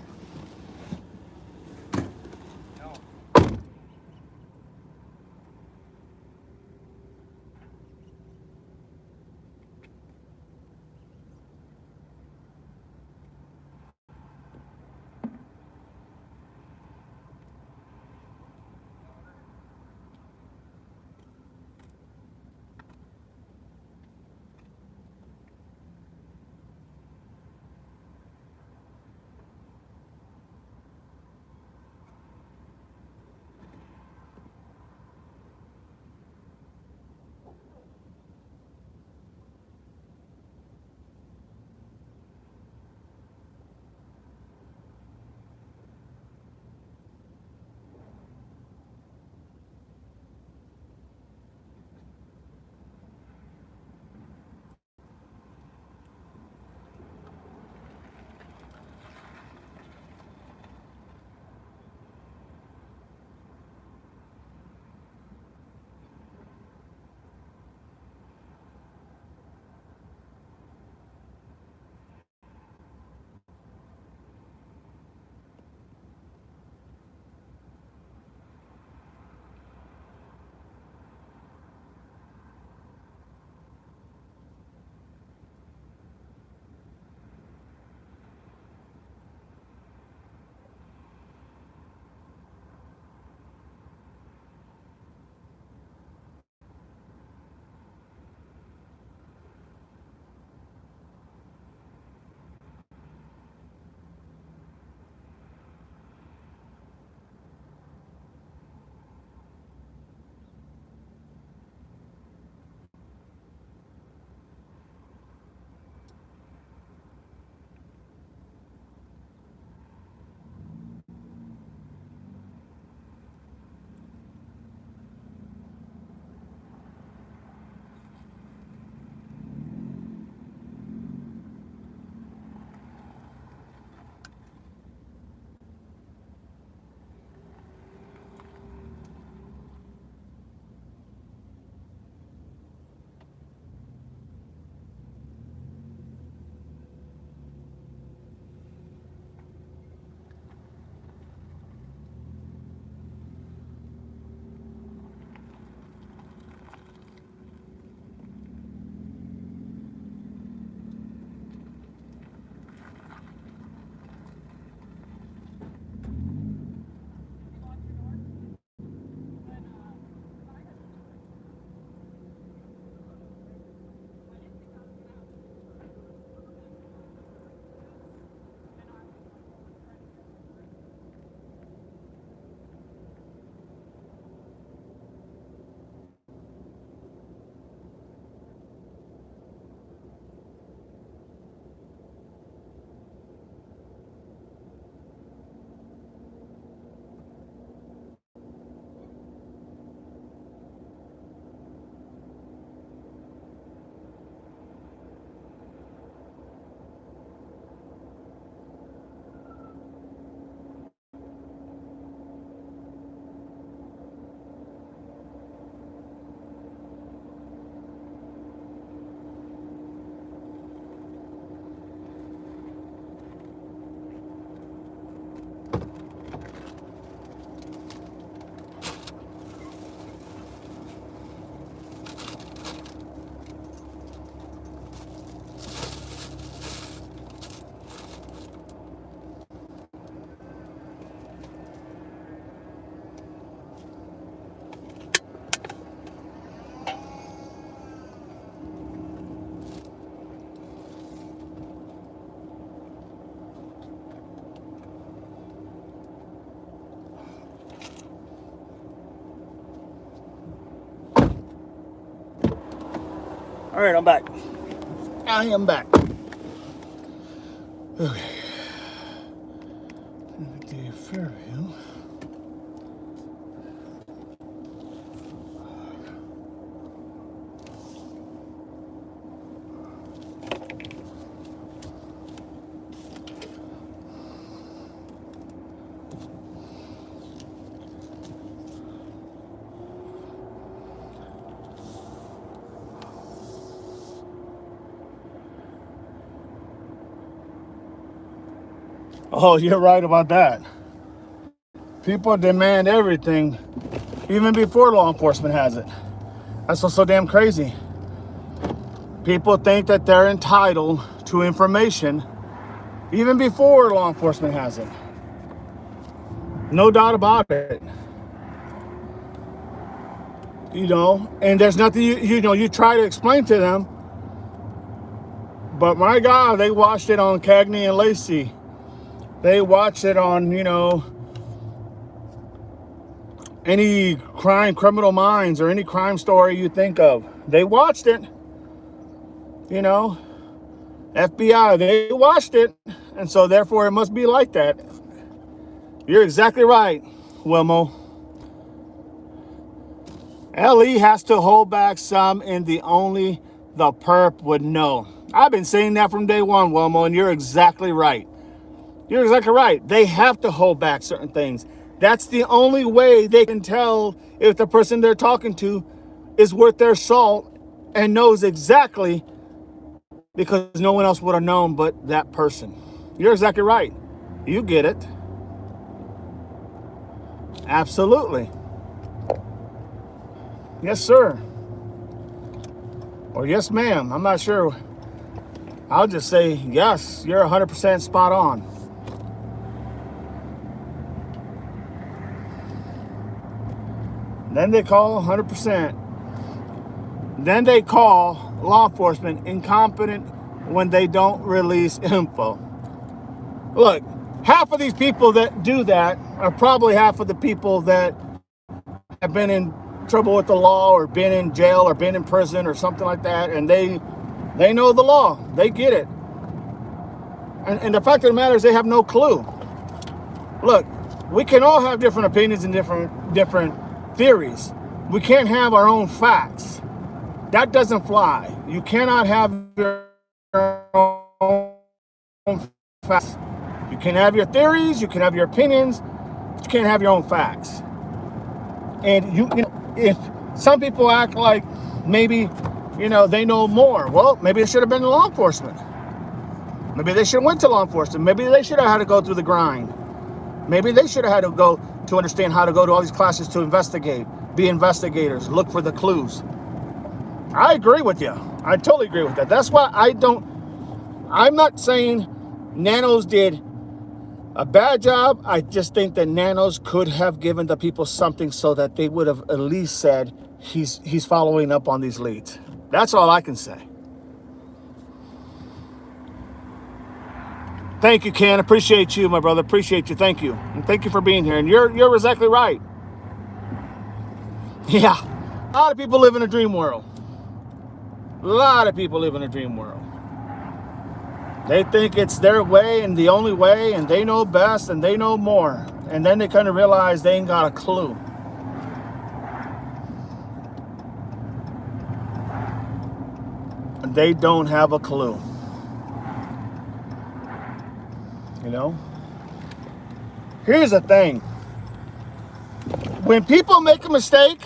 All right, I'm back. I am back. Okay. The Fairview. Oh, you're right about that. People demand everything even before law enforcement has it. That's what's so damn crazy. People think that they're entitled to information even before law enforcement has it. No doubt about it. You know, and there's nothing you try to explain to them. But my God, they watched it on Cagney and Lacey. They watched it on, any Criminal Minds or any crime story you think of. They watched it. FBI, they watched it. And so therefore it must be like that. You're exactly right, Wilmo. LE has to hold back some, and only the perp would know. I've been saying that from day one, Wilmo, and you're exactly right. You're exactly right. They have to hold back certain things. That's the only way they can tell if the person they're talking to is worth their salt and knows exactly, because no one else would have known but that person. You're exactly right. You get it. Absolutely. Yes, sir. Or yes, ma'am. I'm not sure. I'll just say yes, you're 100% spot on. Then they call 100%. Then they call law enforcement incompetent when they don't release info. Look, half of these people that do that are probably half of the people that have been in trouble with the law or been in jail or been in prison or something like that, and they know the law. They get it. And the fact of the matter is they have no clue. Look, we can all have different opinions and different theories. We can't have our own facts. That doesn't fly. You cannot have your own facts. You can have your theories, you can have your opinions, but you can't have your own facts. And if some people act like maybe, they know more, well, maybe it should have been law enforcement. Maybe they should have went to law enforcement. Maybe they should have had to go through the grind. Maybe they should have had to go to understand how to go to all these classes to investigate, be investigators, look for the clues. I agree with you. I totally agree with that. That's why I'm not saying Nanos did a bad job. I just think that Nanos could have given the people something so that they would have at least said he's following up on these leads. That's all I can say. Thank you, Ken. Appreciate you, my brother. Appreciate you. Thank you. And thank you for being here. And you're exactly right. Yeah. A lot of people live in a dream world. A lot of people live in a dream world. They think it's their way and the only way, and they know best and they know more. And then they kind of realize they ain't got a clue. They don't have a clue. Here's the thing. When people make a mistake,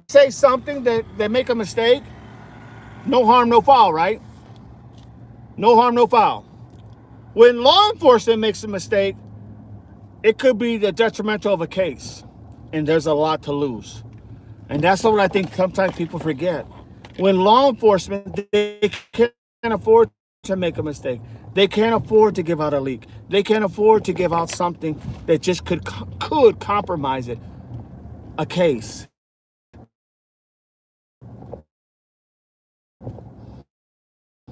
say something that they make a mistake, no harm, no foul, right? No harm, no foul. When law enforcement makes a mistake, it could be the detrimental of a case, and there's a lot to lose. And that's what I think sometimes people forget. When law enforcement, they can't afford to make a mistake. They can't afford to give out a leak. They can't afford to give out something that just could compromise it, a case.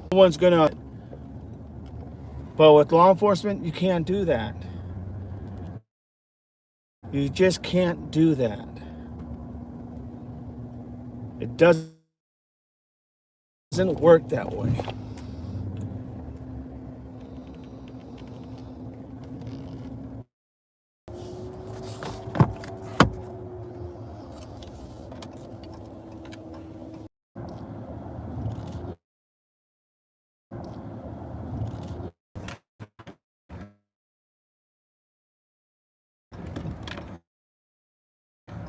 No one's gonna. But with law enforcement, you can't do that. You just can't do that. It doesn't work that way.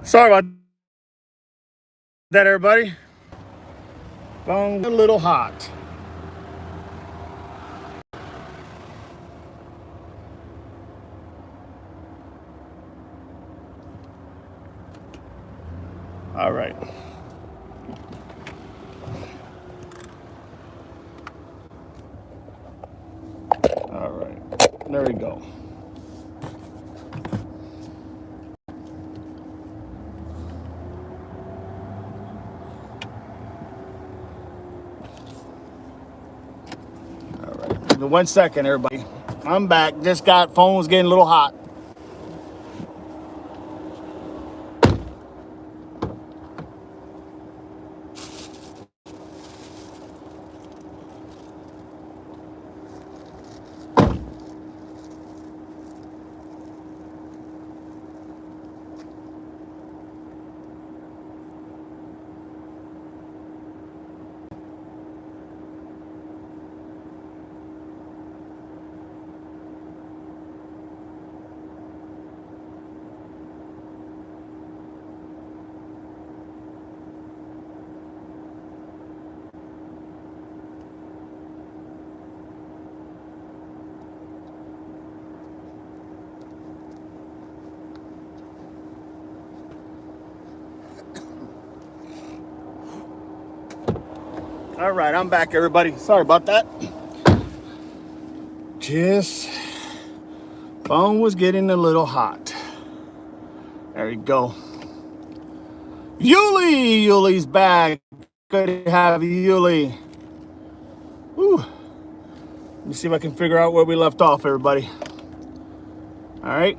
Sorry about that, everybody. Phone a little hot. All right. All right. There we go. All right. 1 second, everybody. I'm back. Just got phone's getting a little hot. All right, I'm back, everybody. Sorry about that. Just phone was getting a little hot. There you go. Yuli's back. Good to have Yuli. Whew. Let me see if I can figure out where we left off, everybody. All right.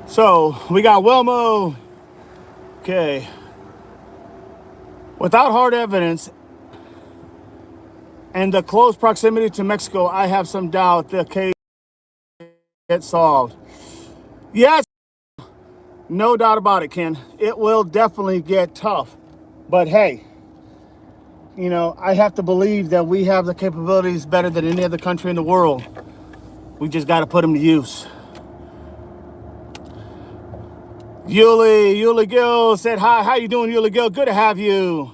So we got Wilmo. Okay. Without hard evidence and the close proximity to Mexico, I have some doubt the case gets solved. Yes, no doubt about it, Ken. It will definitely get tough. But hey, you know, I have to believe that we have the capabilities better than any other country in the world. We just got to put them to use. Yuli Gill said hi. How you doing, Yuli Gill? Good to have you.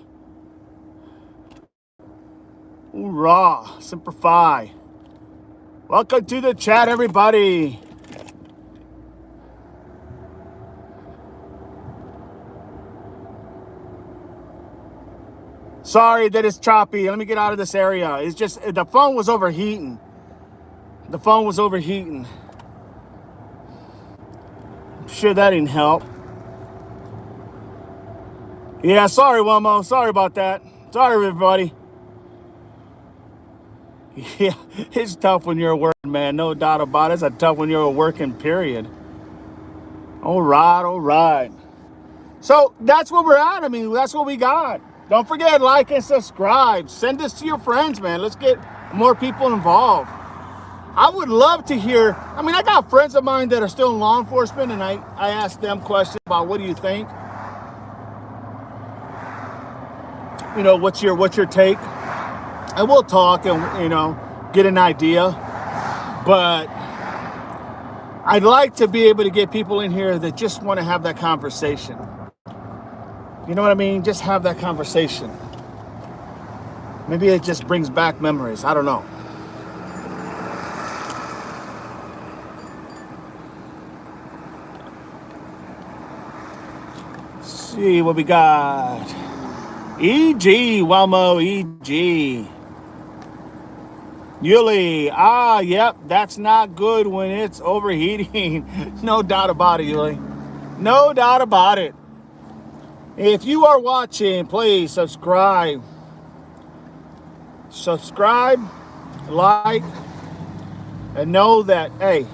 Hoorah, Semper Fi. Welcome to the chat, everybody. Sorry that it's choppy. Let me get out of this area. It's just the phone was overheating. The phone was overheating. I'm sure that didn't help. Yeah, sorry, Wilmo. Sorry about that. Sorry, everybody. Yeah, it's tough when you're working, man. No doubt about it. It's a tough when you're working, period. All right. So that's where we're at. I mean, that's what we got. Don't forget, like and subscribe. Send this to your friends, man. Let's get more people involved. I would love to hear. I mean, I got friends of mine that are still in law enforcement, and I ask them questions about what do you think? You know, what's your take? And we'll talk and, you know, get an idea. But I'd like to be able to get people in here that just want to have that conversation. You know what I mean? Just have that conversation. Maybe it just brings back memories. I don't know. Let's see what we got. EG, Walmo, EG. Yuli, yep, that's not good when it's overheating. No doubt about it, Yuli. No doubt about it. If you are watching, please subscribe. Subscribe, like, and know that, hey,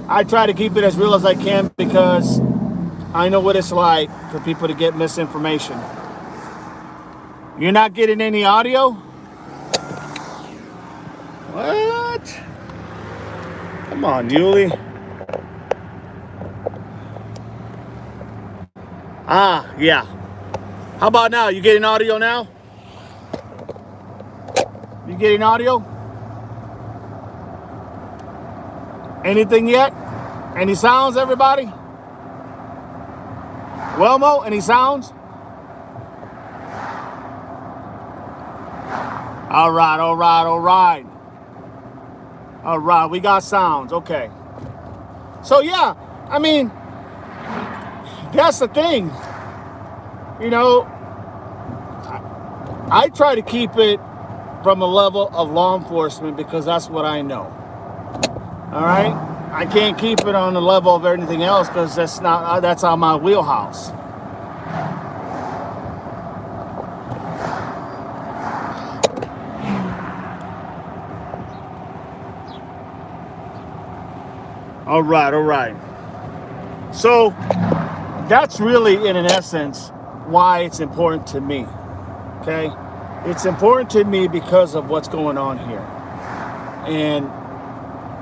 I try to keep it as real as I can because I know what it's like for people to get misinformation. You're not getting any audio? What? Come on, Yuli. Yeah. How about now? You getting audio now? You getting audio? Anything yet? Any sounds, everybody? Wilmo, any sounds? All right. All right, we got sounds. Okay. So, yeah, I mean, that's the thing. You know, I try to keep it from a level of law enforcement because that's what I know. All right? I can't keep it on the level of anything else because that's on my wheelhouse. All right. So that's really, in an essence, why it's important to me. Okay? It's important to me because of what's going on here. And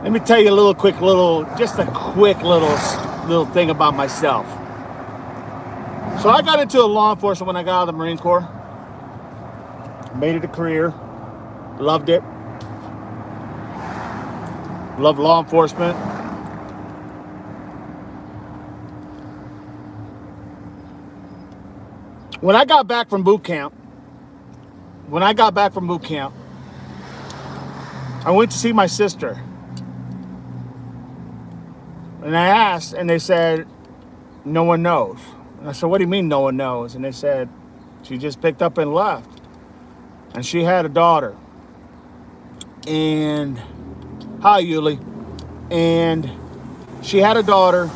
let me tell you a quick little thing about myself. So I got into law enforcement when I got out of the Marine Corps. Made it a career. Loved it. Loved law enforcement. When I got back from boot camp, I went to see my sister. And I asked, and they said, no one knows. And I said, what do you mean no one knows? And they said, she just picked up and left. And she had a daughter. And, hi, Yuli. And she had a daughter.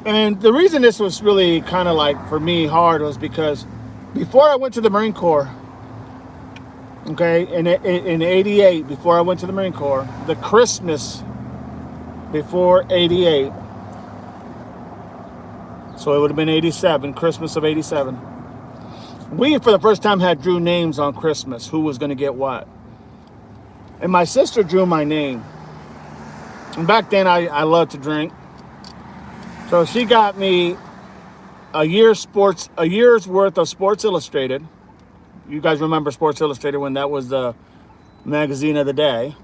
And the reason this was really kind of like, for me, hard was because before I went to the Marine Corps, okay, in 88, before I went to the Marine Corps, the Christmas before 88, so it would have been 87, Christmas of 87, we, for the first time, had drew names on Christmas, who was going to get what. And my sister drew my name. And back then, I loved to drink. So she got me a year's worth of Sports Illustrated. You guys remember Sports Illustrated when that was the magazine of the day.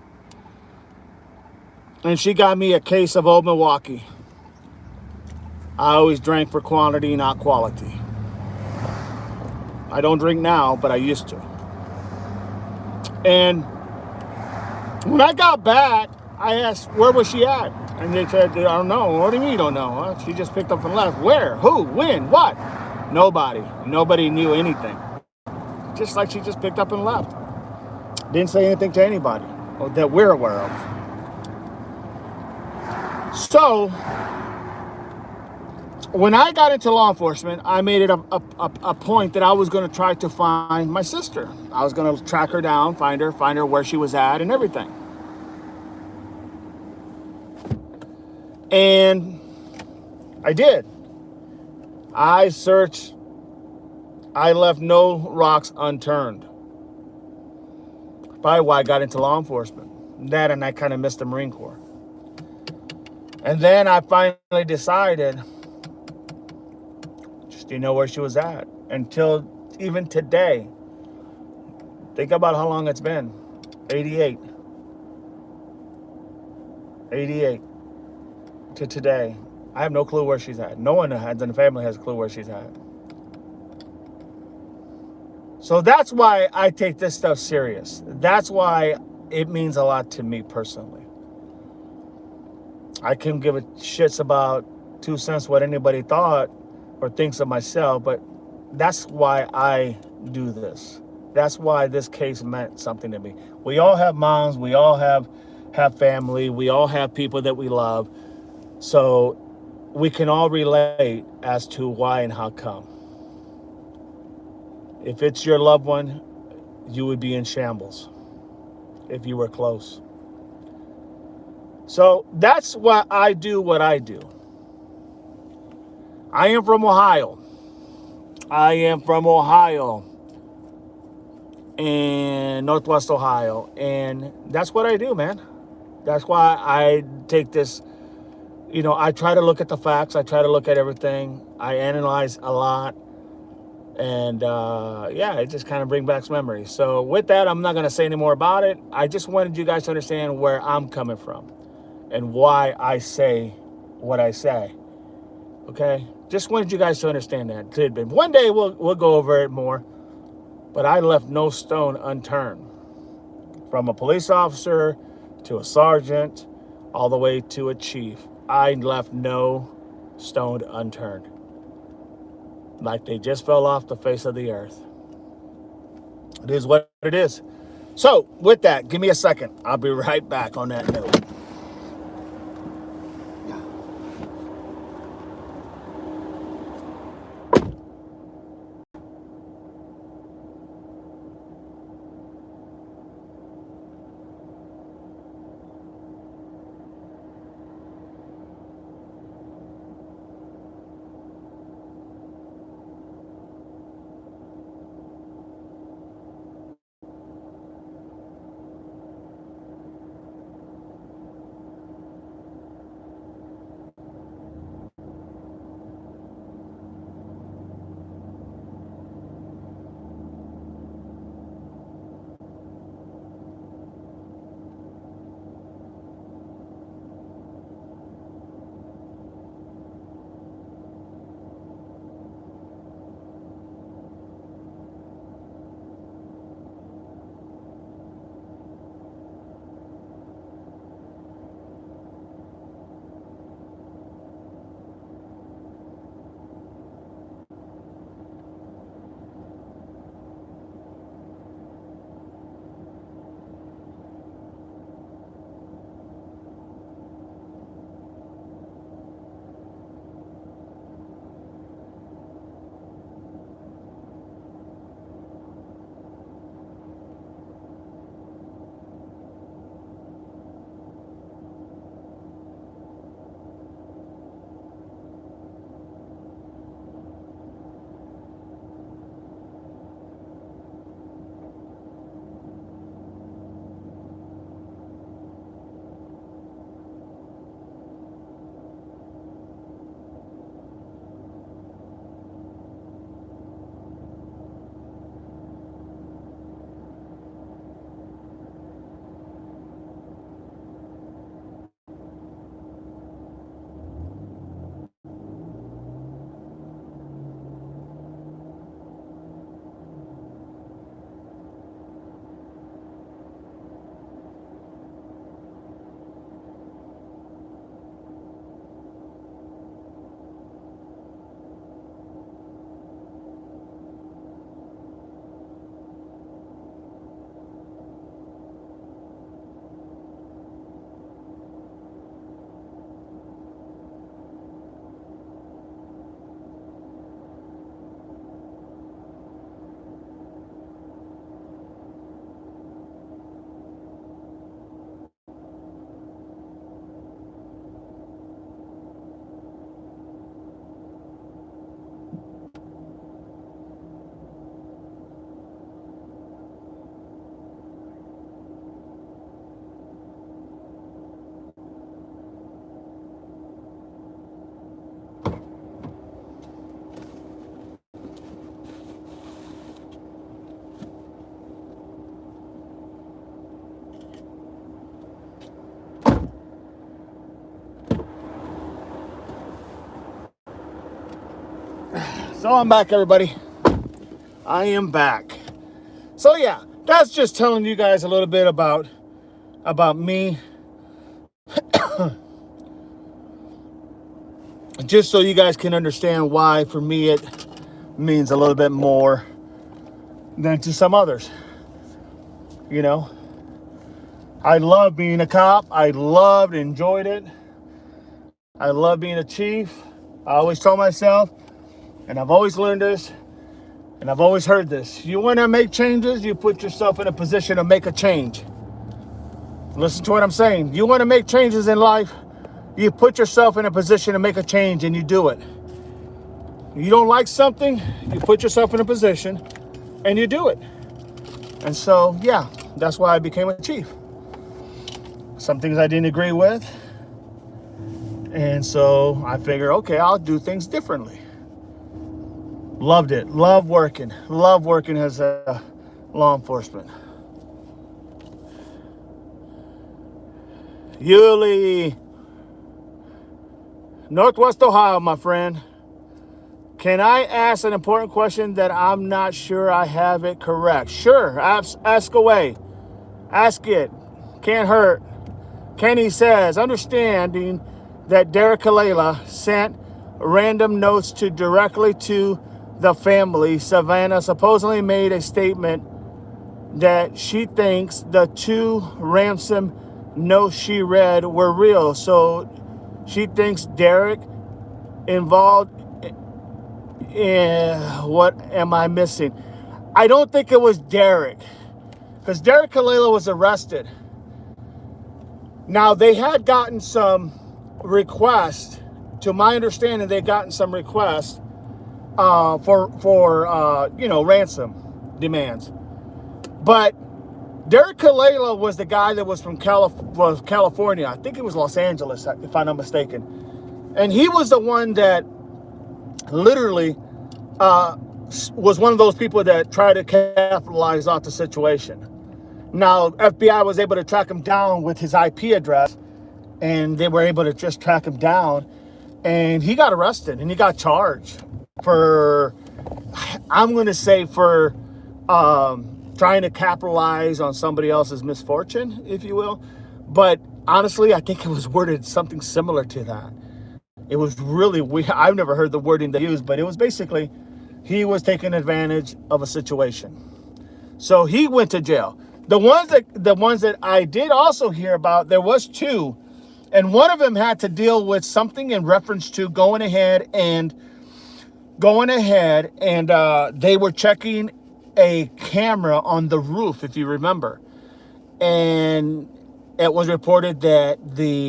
And she got me a case of Old Milwaukee. I always drank for quantity, not quality. I don't drink now, but I used to. And when I got back, I asked, where was she at? And they said, I don't know. What do you mean you don't know? Huh? She just picked up and left. Where? Who? When? What? Nobody. Nobody knew anything. Just like she just picked up and left. Didn't say anything to anybody that we're aware of. So, when I got into law enforcement, I made it a point that I was going to try to find my sister. I was going to track her down, find her where she was at and everything. And I did. I searched. I left no rocks unturned. Probably why I got into law enforcement. That and I kind of missed the Marine Corps. And then I finally decided, just didn't know where she was at. Until even today. Think about how long it's been. 88 to today. I have no clue where she's at. No one in the family has a clue where she's at. So that's why I take this stuff serious. That's why it means a lot to me personally. I can give a shits about 2 cents what anybody thought or thinks of myself, but that's why I do this. That's why this case meant something to me. We all have moms. We all have family. We all have people that we love. So we can all relate as to why and how come. If it's your loved one, you would be in shambles if you were close. So that's why I do what I do. I am from Ohio. And Northwest Ohio. And that's what I do, man. That's why I take this, I try to look at the facts. I try to look at everything. I analyze a lot. And it just kind of brings back memories. So with that, I'm not going to say any more about it. I just wanted you guys to understand where I'm coming from and why I say what I say. Okay? Just wanted you guys to understand that tidbit. One day we'll go over it more. But I left no stone unturned. From a police officer to a sergeant, all the way to a chief. I left no stone unturned. Like they just fell off the face of the earth. It is what it is. So, with that, give me a second. I'll be right back on that note. So I'm back, everybody. I am back. So yeah, that's just telling you guys a little bit about me. Just so you guys can understand why, for me, it means a little bit more than to some others. You know, I love being a cop. I loved, enjoyed it. I love being a chief. I always told myself, and I've always learned this, and I've always heard this. You want to make changes, you put yourself in a position to make a change. Listen to what I'm saying. You want to make changes in life, you put yourself in a position to make a change, and you do it. You don't like something, you put yourself in a position, and you do it. And so, yeah, that's why I became a chief. Some things I didn't agree with, and so I figured, okay, I'll do things differently. Loved it. Love working as a law enforcement. Yulee, Northwest Ohio, my friend. Can I ask an important question that I'm not sure I have it correct? Sure, ask away. Ask it. Can't hurt. Kenny says, understanding that Derek Kalila sent random notes to directly to the family. Savannah supposedly made a statement that she thinks the 2 ransom notes she read were real. So she thinks Derek involved in, what am I missing? I don't think it was Derek, because Derek Kalila was arrested. Now, they had gotten some requests. To my understanding, they'd gotten some requests for ransom demands. But Derek Kalila was the guy that was from California. I think it was Los Angeles, if I'm not mistaken. And he was the one that literally was one of those people that tried to capitalize off the situation. Now, FBI was able to track him down with his IP address, and they were able to just track him down, and he got arrested and he got charged for, I'm going to say, for trying to capitalize on somebody else's misfortune, if you will. But honestly, I think it was worded something similar to that. It was really weird. I've never heard the wording they used, but it was basically he was taking advantage of a situation. So he went to jail. The ones that I did also hear about, there was 2, and one of them had to deal with something in reference to going ahead and they were checking a camera on the roof, if you remember, and it was reported that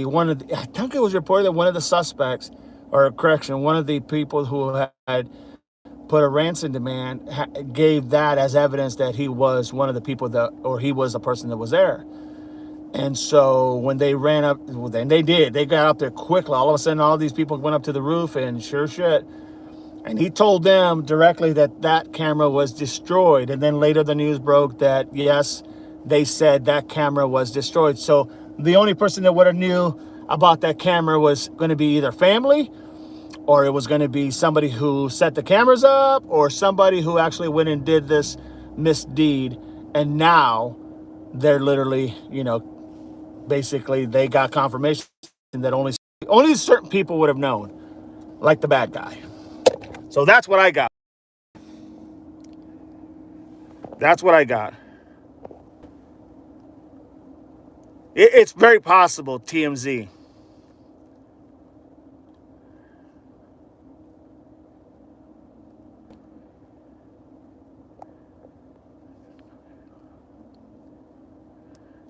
one of the suspects, or correction, one of the people who had put a ransom demand gave that as evidence that he was one of the people he was the person that was there. And so when they ran up, then they got up there quickly. All of a sudden, all these people went up to the roof, and sure shit. And he told them directly that camera was destroyed. And then later the news broke that, yes, they said that camera was destroyed. So the only person that would have knew about that camera was going to be either family, or it was going to be somebody who set the cameras up, or somebody who actually went and did this misdeed. And now they're literally, basically they got confirmation that only certain people would have known, like the bad guy. So that's what I got. It's very possible, TMZ.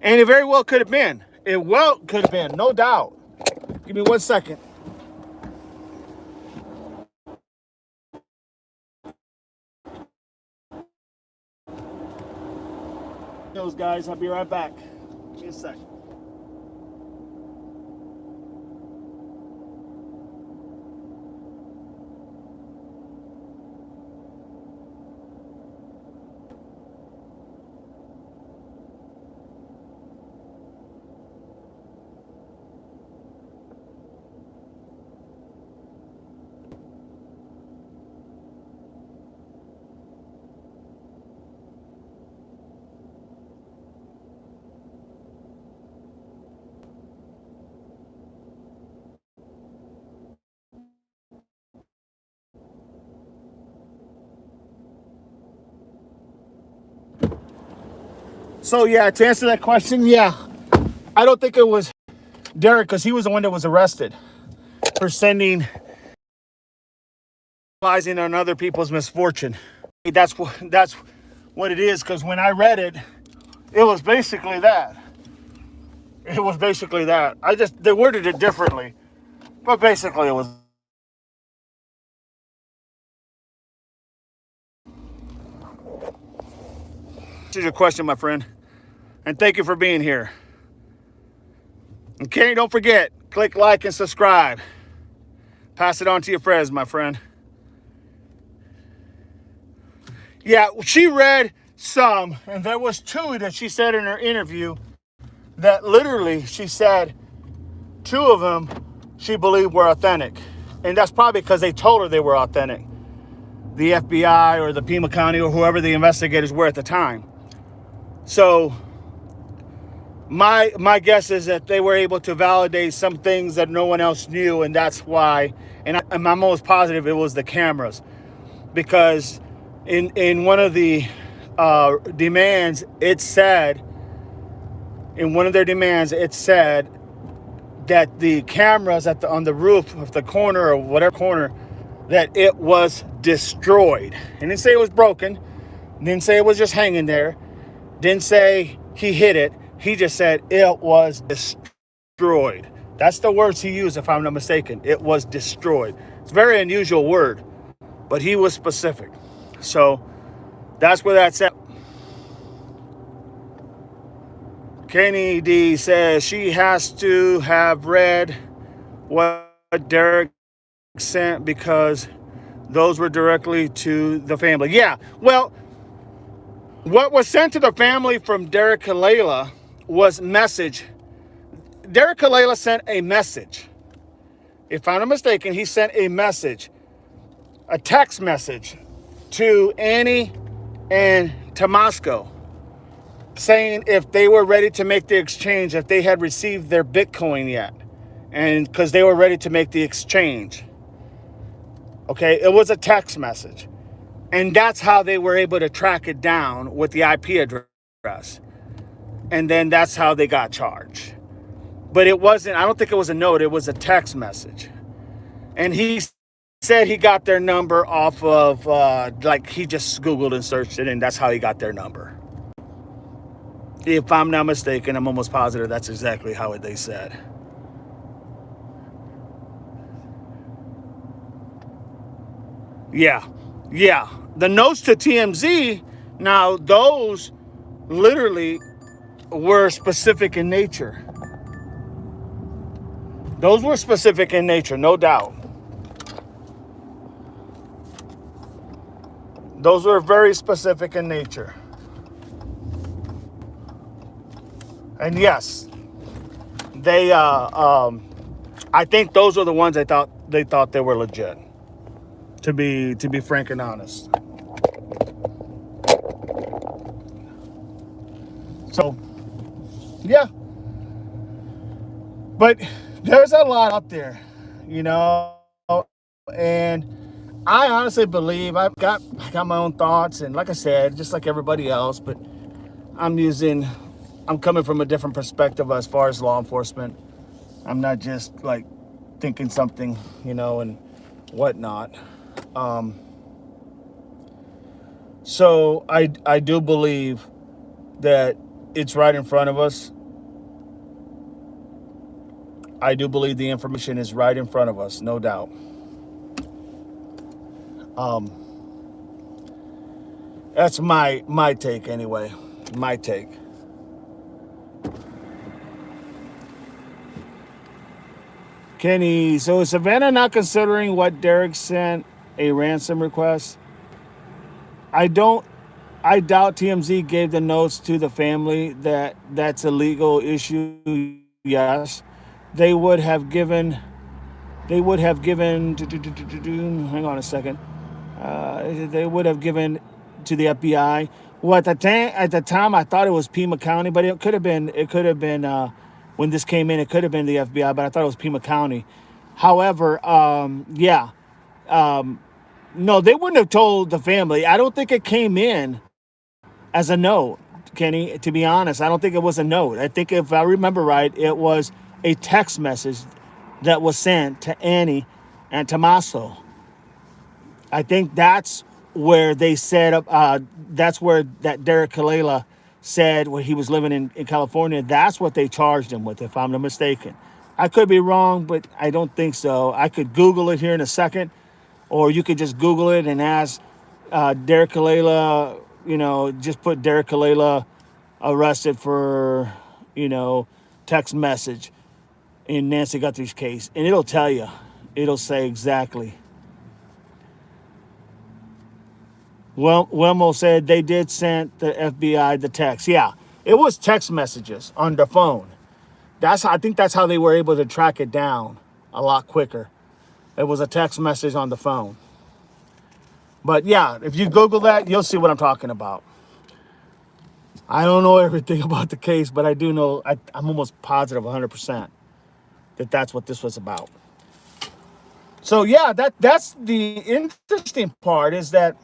And it very well could have been. No doubt. Give me 1 second. Those guys, I'll be right back. Give me a second. So yeah, to answer that question, yeah, I don't think it was Derek, because he was the one that was arrested for sending on other people's misfortune. That's what it is, because when I read it, it was basically that. They worded it differently, but basically it was. This is your question, my friend, and thank you for being here. Okay, don't forget, click like and subscribe. Pass it on to your friends, my friend. Yeah, she read some, and there was 2 that she said in her interview that literally she said 2 of them she believed were authentic. And that's probably because they told her they were authentic. The FBI or the Pima County or whoever the investigators were at the time. So my guess is that they were able to validate some things that no one else knew, and that's why. And I'm almost positive it was the cameras, because in one of the demands, it said, in one of their demands, it said that the cameras on the roof of the corner or whatever corner, that it was destroyed. It didn't say it was broken. Didn't say it was just hanging there. Didn't say he hit it. He just said it was destroyed. That's the words he used, if I'm not mistaken. It was destroyed. It's a very unusual word, but he was specific. So that's where that's at. Kenny D says she has to have read what Derek sent because those were directly to the family. Yeah, well, what was sent to the family from Derek Kalela was message. Derek Kalela sent a message. If I'm not mistaken, he sent a message, a text message to Annie and Tomasco, saying if they were ready to make the exchange, if they had received their Bitcoin yet, and because they were ready to make the exchange. Okay, it was a text message. And that's how they were able to track it down with the IP address. And then that's how they got charged. But it wasn't, I don't think it was a note, it was a text message. And he said he got their number off of, like he just Googled and searched it, and that's how he got their number. If I'm not mistaken, I'm almost positive that's exactly how they said. Yeah. The notes to TMZ, now those literally were specific in nature. Those were specific in nature, no doubt. Those were very specific in nature. And yes, they I think those were the ones they thought they were legit. To be frank and honest. So, yeah. But there's a lot out there, you know, and I honestly believe I got my own thoughts, and like I said, just like everybody else, but I'm coming from a different perspective as far as law enforcement. I'm not just like thinking something, you know, and whatnot. So I do believe that it's right in front of us. I do believe the information is right in front of us, no doubt. That's my take anyway. My take. Kenny, so is Savannah not considering what Derek sent a ransom request? I doubt TMZ gave the notes to the family. That's a legal issue. Yes, they would have given. Hang on a second. They would have given to the FBI. Well, at the time, I thought it was Pima County, but it could have been. When this came in, it could have been the FBI, but I thought it was Pima County. However, no, they wouldn't have told the family. I don't think it came in as a note, Kenny, to be honest. I don't think it was a note. I think, if I remember right, it was a text message that was sent to Annie and Tommaso. I think that's where they said, that's where that Derek Kalela said when he was living in California, that's what they charged him with, if I'm not mistaken. I could be wrong, but I don't think so. I could Google it here in a second, or you could just Google it and ask Derek Kalela, you know, just put Derek Kalela arrested for, you know, text message in Nancy Guthrie's case, and it'll tell you. It'll say exactly. Well, Wilmo said they did send the FBI the text. Yeah, it was text messages on the phone. I think that's how they were able to track it down a lot quicker. It was a text message on the phone. But yeah, if you Google that, you'll see what I'm talking about. I don't know everything about the case, but I do know, I'm almost positive 100% that that's what this was about. So yeah, that's the interesting part is that,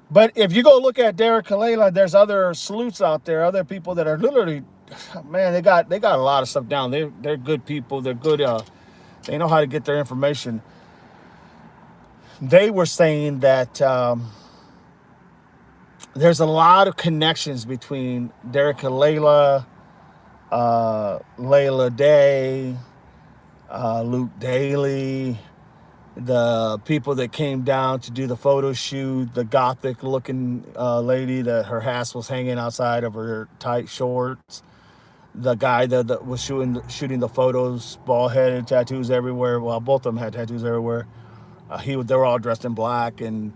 but if you go look at Derek Kalela, there's other sleuths out there, other people that are literally, man, they got a lot of stuff down. They're good people. They're good. They know how to get their information. They were saying that there's a lot of connections between Derek Kalela, Layla Day, Luke Daly, the people that came down to do the photo shoot, the gothic looking lady that her ass was hanging outside of her tight shorts, the guy that was shooting the photos, bald headed, tattoos everywhere. Well, both of them had tattoos everywhere. They were all dressed in black, and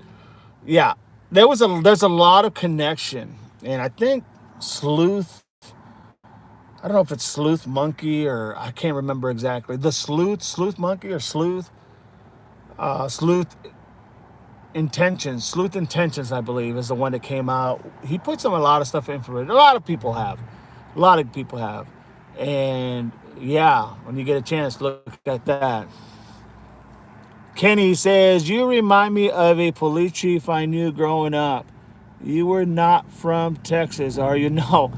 yeah, there's a lot of connection. And I think Sleuth, I don't know if it's Sleuth Monkey or I can't remember exactly. The Sleuth Monkey or Sleuth Sleuth Intentions, I believe, is the one that came out. He puts on a lot of stuff in for it. A lot of people have. And yeah, when you get a chance, look at that. Kenny says, you remind me of a police chief I knew growing up. You were not from Texas, are you? No,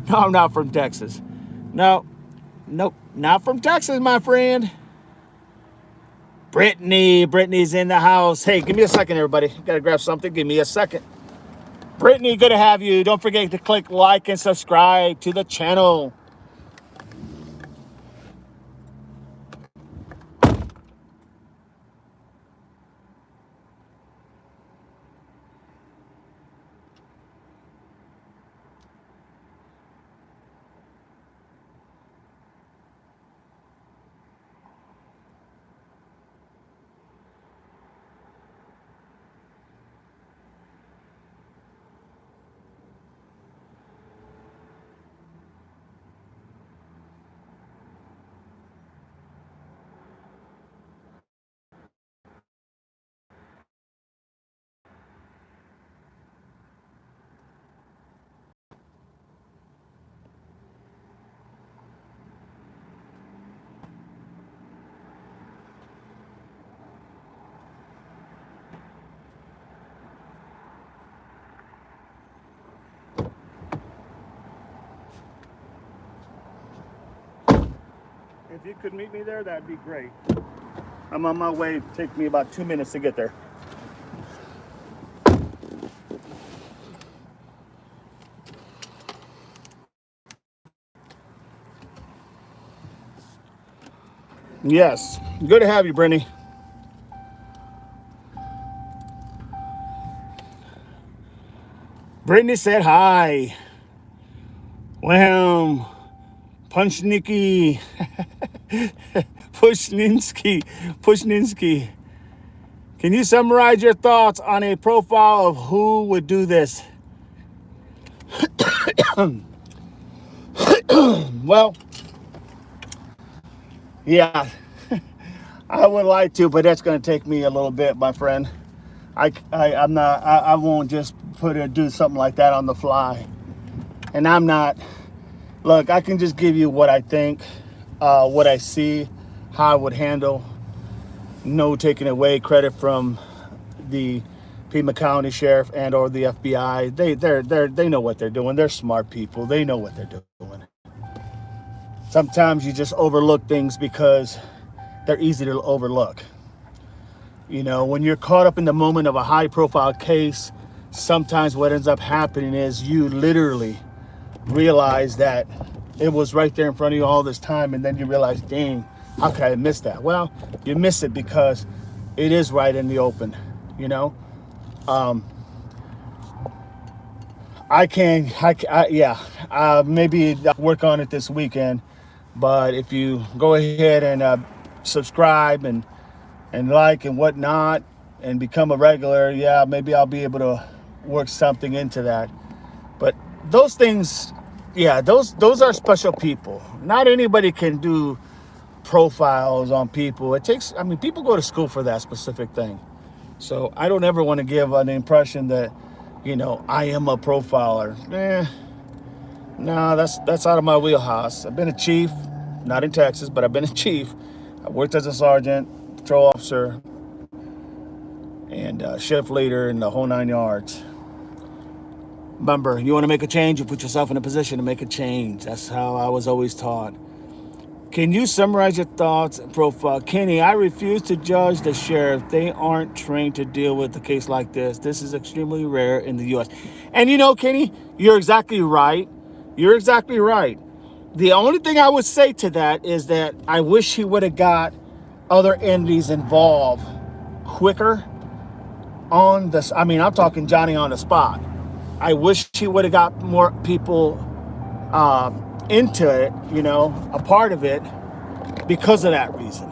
I'm not from Texas. Nope, not from Texas, my friend. Brittany's in the house. Hey, give me a second, everybody. Gotta grab something. Give me a second. Brittany, good to have you. Don't forget to click like and subscribe to the channel. If you could meet me there, that'd be great. I'm on my way. It'll take me about 2 minutes to get there. Yes. Good to have you, Brittany. Brittany said hi. Well, Punchnicky. Pushninsky. Can you summarize your thoughts on a profile of who would do this? Well, yeah, I would like to, but that's going to take me a little bit, my friend. I won't just do something like that on the fly. And I'm not, look, I can just give you what I think, what I see, how I would handle. No taking away credit from the Pima County Sheriff and or the FBI. They know what they're doing. They're smart people. They know what they're doing. Sometimes you just overlook things because they're easy to overlook. You know, when you're caught up in the moment of a high profile case, sometimes what ends up happening is you literally realize that it was right there in front of you all this time, and then you realize, dang, how could I miss that? Well, you miss it because it is right in the open, you know? Maybe I'll work on it this weekend, but if you go ahead and subscribe and like and whatnot and become a regular, yeah, maybe I'll be able to work something into that. But those things, yeah, those are special people. Not anybody can do profiles on people. It takes, I mean, people go to school for that specific thing. So I don't ever want to give an impression that, I am a profiler. No, that's out of my wheelhouse. I've been a chief, not in Texas, but I've been a chief. I worked as a sergeant, patrol officer, and shift leader in the whole 9 yards. Remember, you want to make a change, you put yourself in a position to make a change. That's how I was always taught. Can you summarize your thoughts and profile? Kenny, I refuse to judge the sheriff. They aren't trained to deal with a case like this. This is extremely rare in the U.S. And Kenny, you're exactly right. You're exactly right. The only thing I would say to that is that I wish he would have got other entities involved quicker on this. I mean, I'm talking Johnny on the spot. I wish he would have got more people into it, a part of it, because of that reason.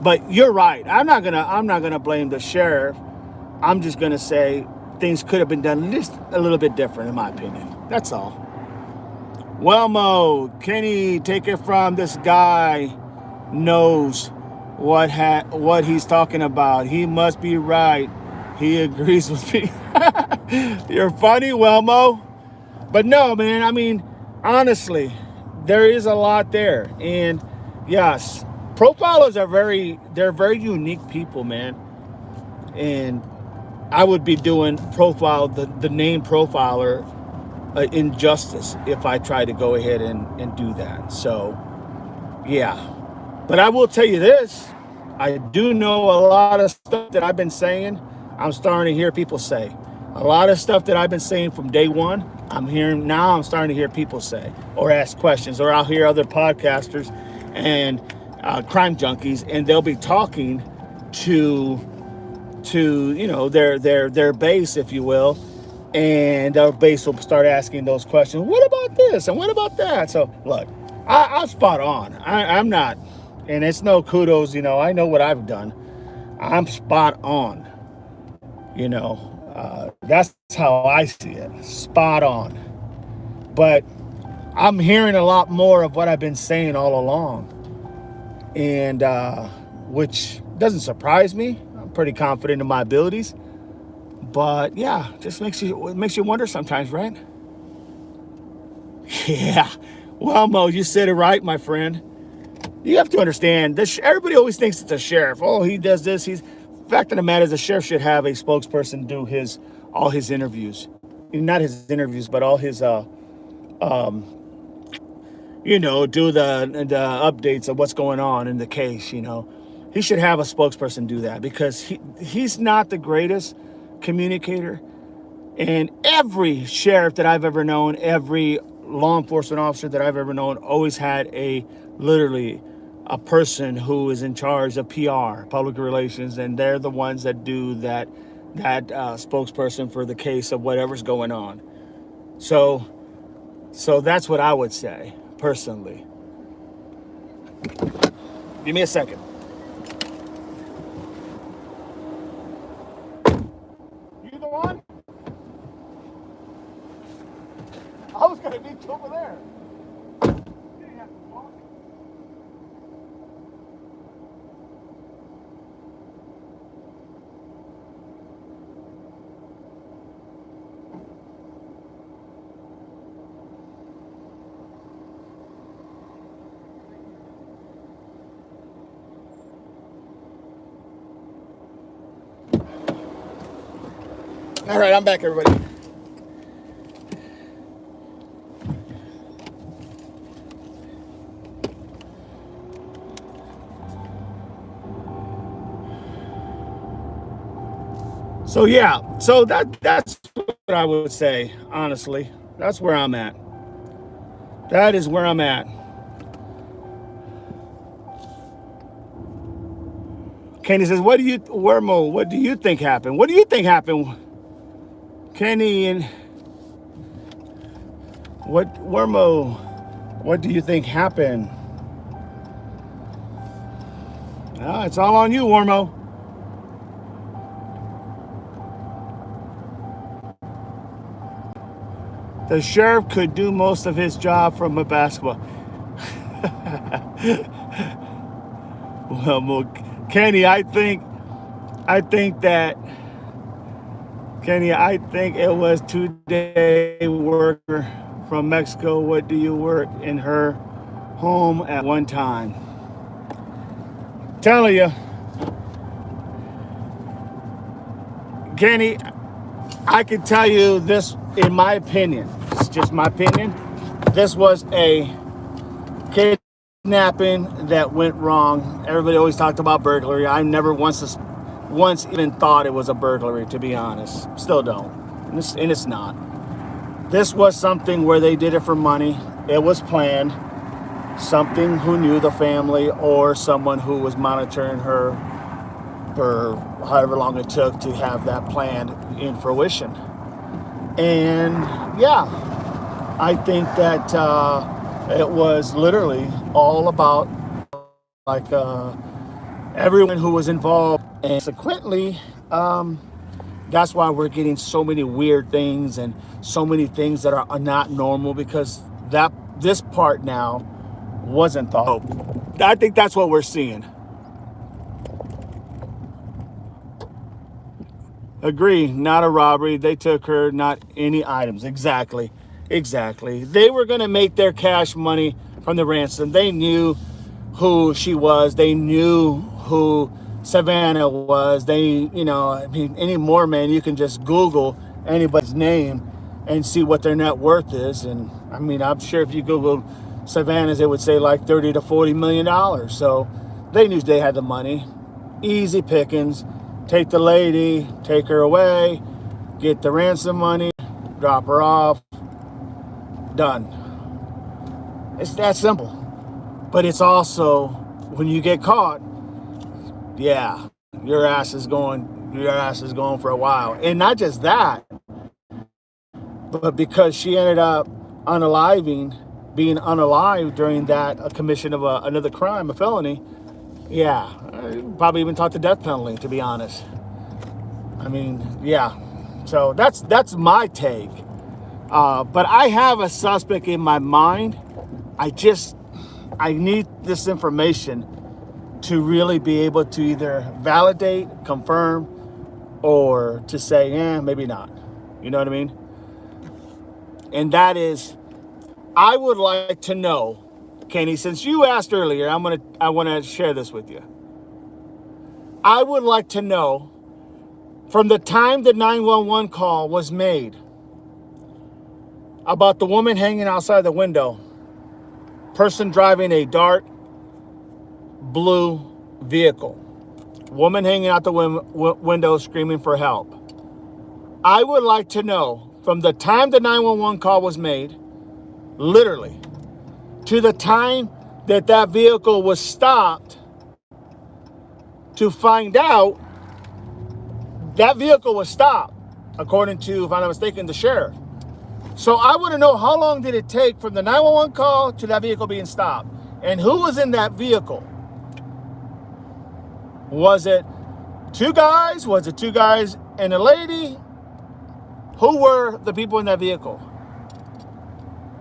But you're right. I'm not gonna blame the sheriff. I'm just gonna say things could have been done just a little bit different, in my opinion. That's all. Well, Mo, Kenny, take it from this guy knows what he's talking about. He must be right. He agrees with me. You're funny, Welmo. But no, man, I mean, honestly, there is a lot there. And yes, profilers they're very unique people, man. And I would be doing the name profiler injustice if I try to go ahead and do that. So, yeah. But I will tell you this. I do know a lot of stuff that I've been saying. I'm starting to hear people say. A lot of stuff that I've been saying from day one, I'm starting to hear people say or ask questions, or I'll hear other podcasters and crime junkies, and they'll be talking to their base, if you will, and their base will start asking those questions. What about this and what about that? So look, I'm spot on. I'm not, and it's no kudos. I know what I've done. I'm spot on. That's how I see it. Spot on. But I'm hearing a lot more of what I've been saying all along, and which doesn't surprise me. I'm pretty confident in my abilities. But yeah, just makes you wonder sometimes, right? Yeah. Well, Mo, you said it right, my friend. You have to understand, everybody always thinks it's a sheriff. Oh, he does this. The fact of the matter is, the sheriff should have a spokesperson do all his interviews. Not his interviews, but all his do the updates of what's going on in the case. He should have a spokesperson do that, because he's not the greatest communicator. And every sheriff that I've ever known, every law enforcement officer that I've ever known, always had literally a person who is in charge of PR, public relations, and they're the ones that do that spokesperson for the case of whatever's going on. So that's what I would say personally. Give me a second. You the one? I was gonna meet you over there. You didn't have to walk. All right, I'm back, everybody. So yeah, that's what I would say, honestly. That's where I'm at. That is where I'm at. Kenny says, what do you think happened? What do you think happened? Kenny and what do you think happened? It's all on you, Wormo. The sheriff could do most of his job from a basketball. Well, Kenny, I think that Kenny, I think it was 2-day worker from Mexico. What do you work in her home at one time? Telling you, Kenny, I can tell you this in my opinion. It's just my opinion. This was a kidnapping that went wrong. Everybody always talked about burglary. I never once even thought it was a burglary, to be honest. Still don't. And it's not. This was something where they did it for money. It was planned. Something who knew the family or someone who was monitoring her for however long it took to have that plan in fruition. And yeah, I think that it was literally all about like everyone who was involved. And consequently, that's why we're getting so many weird things and so many things that are not normal, because this part now wasn't thought. I think that's what we're seeing. Agree, not a robbery. They took her, not any items. Exactly. They were going to make their cash money from the ransom. They knew who she was. They knew who Savannah was. Anymore, man, you can just Google anybody's name and see what their net worth is. And I mean, I'm sure if you Googled Savannah's, it would say like $30 to $40 million. So they knew they had the money. Easy pickings. Take the lady, take her away, get the ransom money, drop her off, done. It's that simple. But it's also, when you get caught, yeah, your ass is going for a while. And not just that, but because she ended up being unalive during that commission of another crime, a felony. Yeah, probably even taught the death penalty, to be honest. I mean, yeah. So that's my take. But I have a suspect in my mind. I need this information to really be able to either validate, confirm, or to say, maybe not. You know what I mean? And that is, I would like to know, Kenny, since you asked earlier, I want to share this with you. I would like to know, from the time the 911 call was made about the woman hanging outside the window, person driving a dark blue vehicle, woman hanging out the window screaming for help. I would like to know, from the time the 911 call was made, literally, to the time that vehicle was stopped, to find out that vehicle was stopped, according to, if I'm not mistaken, the sheriff. So I want to know, how long did it take from the 911 call to that vehicle being stopped? And who was in that vehicle? Was it two guys? Was it two guys and a lady? Who were the people in that vehicle?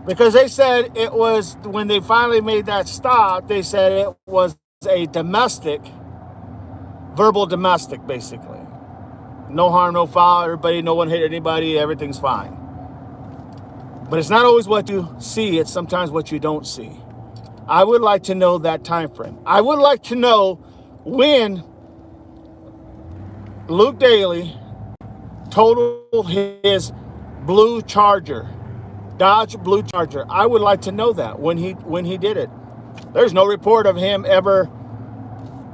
Because they said it was, when they finally made that stop, they said it was a verbal domestic, basically. No harm, no foul, no one hit anybody, everything's fine. But it's not always what you see, it's sometimes what you don't see. I would like to know that time frame. I would like to know when Luke Daly totaled his blue Charger, Dodge Blue Charger. I would like to know that when he did it. There's no report of him ever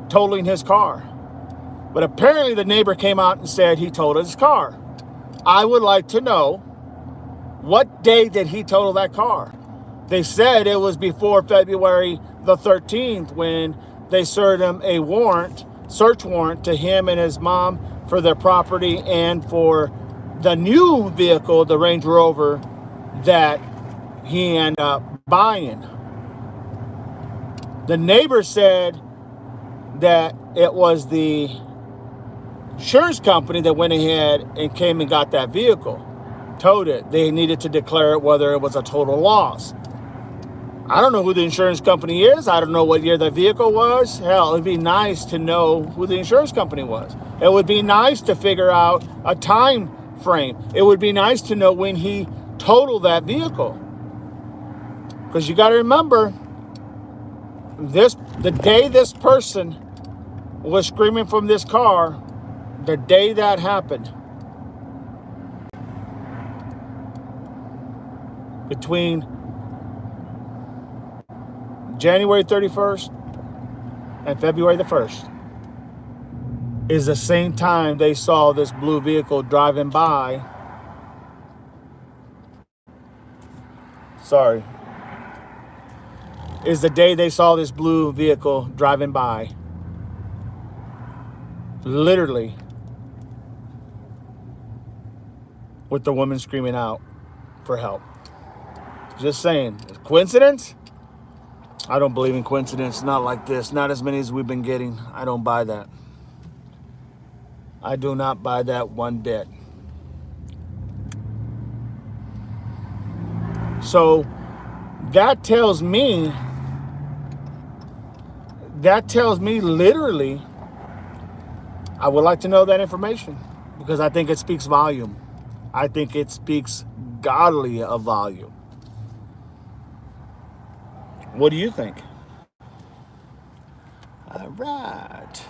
totaling his car. But apparently the neighbor came out and said he totaled his car. I would like to know, what day did he total that car? They said it was before February the 13th, when they served him a search warrant to him and his mom for their property and for the new vehicle, the Range Rover, that he ended up buying. The neighbor said that it was the insurance company that went ahead and came and got that vehicle, towed it. They needed to declare it whether it was a total loss. I don't know who the insurance company is. I don't know what year the vehicle was. Hell, it'd be nice to know who the insurance company was. It would be nice to figure out a time frame. It would be nice to know when he totaled that vehicle. Because you got to remember, the day this person was screaming from this car, the day that happened, between January 31st and February the 1st, is the same time they saw this blue vehicle driving by. Sorry. Is the day they saw this blue vehicle driving by. Literally. With the woman screaming out for help. Just saying. Coincidence? I don't believe in coincidence. Not like this. Not as many as we've been getting. I don't buy that. I do not buy that one bit. So that tells me literally, I would like to know that information because I think it speaks volume. I think it speaks godly of volume. What do you think? All right.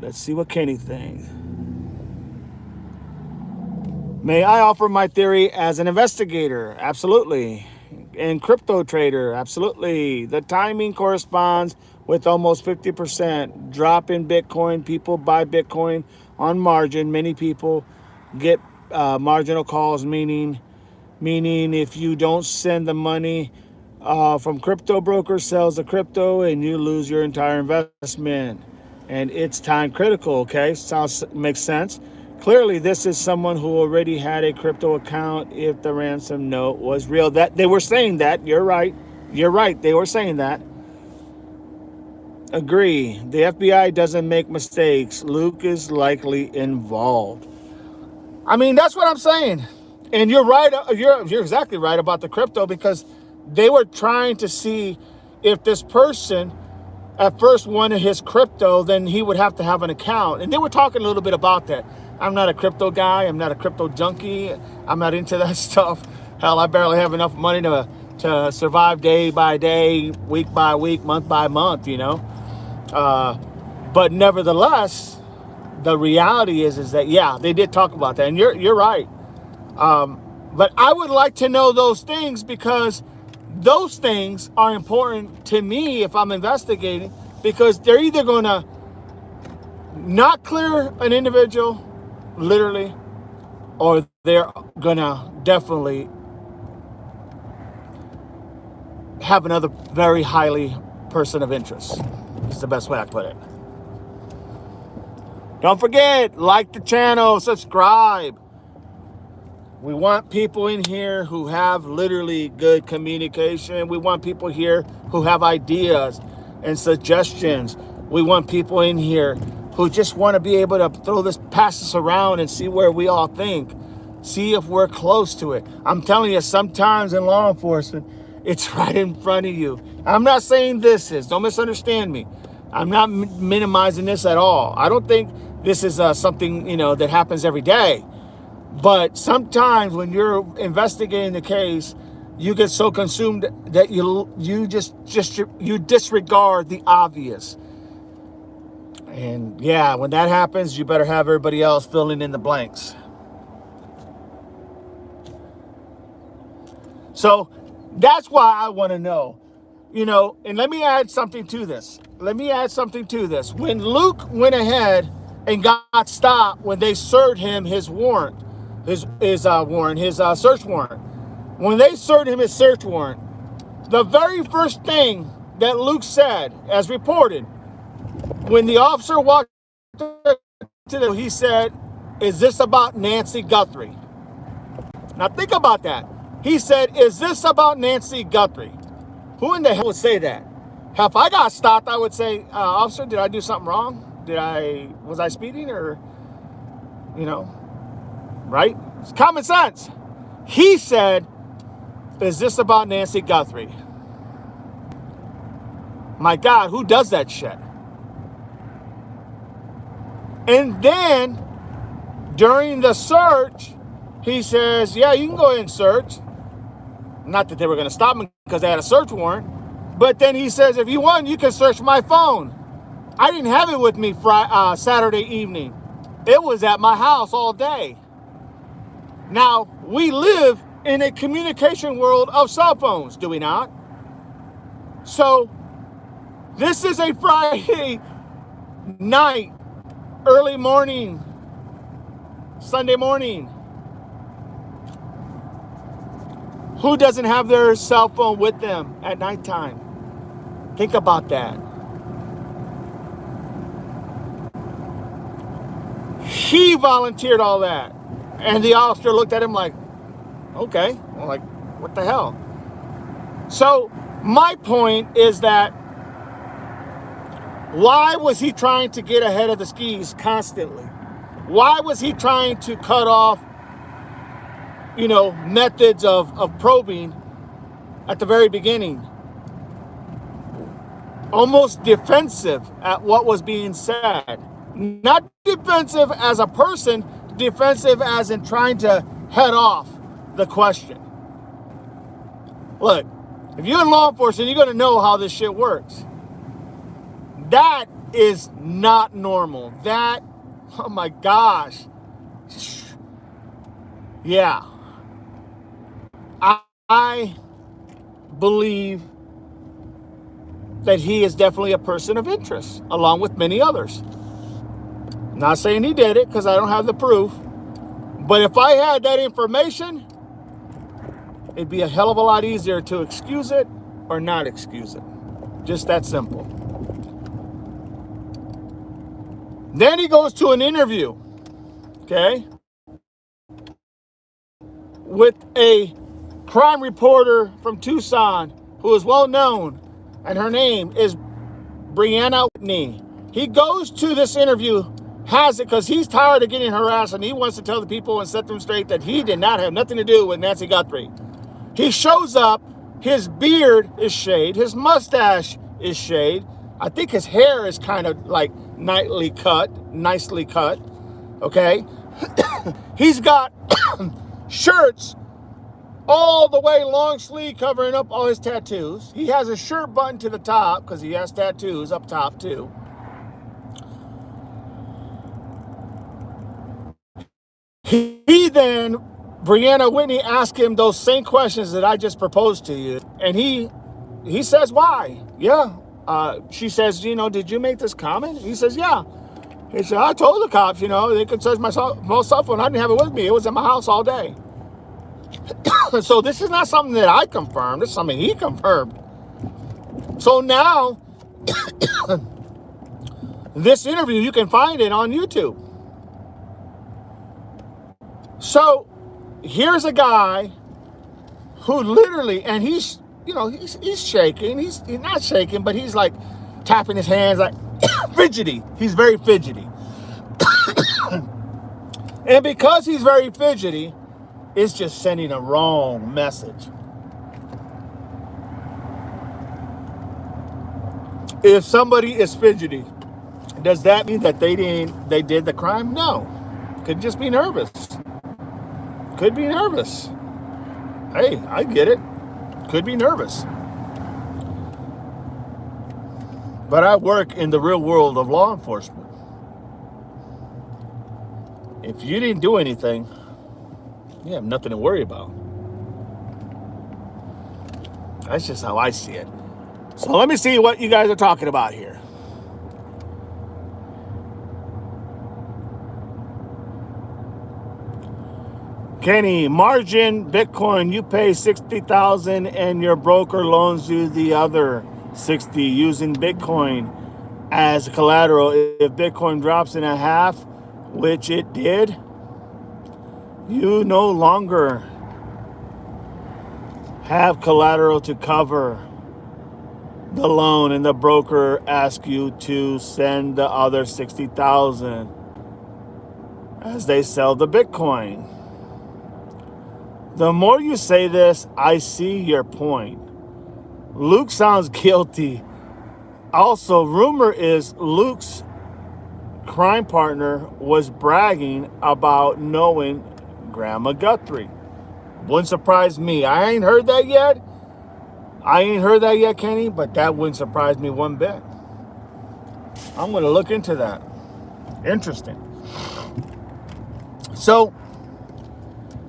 Let's see what Kenny thinks. May I offer my theory as an investigator? Absolutely. And crypto trader? Absolutely. The timing corresponds with almost 50% drop in Bitcoin. People buy Bitcoin on margin. Many people get marginal calls, meaning if you don't send the money from crypto broker sells the crypto and you lose your entire investment. And it's time critical, okay? Makes sense. Clearly, this is someone who already had a crypto account if the ransom note was real. That they were saying that. You're right. They were saying that. Agree. The FBI doesn't make mistakes. Luke is likely involved. I mean, that's what I'm saying. And you're right. You're exactly right about the crypto because they were trying to see if this person at first wanted his crypto, then he would have to have an account. And they were talking a little bit about that. I'm not a crypto guy. I'm not a crypto junkie. I'm not into that stuff. Hell, I barely have enough money to survive day by day, week by week, month by month, you know. But nevertheless, the reality is that, yeah, they did talk about that. And you're right. But I would like to know those things because those things are important to me if I'm investigating because they're either going to not clear an individual, literally, or they're going to definitely have another very highly person of interest. It's the best way I put it. Don't forget, like the channel, subscribe. We want people in here who have literally good communication. We want people here who have ideas and suggestions. We want people in here who just want to be able to pass this around and see where we all think. See if we're close to it. I'm telling you, sometimes in law enforcement, it's right in front of you. I'm not saying don't misunderstand me. I'm not minimizing this at all. I don't think this is something, that happens every day. But sometimes when you're investigating the case, you get so consumed that you disregard the obvious. And yeah, when that happens, you better have everybody else filling in the blanks. So that's why I want to know, and let me add something to this. When Luke went ahead and got stopped when they served him his warrant, his search warrant. When they served him his search warrant, the very first thing that Luke said, as reported, when the officer walked to him, he said, "Is this about Nancy Guthrie?" Now think about that. He said, "Is this about Nancy Guthrie?" Who in the hell would say that? If I got stopped, I would say, "Officer, did I do something wrong? Was I speeding or, right? It's common sense." He said, "Is this about Nancy Guthrie?" My God, who does that shit? And then During the search, he says, yeah, you can go ahead and search. Not that they were going to stop me because they had a search warrant. But then he says, if you want, you can search my phone. I didn't have it with me Saturday evening. It was at my house all day. Now, we live in a communication world of cell phones, do we not? So, this is a Friday night, early morning, Sunday morning. Who doesn't have their cell phone with them at nighttime? Think about that. He volunteered all that. And the officer looked at him like, okay, well, like, what the hell? So my point is that why was he trying to get ahead of the skis constantly? Why was he trying to cut off, methods of probing at the very beginning? Almost defensive at what was being said. Not defensive as a person, defensive as in trying to head off the question. Look, if you're in law enforcement, you're going to know how this shit works. That is not normal. That, oh my gosh. Yeah. I believe that he is definitely a person of interest, along with many others. Not saying he did it, because I don't have the proof. But if I had that information, it'd be a hell of a lot easier to excuse it or not excuse it. Just that simple. Then he goes to an interview, okay, with a crime reporter from Tucson who is well known, and her name is Brianna Whitney. He goes to this interview, has it because he's tired of getting harassed, and he wants to tell the people and set them straight that he did not have nothing to do with Nancy Guthrie. He shows up, his beard is shaved, his mustache is shaved. I think his hair is kind of like nicely cut, okay? He's got shirts all the way long sleeve covering up all his tattoos. He has a shirt button to the top because he has tattoos up top too. He then, Brianna Whitney asked him those same questions that I just proposed to you. And he says, why? Yeah. She says, did you make this comment? He says, yeah. He said, I told the cops, they could search my cell phone. I didn't have it with me. It was in my house all day. So this is not something that I confirmed. This is something he confirmed. So now, this interview, you can find it on YouTube. So here's a guy who literally, and he's shaking. He's not shaking, but he's like tapping his hands like fidgety. He's very fidgety. And because he's very fidgety, it's just sending a wrong message. If somebody is fidgety, does that mean that they did the crime? No. Could just be nervous. Could be nervous. Hey, I get it. Could be nervous. But I work in the real world of law enforcement. If you didn't do anything, you have nothing to worry about. That's just how I see it. So let me see what you guys are talking about here. Kenny, margin Bitcoin, you pay 60,000 and your broker loans you the other 60 using Bitcoin as collateral. If Bitcoin drops in a half, which it did, you no longer have collateral to cover the loan, and the broker asks you to send the other 60,000 as they sell the Bitcoin. The more you say this, I see your point. Luke sounds guilty. Also, rumor is Luke's crime partner was bragging about knowing Grandma Guthrie. Wouldn't surprise me. I ain't heard that yet. Kenny, but that wouldn't surprise me one bit. I'm going to look into that. Interesting. So,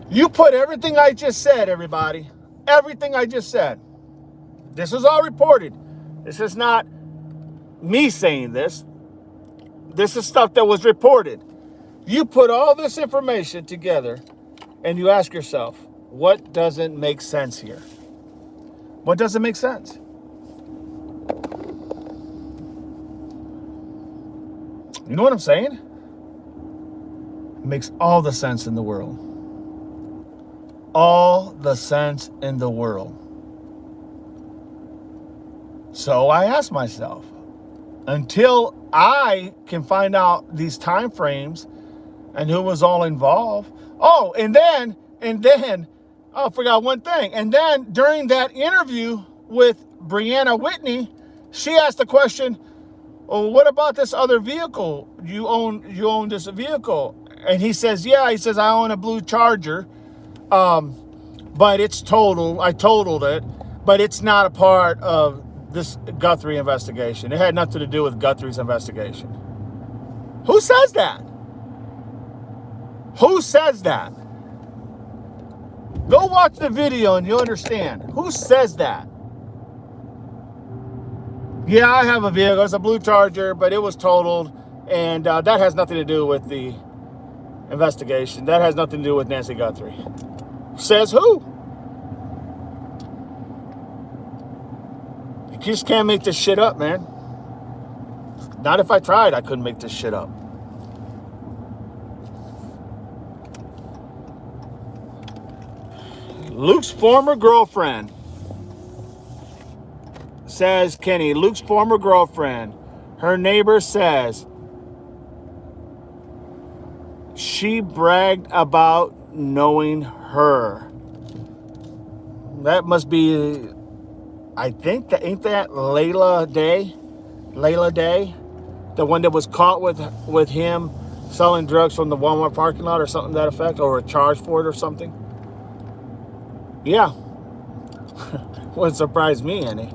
you put everything I just said, everybody. Everything I just said. This is all reported. This is not me saying this. This is stuff that was reported. You put all this information together and you ask yourself, what doesn't make sense here? What doesn't make sense? You know what I'm saying? It makes all the sense in the world. All the sense in the world. So I asked myself, until I can find out these time frames and who was all involved. Oh, and then, oh, I forgot one thing. And then during that interview with Brianna Whitney, she asked the question, oh, what about this other vehicle? You own this vehicle. And he says, yeah, he says, I own a blue Charger. But it's totaled. I totaled it, but it's not a part of this Guthrie investigation. It had nothing to do with Guthrie's investigation. Who says that? Who says that? Go watch the video and you'll understand. Who says that? Yeah, I have a vehicle. It's a blue Charger, but it was totaled, and that has nothing to do with the investigation. That has nothing to do with Nancy Guthrie. Says who? You just can't make this shit up, man. Not if I tried, I couldn't make this shit up. Luke's former girlfriend says, Kenny, Luke's former girlfriend, her neighbor says she bragged about knowing her. That must be, I think, that ain't that Layla Day? Layla Day? The one that was caught with him selling drugs from the Walmart parking lot or something to that effect, or a charge for it or something? Yeah. Wouldn't surprise me any.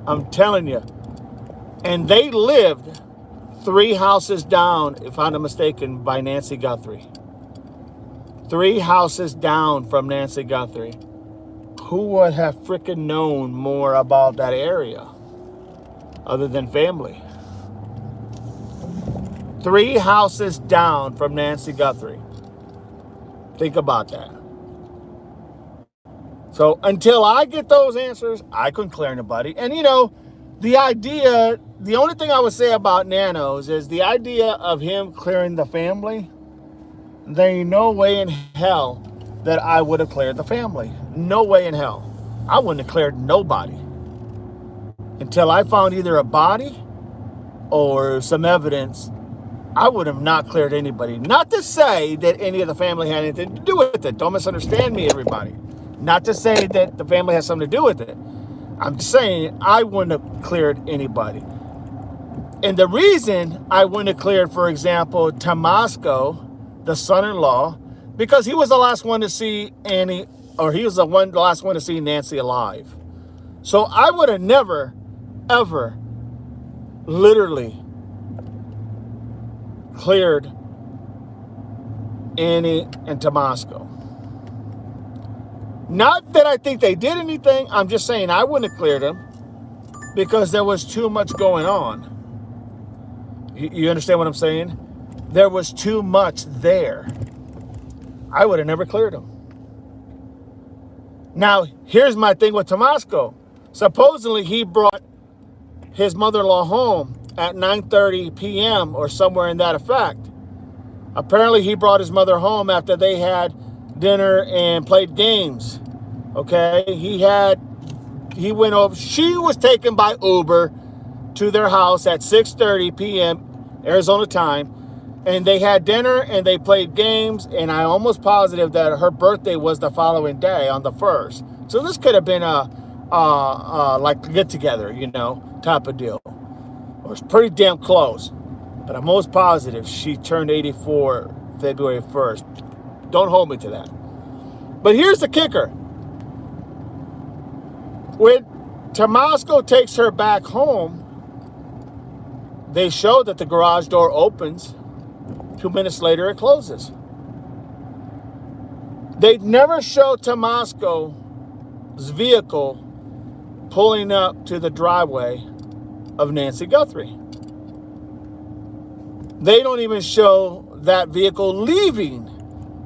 I'm telling you. And they lived 3 houses down, if I'm not mistaken, by Nancy Guthrie. 3 houses down from Nancy Guthrie. Who would have freaking known more about that area other than family? 3 houses down from Nancy Guthrie. Think about that. So until I get those answers, I couldn't clear anybody. And you know, the only thing I would say about Nanos is the idea of him clearing the family. There ain't no way in hell that I would have cleared the family. No way in hell. I wouldn't have cleared nobody until I found either a body or some evidence. I would have not cleared anybody. Not to say that any of the family had anything to do with it. Don't misunderstand me, everybody. Not to say that the family has something to do with it. I'm just saying I wouldn't have cleared anybody. And the reason I wouldn't have cleared, for example, Tomasco, the son-in-law, because he was the last one to see Annie, or he was the last one to see Nancy alive. So I would have never, ever, literally cleared Annie and Tomasco. Not that I think they did anything. I'm just saying I wouldn't have cleared them because there was too much going on. You understand what I'm saying? There was too much there. I would have never cleared them. Now, here's my thing with Tomasco. Supposedly, he brought his mother-in-law home at 9:30 p.m. or somewhere in that effect. Apparently, he brought his mother home after they had dinner and played games. Okay, he went over. She was taken by Uber to their house at 6:30 p.m. Arizona time, and they had dinner and they played games. And I'm almost positive that her birthday was the following day on the 1st. So this could have been a like get together, you know, type of deal. It was pretty damn close. But I'm most positive she turned 84 February 1st. Don't hold me to that. But here's the kicker. When Tomasco takes her back home, they show that the garage door opens. 2 minutes later, it closes. They never show Tomasco's vehicle pulling up to the driveway of Nancy Guthrie. They don't even show that vehicle leaving.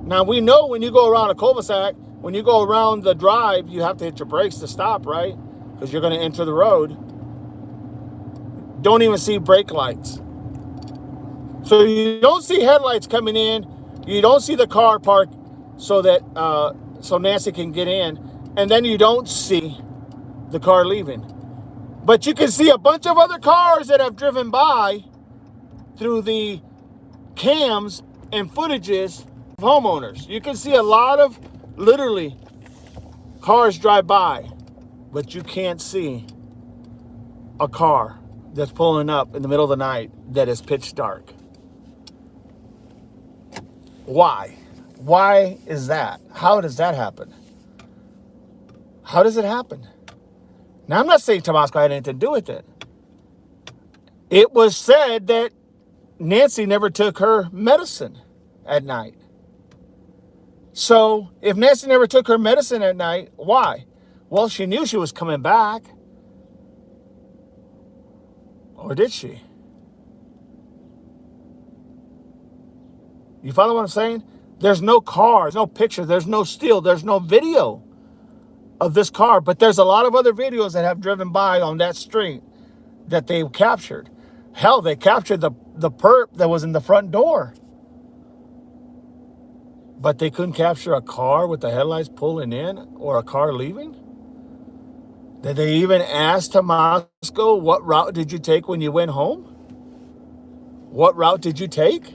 Now, we know when you go around a cul-de-sac, when you go around the drive, you have to hit your brakes to stop, right? Because you're going to enter the road. Don't even see brake lights. So you don't see headlights coming in. You don't see the car parked so that so Nancy can get in. And then you don't see the car leaving. But you can see a bunch of other cars that have driven by through the cams and footages of homeowners. You can see a lot of, literally, cars drive by, but you can't see a car that's pulling up in the middle of the night that is pitch dark. Why? Why is that? How does that happen? How does it happen? Now, I'm not saying Tomasco had anything to do with it. It was said that Nancy never took her medicine at night. So, if Nancy never took her medicine at night, why? Well, she knew she was coming back. Or did she? You follow what I'm saying? There's no car, there's no picture, there's no still, there's no video of this car. But there's a lot of other videos that have driven by on that street that they captured. Hell, they captured the perp that was in the front door. But they couldn't capture a car with the headlights pulling in or a car leaving? Did they even ask Tomasco, what route did you take when you went home? What route did you take?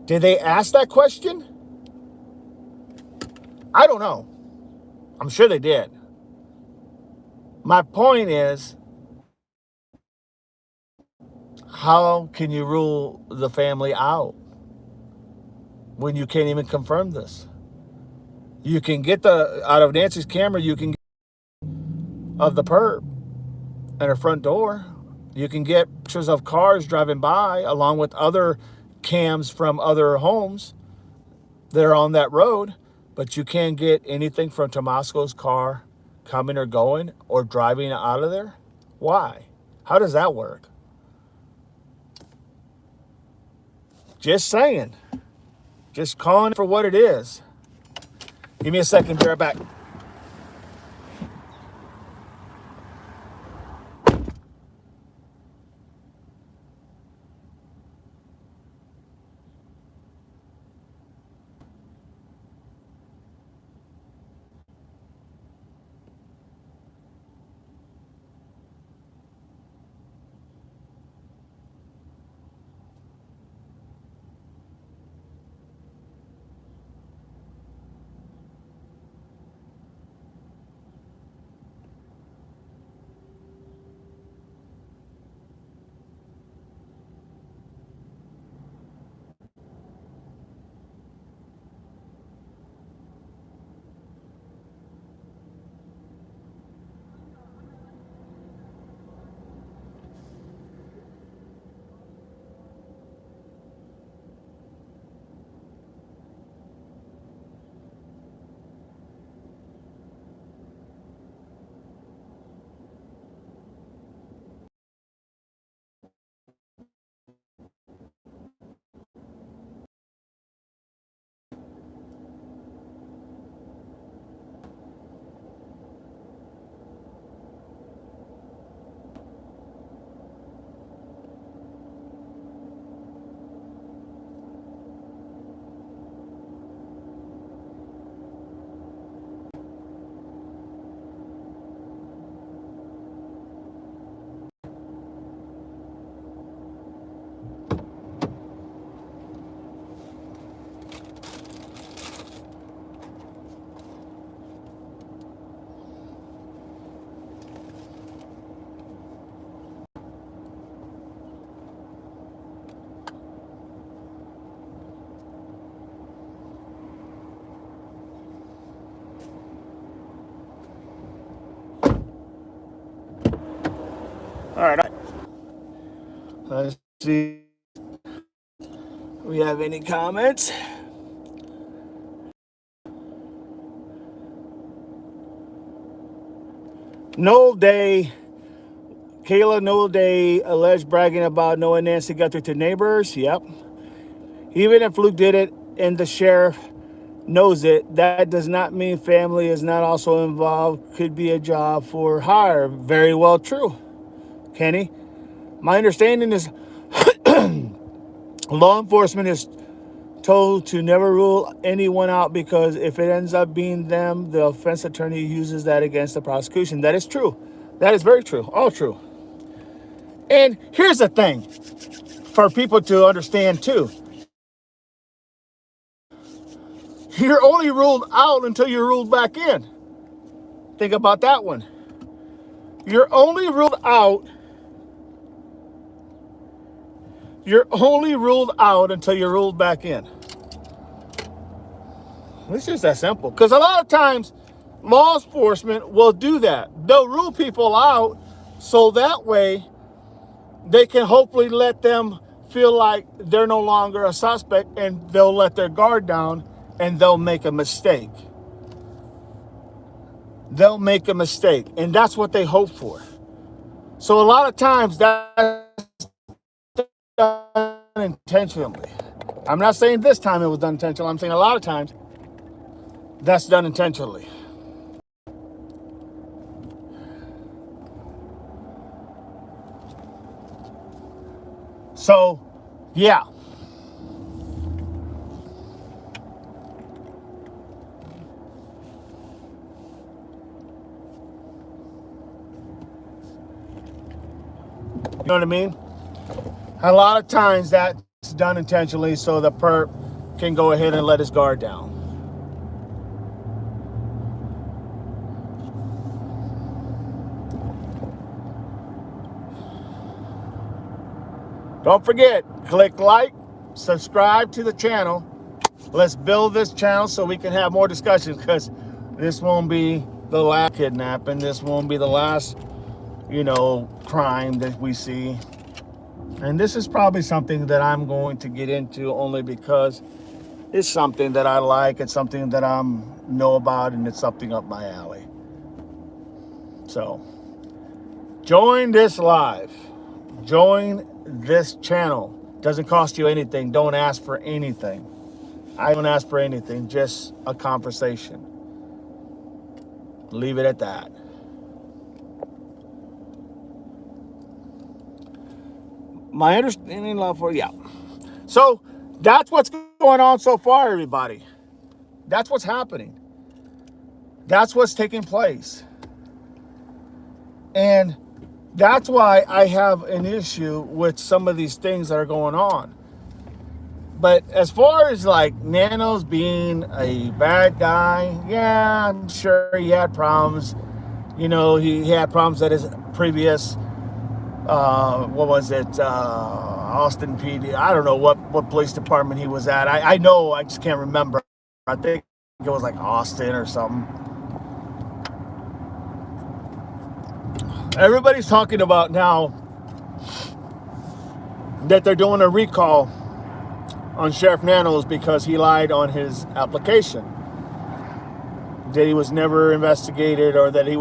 Did they ask that question? I don't know. I'm sure they did. My point is, how can you rule the family out when you can't even confirm this? You can get out of Nancy's camera, you can get of the perp at her front door. You can get pictures of cars driving by along with other cams from other homes that are on that road, but you can't get anything from Tomasco's car coming or going or driving out of there. Why? How does that work? Just saying. Just calling it for what it is. Give me a second, be right back. All right. Let's see. We have any comments? Noel Day, Kayla Noel Day alleged bragging about knowing Nancy Guthrie to neighbors. Yep. Even if Luke did it and the sheriff knows it, that does not mean family is not also involved. Could be a job for hire. Very well true, Kenny. My understanding is law enforcement is told to never rule anyone out because if it ends up being them, the offense attorney uses that against the prosecution. That is true. That is very true. All true. And here's the thing for people to understand too. You're only ruled out until you're ruled back in. Think about that one. You're only ruled out. You're only ruled out until you're ruled back in. It's just that simple. Because a lot of times, law enforcement will do that. They'll rule people out so that way they can hopefully let them feel like they're no longer a suspect and they'll let their guard down and they'll make a mistake. They'll make a mistake. And that's what they hope for. So a lot of times that's done intentionally. I'm not saying this time it was done intentionally. I'm saying a lot of times that's done intentionally. So, yeah. You know what I mean? A lot of times that's done intentionally so the perp can go ahead and let his guard down. Don't forget, click like, subscribe to the channel. Let's build this channel so we can have more discussions because this won't be the last kidnapping. This won't be the last, crime that we see. And this is probably something that I'm going to get into only because it's something that I like. It's something that I know about and it's something up my alley. So, join this live. Join this channel. Doesn't cost you anything. Don't ask for anything. I don't ask for anything, just a conversation. Leave it at that. My understanding So that's what's going on so far, everybody. That's what's happening. That's what's taking place. And that's why I have an issue with some of these things that are going on. But as far as like Nanos being a bad guy, yeah, I'm sure he had problems. He had problems at his previous, Austin PD. I don't know what police department he was at. I know, I just can't remember. I think it was like Austin or something. Everybody's talking about now that they're doing a recall on Sheriff Nanos because he lied on his application. That he was never investigated or that he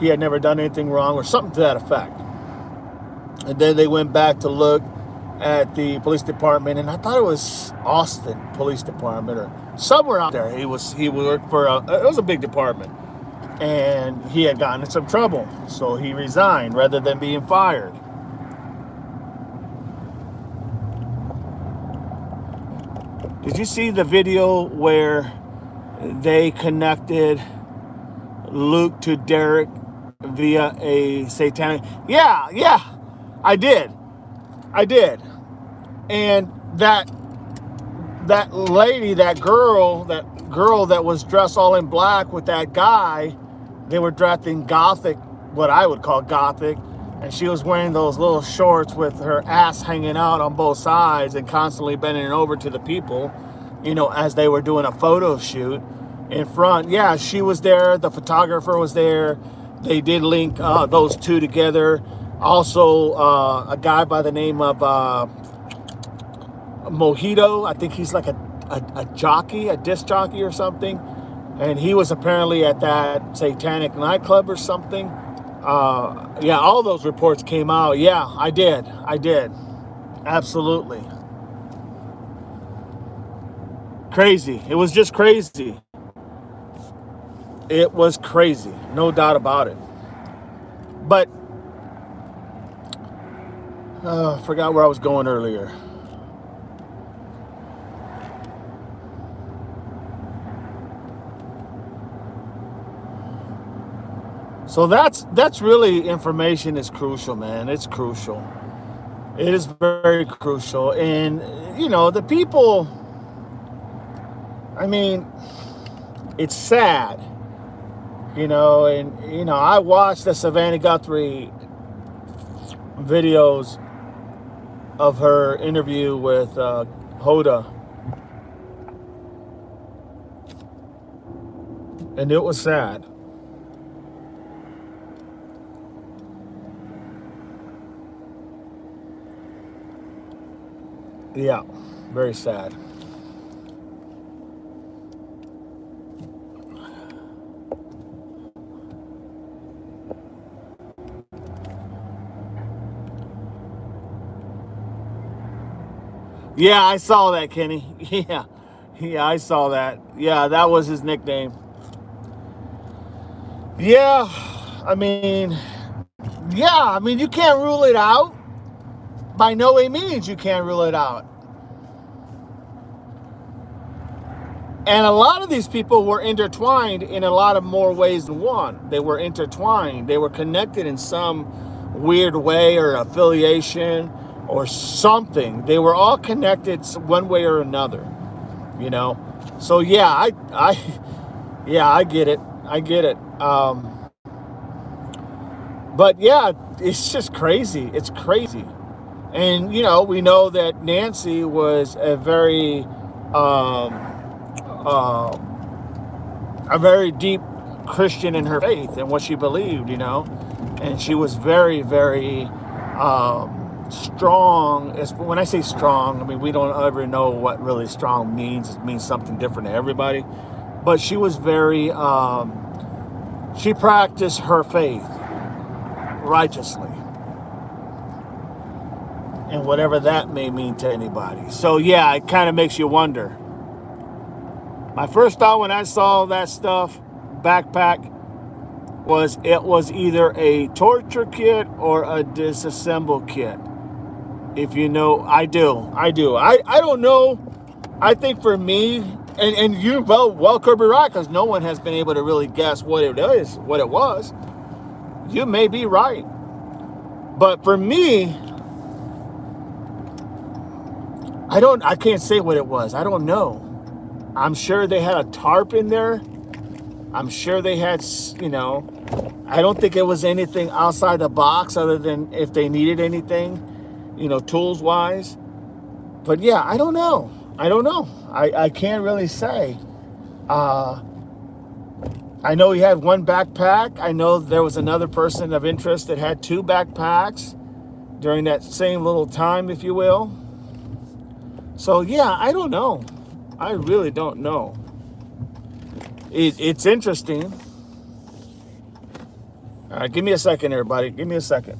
had never done anything wrong or something to that effect. And then they went back to look at the police department, and I thought it was Austin Police Department or somewhere out there. He worked for it was a big department. And he had gotten in some trouble, so he resigned rather than being fired. Did you see the video where they connected Luke to Derek via a satanic? Yeah, I did. And that lady, that girl that was dressed all in black with that guy, they were dressing gothic, what I would call gothic, and she was wearing those little shorts with her ass hanging out on both sides and constantly bending over to the people, as they were doing a photo shoot in front. Yeah, she was there. The photographer was there. They did link those two together. Also, a guy by the name of Mojito. I think he's like a jockey, a disc jockey or something. And he was apparently at that satanic nightclub or something. Yeah, all those reports came out. Yeah, I did. Absolutely. Crazy. It was just crazy. It was crazy. No doubt about it. But I forgot where I was going earlier. So that's really, information is crucial, man. It's crucial. It is very crucial. And the people, I mean, it's sad. And I watched the Savannah Guthrie videos of her interview with Hoda, and it was sad. Yeah, very sad. Yeah, I saw that, Kenny. Yeah, I saw that. Yeah, that was his nickname. Yeah, I mean, you can't rule it out. By no means, you can't rule it out. And a lot of these people were intertwined in a lot of more ways than one. They were intertwined. They were connected in some weird way or affiliation or something. They were all connected one way or another, you know? So yeah, I get it. But yeah, it's just crazy. It's crazy. And, we know that Nancy was um, a very deep Christian in her faith and what she believed, and she was very, very strong. When I say strong, I mean, we don't ever know what really strong means. It means something different to everybody. But she was very, she practiced her faith righteously, and whatever that may mean to anybody. So yeah, it kind of makes you wonder. My first thought when I saw that stuff, backpack, was it was either a torture kit or a disassemble kit. If you know, I do. I don't know. I think for me, and you could be right, because no one has been able to really guess what it is, what it was. You may be right. But for me, I can't say what it was. I don't know. I'm sure they had a tarp in there. I'm sure they had, I don't think it was anything outside the box other than if they needed anything, tools wise. But yeah, I don't know. I can't really say. I know he had one backpack. I know there was another person of interest that had two backpacks during that same little time, if you will. So yeah, I don't know. I really don't know. It's interesting. All right, give me a second, everybody. Give me a second.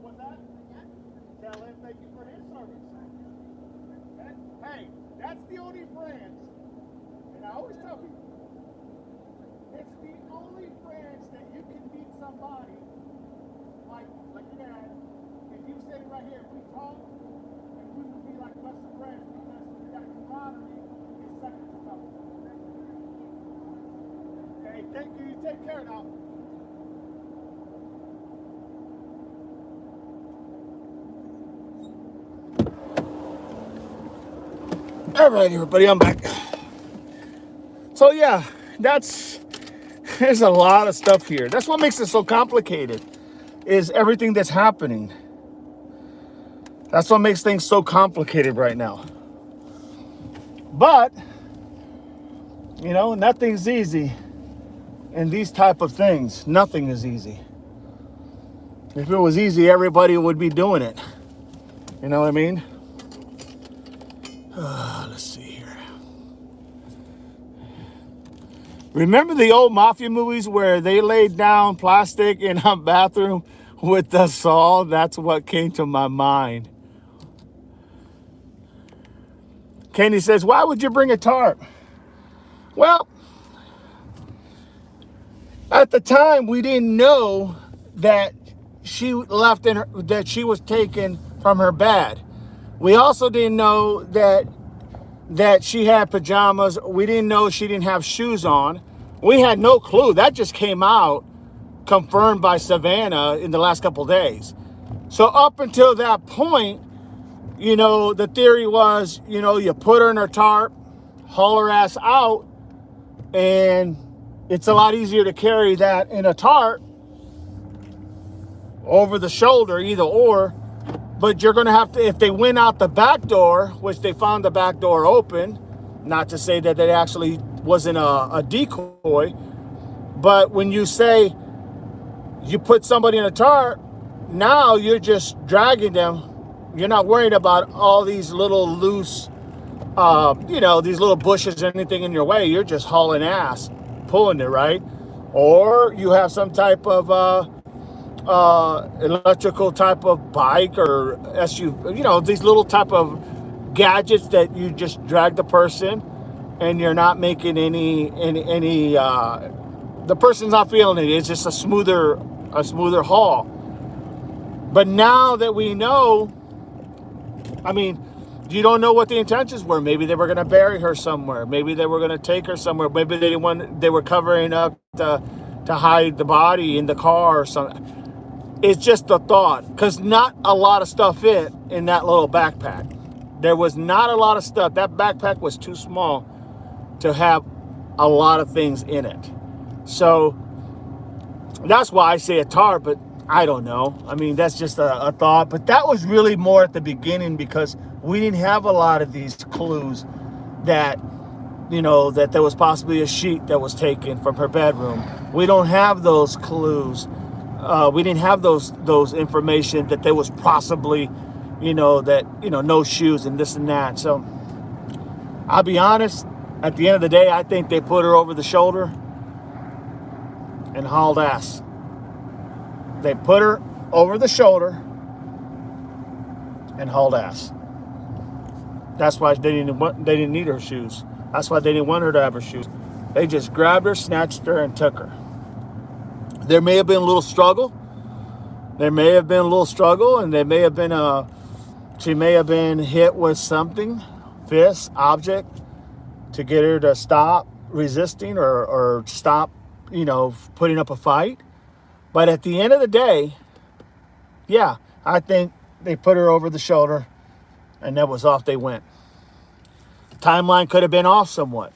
What's that? Tell him thank you for his service. Hey, that's the only branch, and I always tell people, it's the only branch that you can meet somebody like your dad, and you sitting right here, we talk, and we would be like best of friends because we got camaraderie is second to none. Hey, thank you. You take care now. All right, everybody, I'm back. So yeah, there's a lot of stuff here. That's what makes it so complicated, is everything that's happening. That's what makes things so complicated right now. But, nothing's easy in these type of things. Nothing is easy. If it was easy, everybody would be doing it. You know what I mean? Let's see here. Remember the old mafia movies where they laid down plastic in a bathroom with the saw? That's what came to my mind. Kenny says, why would you bring a tarp? Well, at the time, we didn't know that she left that she was taken from her bed. We also didn't know that she had pajamas. We didn't know she didn't have shoes on. We had no clue. That just came out, confirmed by Savannah in the last couple days. So up until that point, the theory was, you put her in her tarp, haul her ass out, and it's a lot easier to carry that in a tarp over the shoulder, either or. But you're going to have to, if they went out the back door, which they found the back door open, not to say that it actually wasn't a decoy, but when you say you put somebody in a tarp, now you're just dragging them. You're not worried about all these little loose, these little bushes or anything in your way. You're just hauling ass, pulling it, right? Or you have some type of electrical type of bike or SUV, these little type of gadgets that you just drag the person, and you're not making any the person's not feeling it. It's just a smoother haul. But now that we know, you don't know what the intentions were. Maybe they were going to bury her somewhere. Maybe they were going to take her somewhere. Maybe they were covering up to hide the body in the car or something. It's just a thought, because not a lot of stuff fit in that little backpack. There was not a lot of stuff. That backpack was too small to have a lot of things in it. So that's why I say a tarp, but I don't know. That's just a thought. But that was really more at the beginning, because we didn't have a lot of these clues that, that there was possibly a sheet that was taken from her bedroom. We don't have those clues. We didn't have those information that there was possibly, no shoes and this and that. So I'll be honest, at the end of the day, I think they put her over the shoulder and hauled ass. They put her over the shoulder and hauled ass. That's why they didn't need her shoes. That's why they didn't want her to have her shoes. They just grabbed her, snatched her, and took her. There may have been a little struggle. And there may have been she may have been hit with something, fist, object, to get her to stop resisting or stop, putting up a fight. But at the end of the day, yeah, I think they put her over the shoulder, and that was off they went. Timeline could have been off somewhat.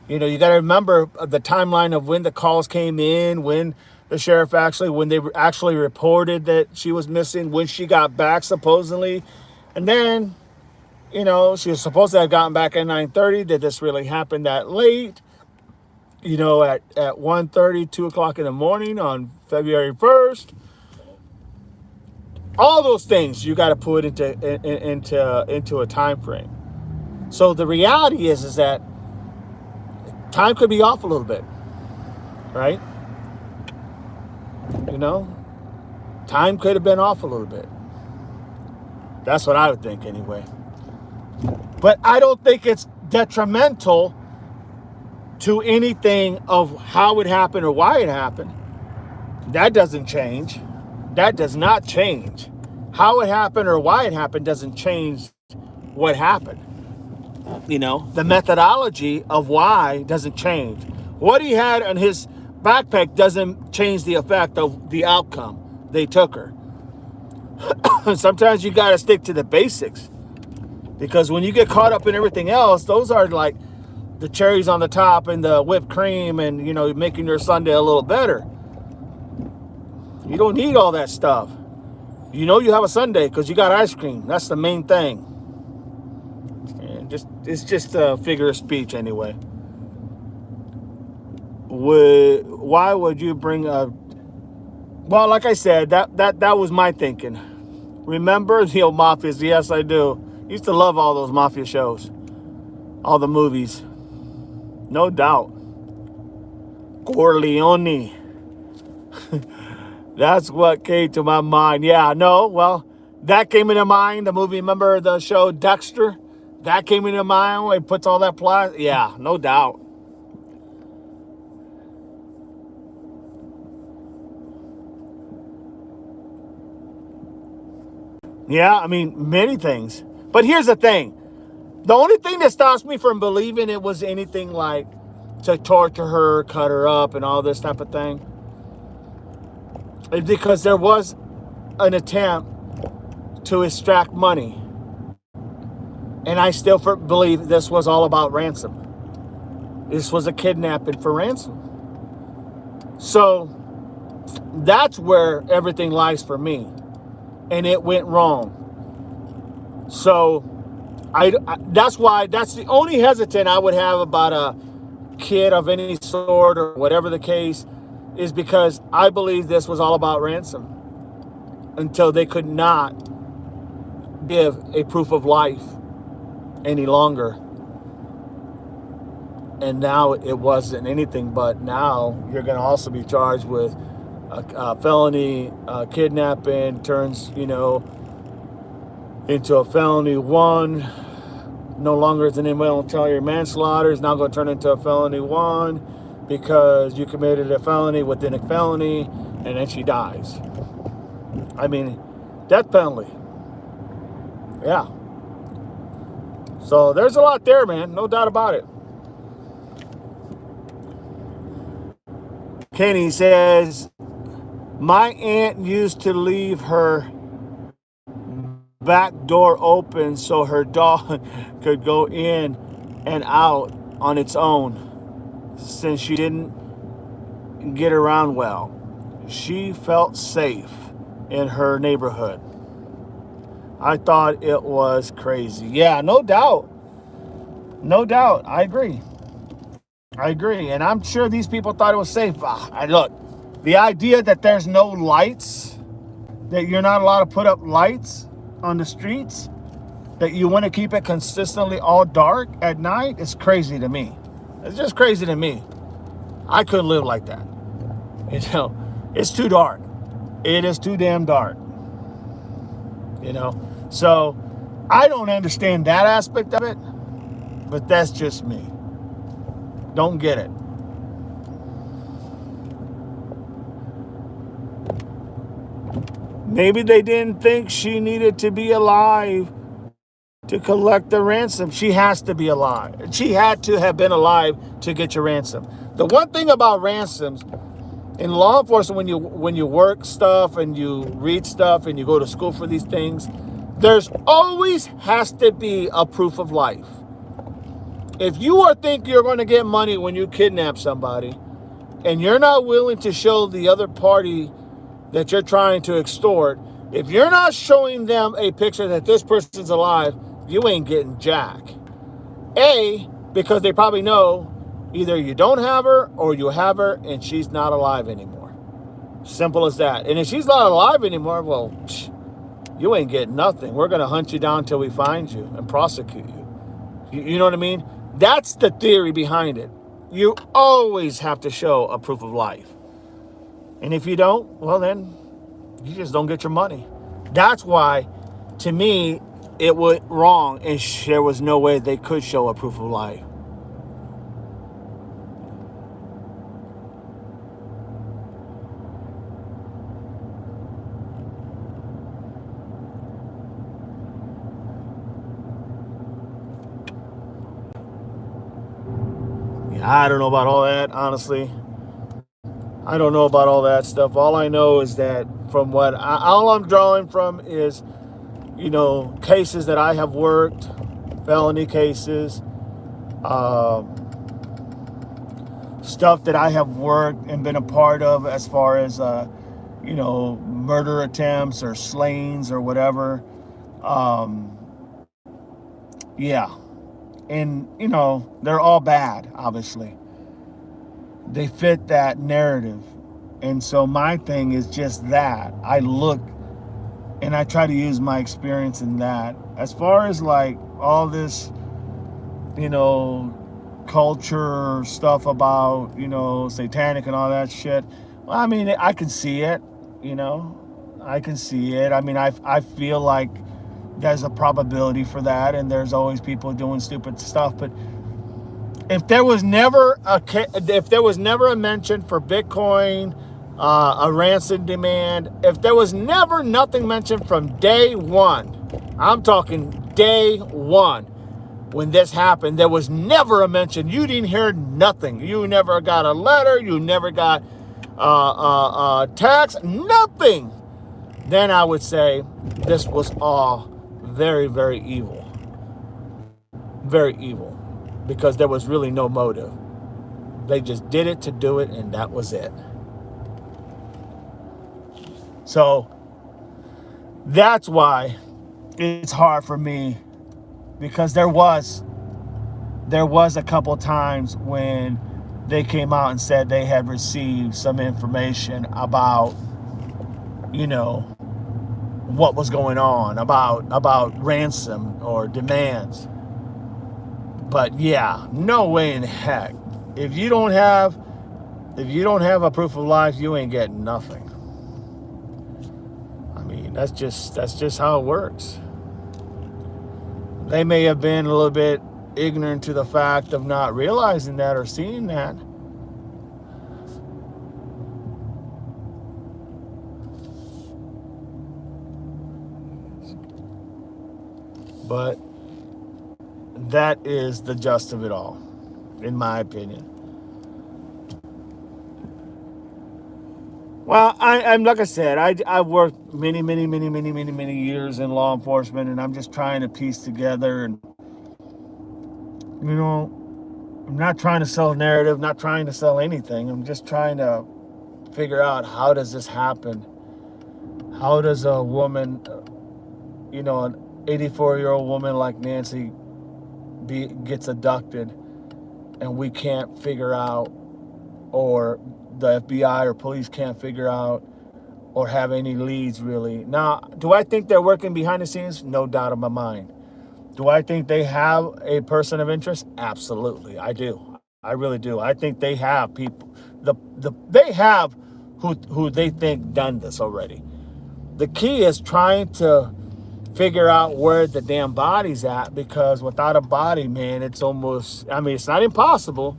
You got to remember the timeline of when the calls came in, when the sheriff when they actually reported that she was missing, when she got back supposedly. And then, she was supposed to have gotten back at 9:30. Did this really happen that late? At 1:30, 2 o'clock in the morning on February 1st. All those things you got to put into a time frame. So the reality is that time could be off a little bit, right? Time could have been off a little bit. That's what I would think anyway. But I don't think it's detrimental to anything of how it happened or why it happened. That doesn't change. That does not change. How it happened or why it happened doesn't change what happened. The methodology of why doesn't change. What he had on his backpack doesn't change the effect of the outcome. They took her. Sometimes you got to stick to the basics. Because when you get caught up in everything else, those are like the cherries on the top and the whipped cream and, making your sundae a little better. You don't need all that stuff. You have a sundae because you got ice cream. That's the main thing. And it's just a figure of speech anyway. Why would you bring a... Well, like I said, that was my thinking. Remember the old mafias? Yes, I do. Used to love all those mafia shows. All the movies. No doubt. Corleone. That's what came to my mind. Yeah, no, well, that came into mind. The movie, remember the show Dexter? That came into mind when he puts all that plot. Yeah, no doubt. Yeah, I mean, many things. But here's the thing. The only thing that stops me from believing it was anything like to torture her, cut her up, and all this type of thing is because there was an attempt to extract money. And I still believe this was all about ransom. This was a kidnapping for ransom. So that's where everything lies for me. And it went wrong. So that's the only hesitant I would have about a kid of any sort or whatever the case is because I believe this was all about ransom until they could not give a proof of life any longer. And now it wasn't anything but now you're going to also be charged with a felony kidnapping turns, into a felony 1. No longer is an involuntary manslaughter. It's now going to turn into a felony 1 because you committed a felony within a felony, and then she dies. I mean, death penalty. Yeah. So there's a lot there, man. No doubt about it. Kenny says, my aunt used to leave her back door open so her dog could go in and out on its own since she didn't get around well. She felt safe in her neighborhood. I thought it was crazy. Yeah, no doubt. No doubt. I agree. And I'm sure these people thought it was safe. Look, the idea that there's no lights, that you're not allowed to put up lights on the streets, that you want to keep it consistently all dark at night, is crazy to me. It's just crazy to me. I couldn't live like that. It's too dark. It is too damn dark. So I don't understand that aspect of it, but that's just me. Don't get it. Maybe they didn't think she needed to be alive to collect the ransom. She has to be alive. She had to have been alive to get your ransom. The one thing about ransoms in law enforcement, when you work stuff and you read stuff and you go to school for these things, there's always has to be a proof of life. If you think you're going to get money when you kidnap somebody and you're not willing to show the other party that you're trying to extort, if you're not showing them a picture that this person's alive, you ain't getting jack. Because they probably know either you don't have her or you have her and she's not alive anymore. Simple as that. And if she's not alive anymore, well, you ain't getting nothing. We're going to hunt you down until we find you and prosecute you. You know what I mean? That's the theory behind it. You always have to show a proof of life. And if you don't, well then, you just don't get your money. That's why, to me, it went wrong and there was no way they could show a proof of life. I don't know about all that, honestly. I don't know about all that stuff. All I know is that from all I'm drawing from is, cases that I have worked felony cases, stuff that I have worked and been a part of as far as, murder attempts or slayings or whatever. Yeah. And, they're all bad, obviously. They fit that narrative. And so my thing is just that. I look and I try to use my experience in that. As far as like all this, culture stuff about, satanic and all that shit. Well, I mean, I can see it, I can see it. I mean, I feel like there's a probability for that, and there's always people doing stupid stuff. But if there was never a mention for Bitcoin, a ransom demand, if there was never nothing mentioned from day one, I'm talking day one, when this happened, there was never a mention. You didn't hear nothing. You never got a letter. You never got a text. Nothing. Then I would say this was all very, very evil. Very evil. Because there was really no motive. They just did it to do it, and that was it. So that's why it's hard for me, because there was a couple times when they came out and said they had received some information about, what was going on, about ransom or demands. But yeah, no way in heck. If you don't have a proof of life, you ain't getting nothing. I mean, that's just how it works. They may have been a little bit ignorant to the fact of not realizing that or seeing that. But that is the gist of it all, in my opinion. Well, I'm like I said, I've worked many years in law enforcement, and I'm just trying to piece together, and I'm not trying to sell a narrative, not trying to sell anything. I'm just trying to figure out, how does this happen? How does a woman, an 84-year-old woman like Nancy gets abducted, and we can't figure out, or the FBI or police can't figure out, or have any leads really. Now, do I think they're working behind the scenes? No doubt in my mind. Do I think they have a person of interest? Absolutely, I do. I really do. I think they have people. They have who they think done this already. The key is trying to figure out where the damn body's at, because without a body, man, it's almost, I mean, it's not impossible,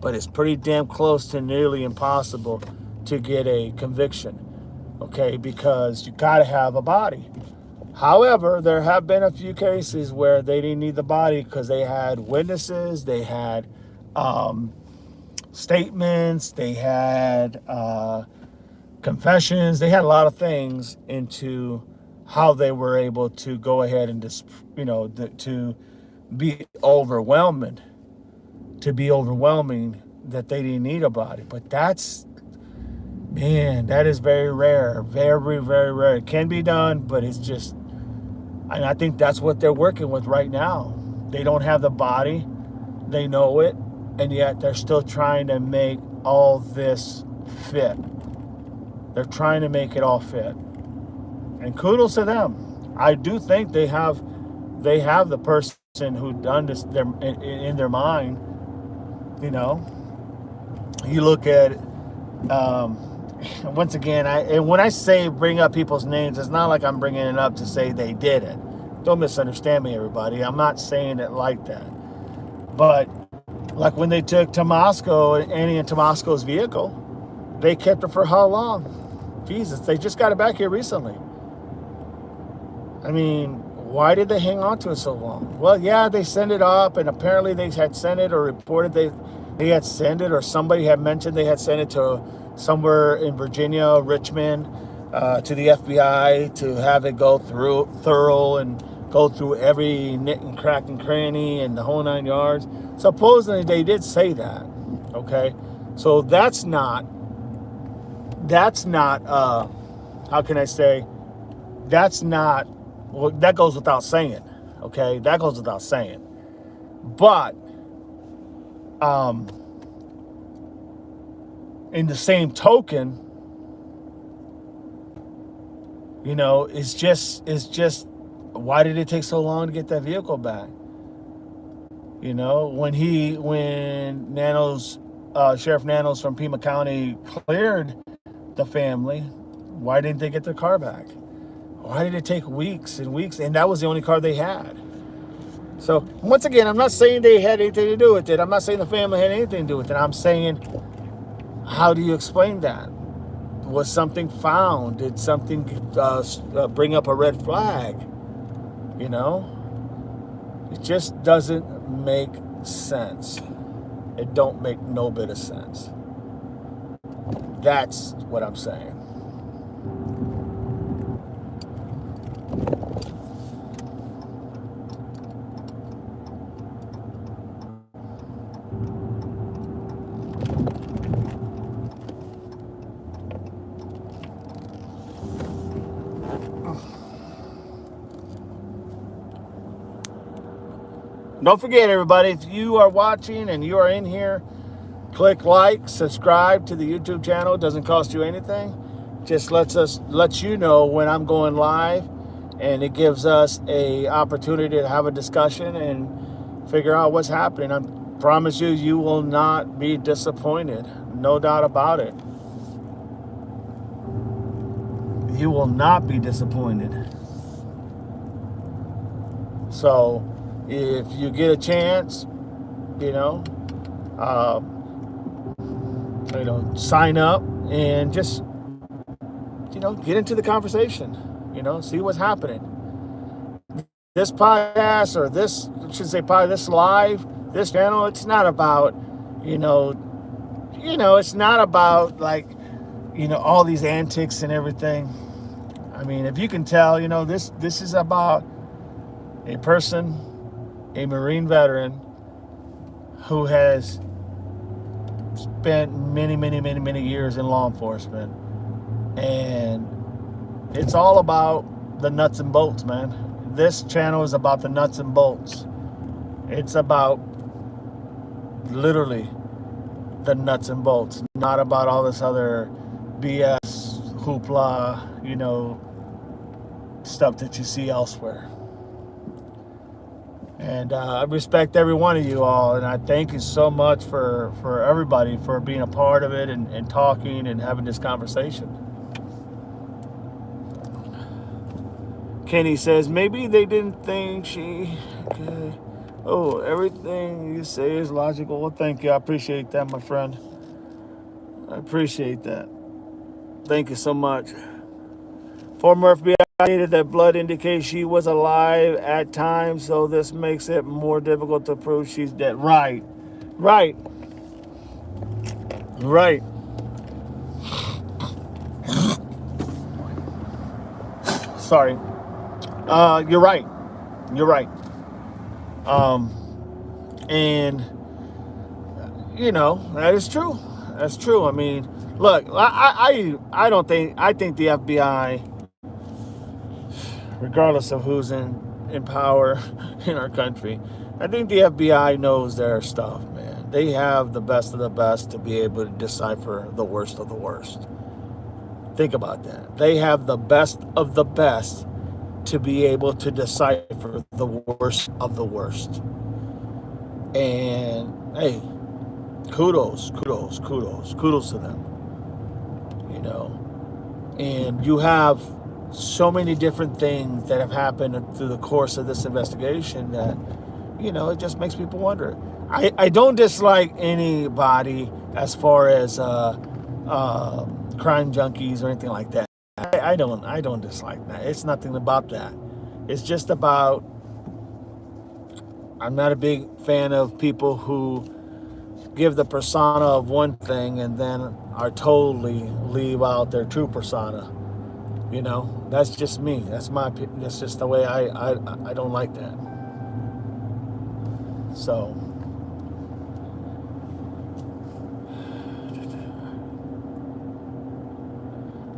but it's pretty damn close to nearly impossible to get a conviction, okay, because you got to have a body. However, there have been a few cases where they didn't need the body because they had witnesses, they had statements, they had confessions, they had a lot of things into how they were able to go ahead and just, to be overwhelming that they didn't need a body. But that is very rare, very, very rare. It can be done, but it's just, and I think that's what they're working with right now. They don't have the body, they know it, and yet they're still trying to make all this fit. They're trying to make it all fit. And kudos to them. I do think they have the person who done this in their mind. You look at it, once again, when I say bring up people's names, it's not like I'm bringing it up to say they did it. Don't misunderstand me, everybody. I'm not saying it like that. But like when they took Annie and Tomasco's vehicle, they kept it for how long? Jesus, they just got it back here recently. I mean, why did they hang on to it so long? Well, yeah, they sent it up, and apparently they had sent it or reported they had sent it, or somebody had mentioned they had sent it to somewhere in Virginia, Richmond, to the FBI to have it go through thorough and go through every nit and crack and cranny and the whole 9 yards. Supposedly they did say that. Okay, so that's not. How can I say? That's not. Well, that goes without saying. Okay, that goes without saying. But in the same token, you know, it's just why did it take so long to get that vehicle back? You know, when Sheriff Nanos from Pima County cleared the family, why didn't they get their car back? Why did it take weeks and weeks? And that was the only car they had. So once again, I'm not saying they had anything to do with it. I'm not saying the family had anything to do with it. I'm saying, how do you explain that? Was something found? Did something bring up a red flag? You know, it just doesn't make sense. It don't make no bit of sense. That's what I'm saying. Don't forget, everybody, if you are watching and you are in here, click like, subscribe to the YouTube channel. It doesn't cost you anything. Just lets you know when I'm going live, and it gives us a opportunity to have a discussion and figure out what's happening. I promise you, you will not be disappointed. No doubt about it. You will not be disappointed. So if you get a chance, sign up and just, get into the conversation, see what's happening. This podcast, or this, I should say probably this live, this channel, it's not about, it's not about like, all these antics and everything. I mean, if you can tell, this is about a person, a Marine veteran who has spent many years in law enforcement, and it's all about the nuts and bolts, man. This channel is about the nuts and bolts. It's about literally the nuts and bolts, not about all this other BS hoopla, stuff that you see elsewhere. And I respect every one of you all, and I thank you so much for everybody for being a part of it and talking and having this conversation. Kenny says, maybe they didn't think she... Okay. Oh, everything you say is logical. Well, thank you. I appreciate that, my friend. I appreciate that. Thank you so much. Former FBI stated that blood indicates she was alive at times, so this makes it more difficult to prove she's dead. Right. Sorry. You're right. And that is true. That's true. I mean, look, I think the FBI, regardless of who's in power in our country, I think the FBI knows their stuff, man. They have the best of the best to be able to decipher the worst of the worst. Think about that. They have the best of the best to be able to decipher the worst of the worst. And hey, kudos to them. And you have so many different things that have happened through the course of this investigation that, it just makes people wonder. I don't dislike anybody as far as crime junkies or anything like that. I don't dislike that. It's nothing about that. It's just about, I'm not a big fan of people who give the persona of one thing and then are totally leave out their true persona. You know, that's just me. That's my opinion. That's just the way I don't like that. So,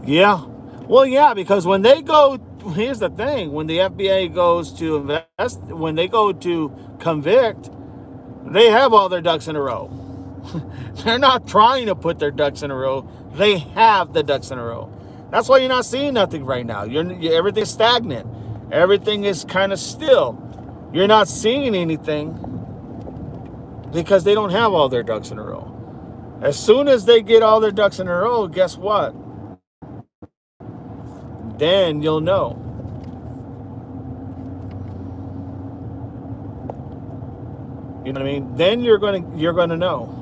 yeah. Well, yeah, because when they go, here's the thing: when the FBI goes to invest, when they go to convict, they have all their ducks in a row. They're not trying to put their ducks in a row. They have the ducks in a row. That's why you're not seeing nothing right now. Everything's stagnant. Everything is kind of still. You're not seeing anything because they don't have all their ducks in a row. As soon as they get all their ducks in a row, guess what? Then you'll know. You know what I mean? Then you're gonna know.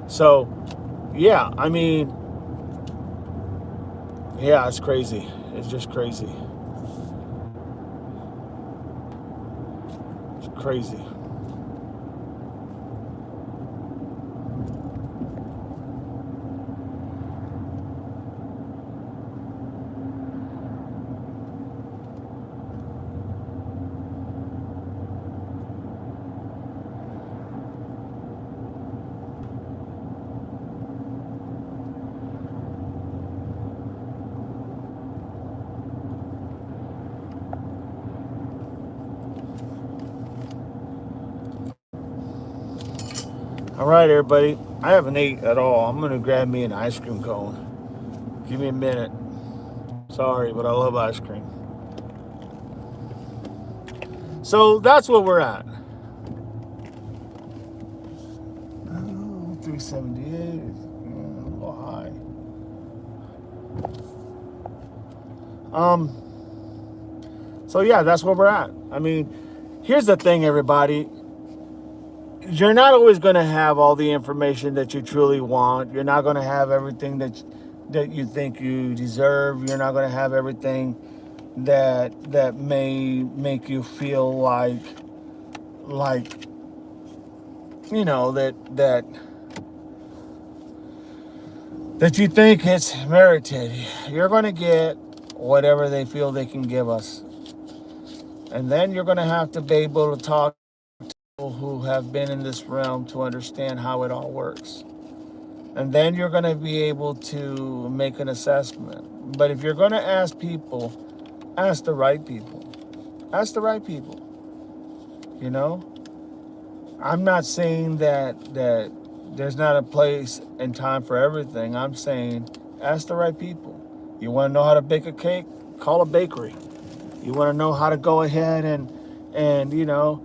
So, yeah, I mean, yeah, it's crazy. It's just crazy. It's crazy. All right, everybody. I haven't ate at all. I'm gonna grab me an ice cream cone. Give me a minute. Sorry, but I love ice cream. So that's where we're at. 378 is a little high. So yeah, that's where we're at. I mean, here's the thing, everybody. You're not always going to have all the information that you truly want. You're not going to have everything that you think you deserve. You're not going to have everything that may make you feel like you know that you think it's merited. You're going to get whatever they feel they can give us. And then you're going to have to be able to talk to people who have been in this realm to understand how it all works. And then you're going to be able to make an assessment. But if you're going to ask people, ask the right people. Ask the right people. You know? I'm not saying that there's not a place and time for everything. I'm saying ask the right people. You want to know how to bake a cake? Call a bakery. You want to know how to go ahead and you know,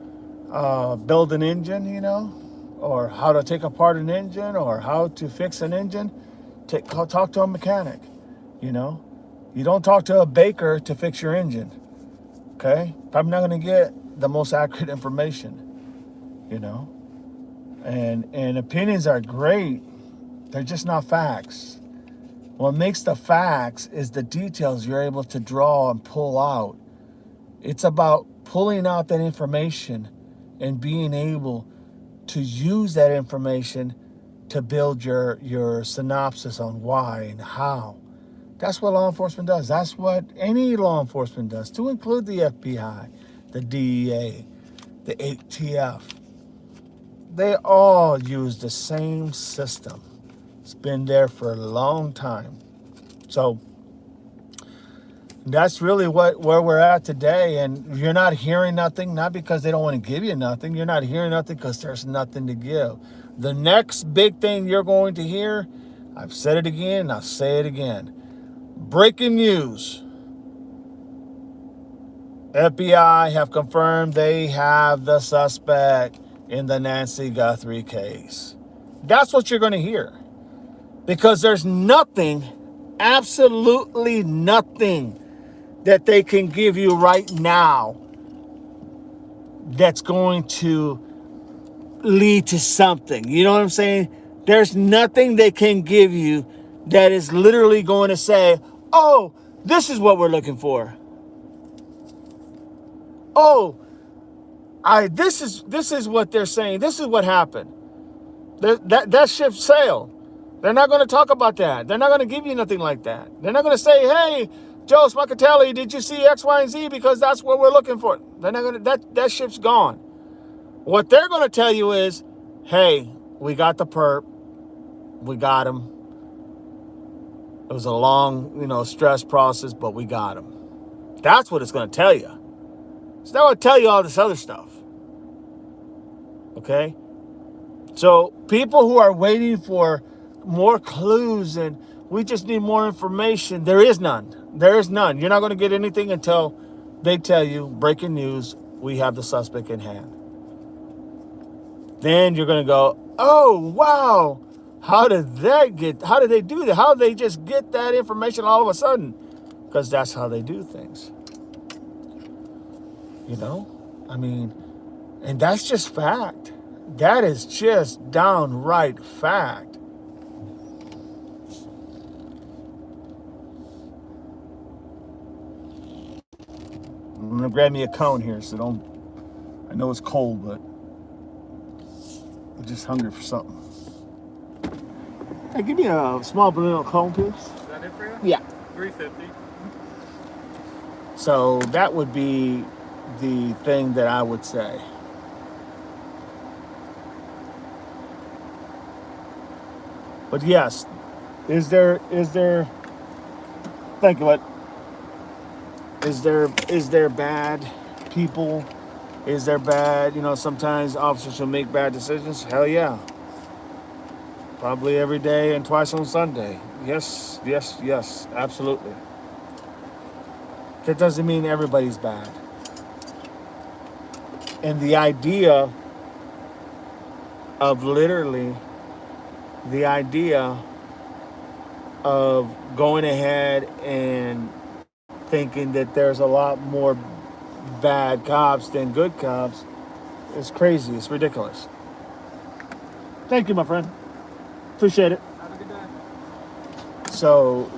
build an engine, you know, or how to take apart an engine, or how to fix an engine? Talk to a mechanic. You know, you don't talk to a baker to fix your engine. Okay, I'm not going to get the most accurate information. You know, and opinions are great. They're just not facts. What makes the facts is the details you're able to draw and pull out. It's about pulling out that information and being able to use that information to build your synopsis on why and how. That's what law enforcement does. That's what any law enforcement does, to include the FBI, the DEA, the ATF. They all use the same system. It's been there for a long time. So that's really where we're at today. And you're not hearing nothing, not because they don't want to give you nothing. You're not hearing nothing because there's nothing to give. The next big thing you're going to hear, I've said it again, and I'll say it again. Breaking news. FBI have confirmed they have the suspect in the Nancy Guthrie case. That's what you're going to hear. Because there's nothing, absolutely nothing, that they can give you right now that's going to lead to something. You know what I'm saying? There's nothing they can give you that is literally going to say, oh, this is what we're looking for. Oh, this is what they're saying. This is what happened. That ship sailed. They're not going to talk about that. They're not going to give you nothing like that. They're not going to say, hey, Joe Smacatelli, did you see X, Y, and Z? Because that's what we're looking for. They're not going to, that ship's gone. What they're going to tell you is, hey, we got the perp. We got him. It was a long, stress process, but we got him. That's what it's going to tell you. It's not going to tell you all this other stuff. Okay? So people who are waiting for more clues and we just need more information, there is none. There is none. You're not going to get anything until they tell you, breaking news, we have the suspect in hand. Then you're going to go, oh, wow. How did they do that? How did they just get that information all of a sudden? Because that's how they do things. And that's just fact. That is just downright fact. I'm going to grab me a cone here, so I know it's cold, but I'm just hungry for something. Hey, give me a small vanilla cone, please. Is that it for you? Yeah. $3.50. So that would be the thing that I would say. But yes, is there think of it. Is there bad people? Is there bad, sometimes officers will make bad decisions? Hell yeah. Probably every day and twice on Sunday. Yes, absolutely. That doesn't mean everybody's bad. And the idea of going ahead and thinking that there's a lot more bad cops than good cops is crazy. It's ridiculous. Thank you, my friend. Appreciate it. Have a good day. So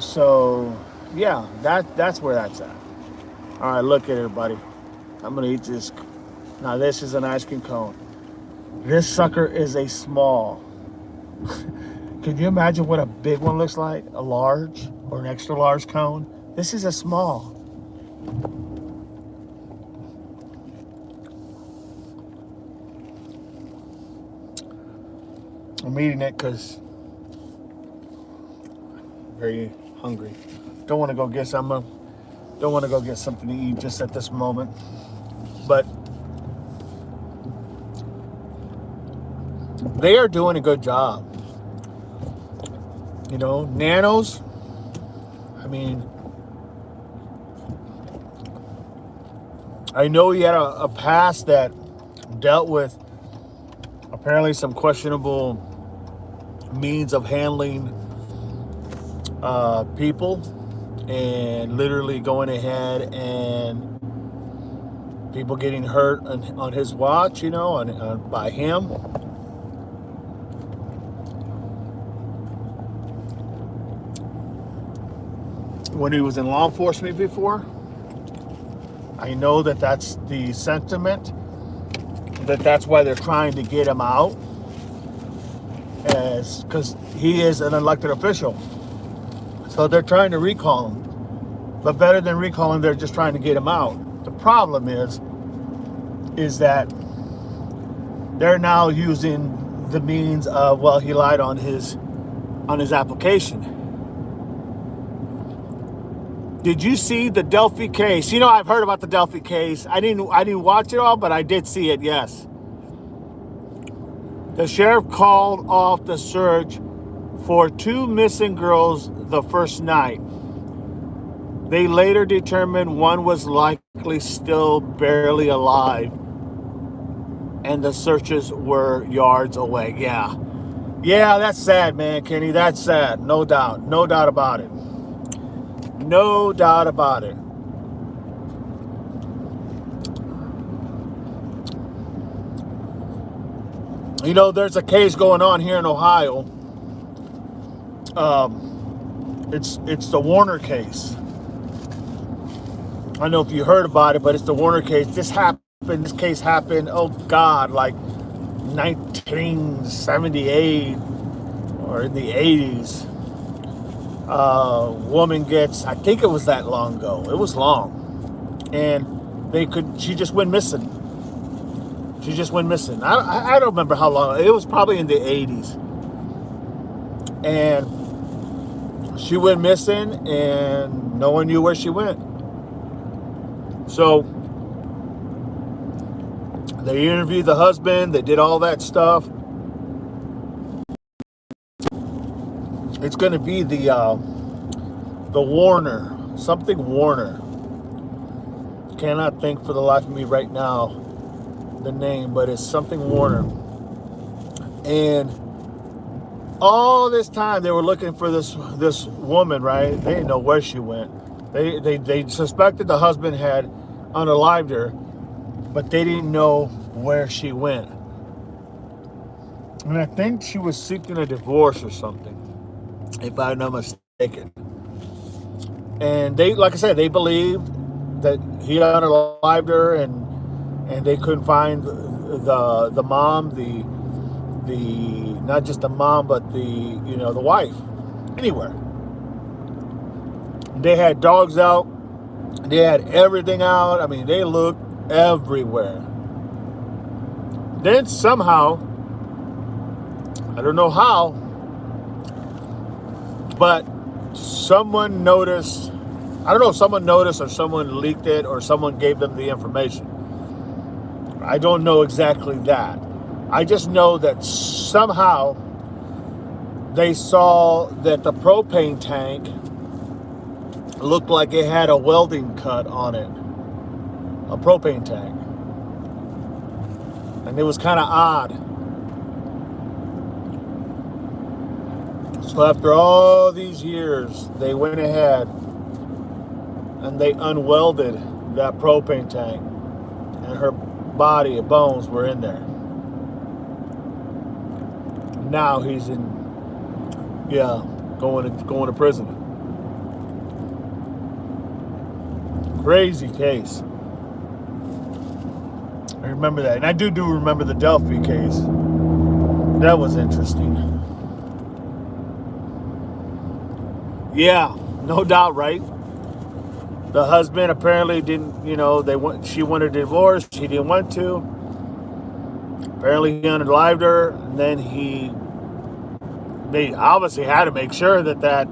yeah, that's where that's at. All right, look at it, buddy. I'm gonna eat this. Now this is an ice cream cone. This sucker is a small. Can you imagine what a big one looks like? A large or an extra large cone? This is a small. I'm eating it because I'm very hungry. Don't want to go get something to eat just at this moment. But they are doing a good job. Nanos, I know he had a past that dealt with apparently some questionable means of handling people and literally going ahead and people getting hurt on his watch, by him. When he was in law enforcement before, I know that that's the sentiment, that's why they're trying to get him out, because he is an elected official. So they're trying to recall him. But better than recall him, they're just trying to get him out. The problem is that they're now using the means of, well, he lied on his application. Did you see the Delphi case? I've heard about the Delphi case. I didn't watch it all, but I did see it, yes. The sheriff called off the search for 2 missing girls the first night. They later determined one was likely still barely alive, and the searches were yards away. Yeah, that's sad, man, Kenny. That's sad. No doubt about it. No doubt about it. There's a case going on here in Ohio. It's the Warner case. I don't know if you heard about it, but it's the Warner case. This case happened, oh God, like 1978 or in the 80s, woman gets, I think it was that long ago. It was long. And she just went missing. She just went missing. I don't remember how long. It was probably in the 80s. And she went missing and no one knew where she went. So they interviewed the husband. They did all that stuff. It's going to be the Warner, something Warner. Cannot think for the life of me right now the name, but it's something Warner. And all this time they were looking for this woman, right? They didn't know where she went. They suspected the husband had unalived her, but they didn't know where she went. And I think she was seeking a divorce or something, if I'm not mistaken. And they, like I said, they believed that he unalived her, and they couldn't find the mom, the not just the mom, but the wife anywhere. They had dogs out. They had everything out. I mean, they looked everywhere. Then somehow, I don't know how, but someone noticed. I don't know if someone noticed or someone leaked it or someone gave them the information. I don't know exactly that. I just know that somehow they saw that the propane tank looked like it had a welding cut on it. A propane tank. And it was kind of odd. So after all these years, they went ahead and they unwelded that propane tank, and her body and bones were in there. Now he's going to prison. Crazy case. I remember that, and I do remember the Delphi case. That was interesting. Yeah, no doubt, right? The husband apparently didn't, she wanted a divorce. She didn't want to. Apparently he unalived her. And then they obviously had to make sure that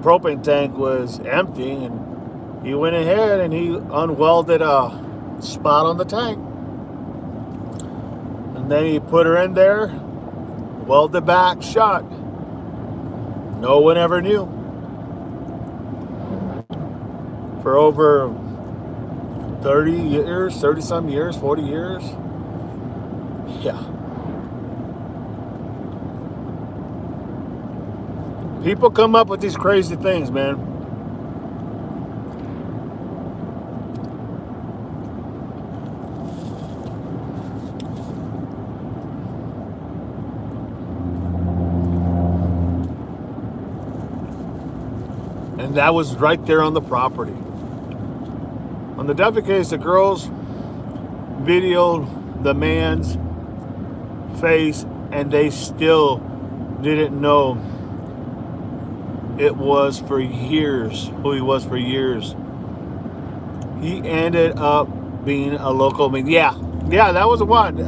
propane tank was empty. And he went ahead and he unwelded a spot on the tank. And then he put her in there, welded back shut. No one ever knew. For over 30 years, 30-some years, 40 years. Yeah. People come up with these crazy things, man. And that was right there on the property. On the Duffy case, the girls videoed the man's face, and they still didn't know it was for years, who he was for years. He ended up being a local. Yeah, that was the one.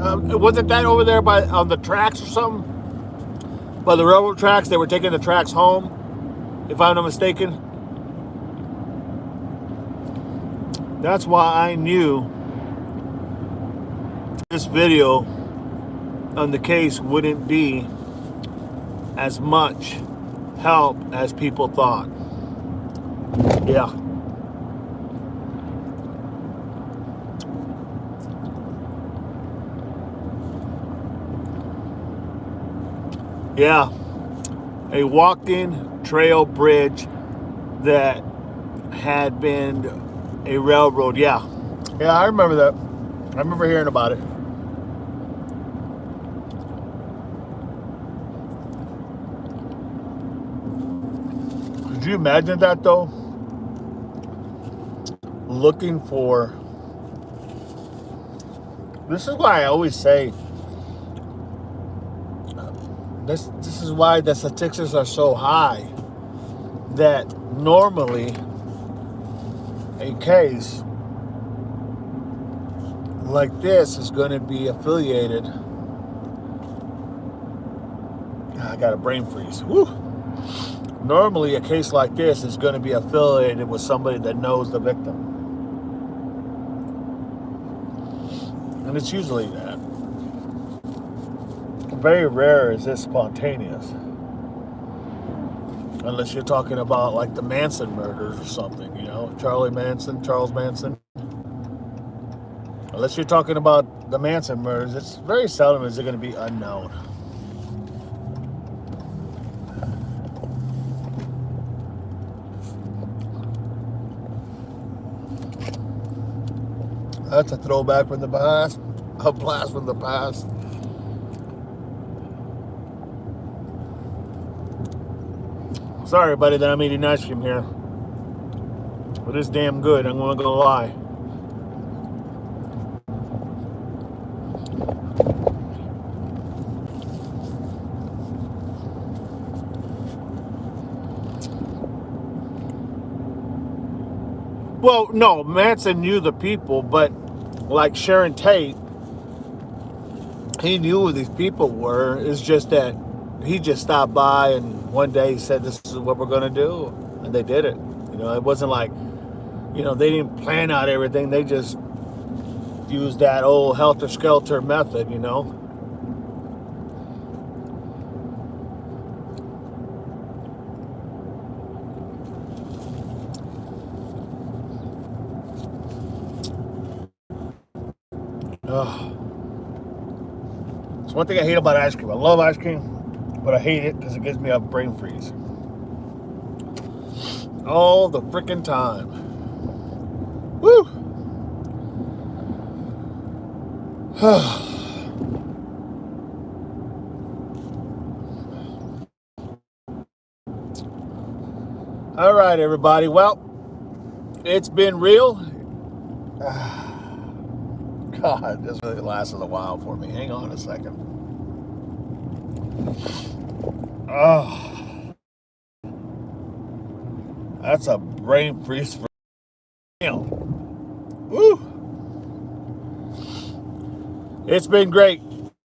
Wasn't that over there on the tracks or something? By the railroad tracks, they were taking the tracks home, if I'm not mistaken. That's why I knew this video on the case wouldn't be as much help as people thought. Yeah. Yeah. A walking trail bridge that had been a railroad. Yeah, I remember that. I remember hearing about it. Could you imagine that, though? Looking for... This is why I always say... This this is why the statistics are so high, that normally a case like this is going to be affiliated. I got a brain freeze. Woo. Normally, a case like this is going to be affiliated with somebody that knows the victim. And it's usually that. Very rare is this spontaneous. Unless you're talking about like the Manson murders or something, you know, Charles Manson. Unless you're talking about the Manson murders, it's very seldom is it going to be unknown. That's a throwback from the past, a blast from the past. Sorry, buddy, that I'm eating ice cream here. But it's damn good, I'm not gonna lie. Well, no, Manson knew the people, but like Sharon Tate, he knew who these people were. It's just that he just stopped by and one day he said, this is what we're going to do. And they did it. You know, it wasn't like, you know, they didn't plan out everything. They just used that old helter-skelter method, you know. It's one thing I hate about ice cream. I love ice cream, but I hate it because it gives me a brain freeze. All the freaking time. Woo! All right, everybody. Well, it's been real. God, this really lasted a while for me. Hang on a second. Oh, that's a brain freeze for him. Woo! It's been great.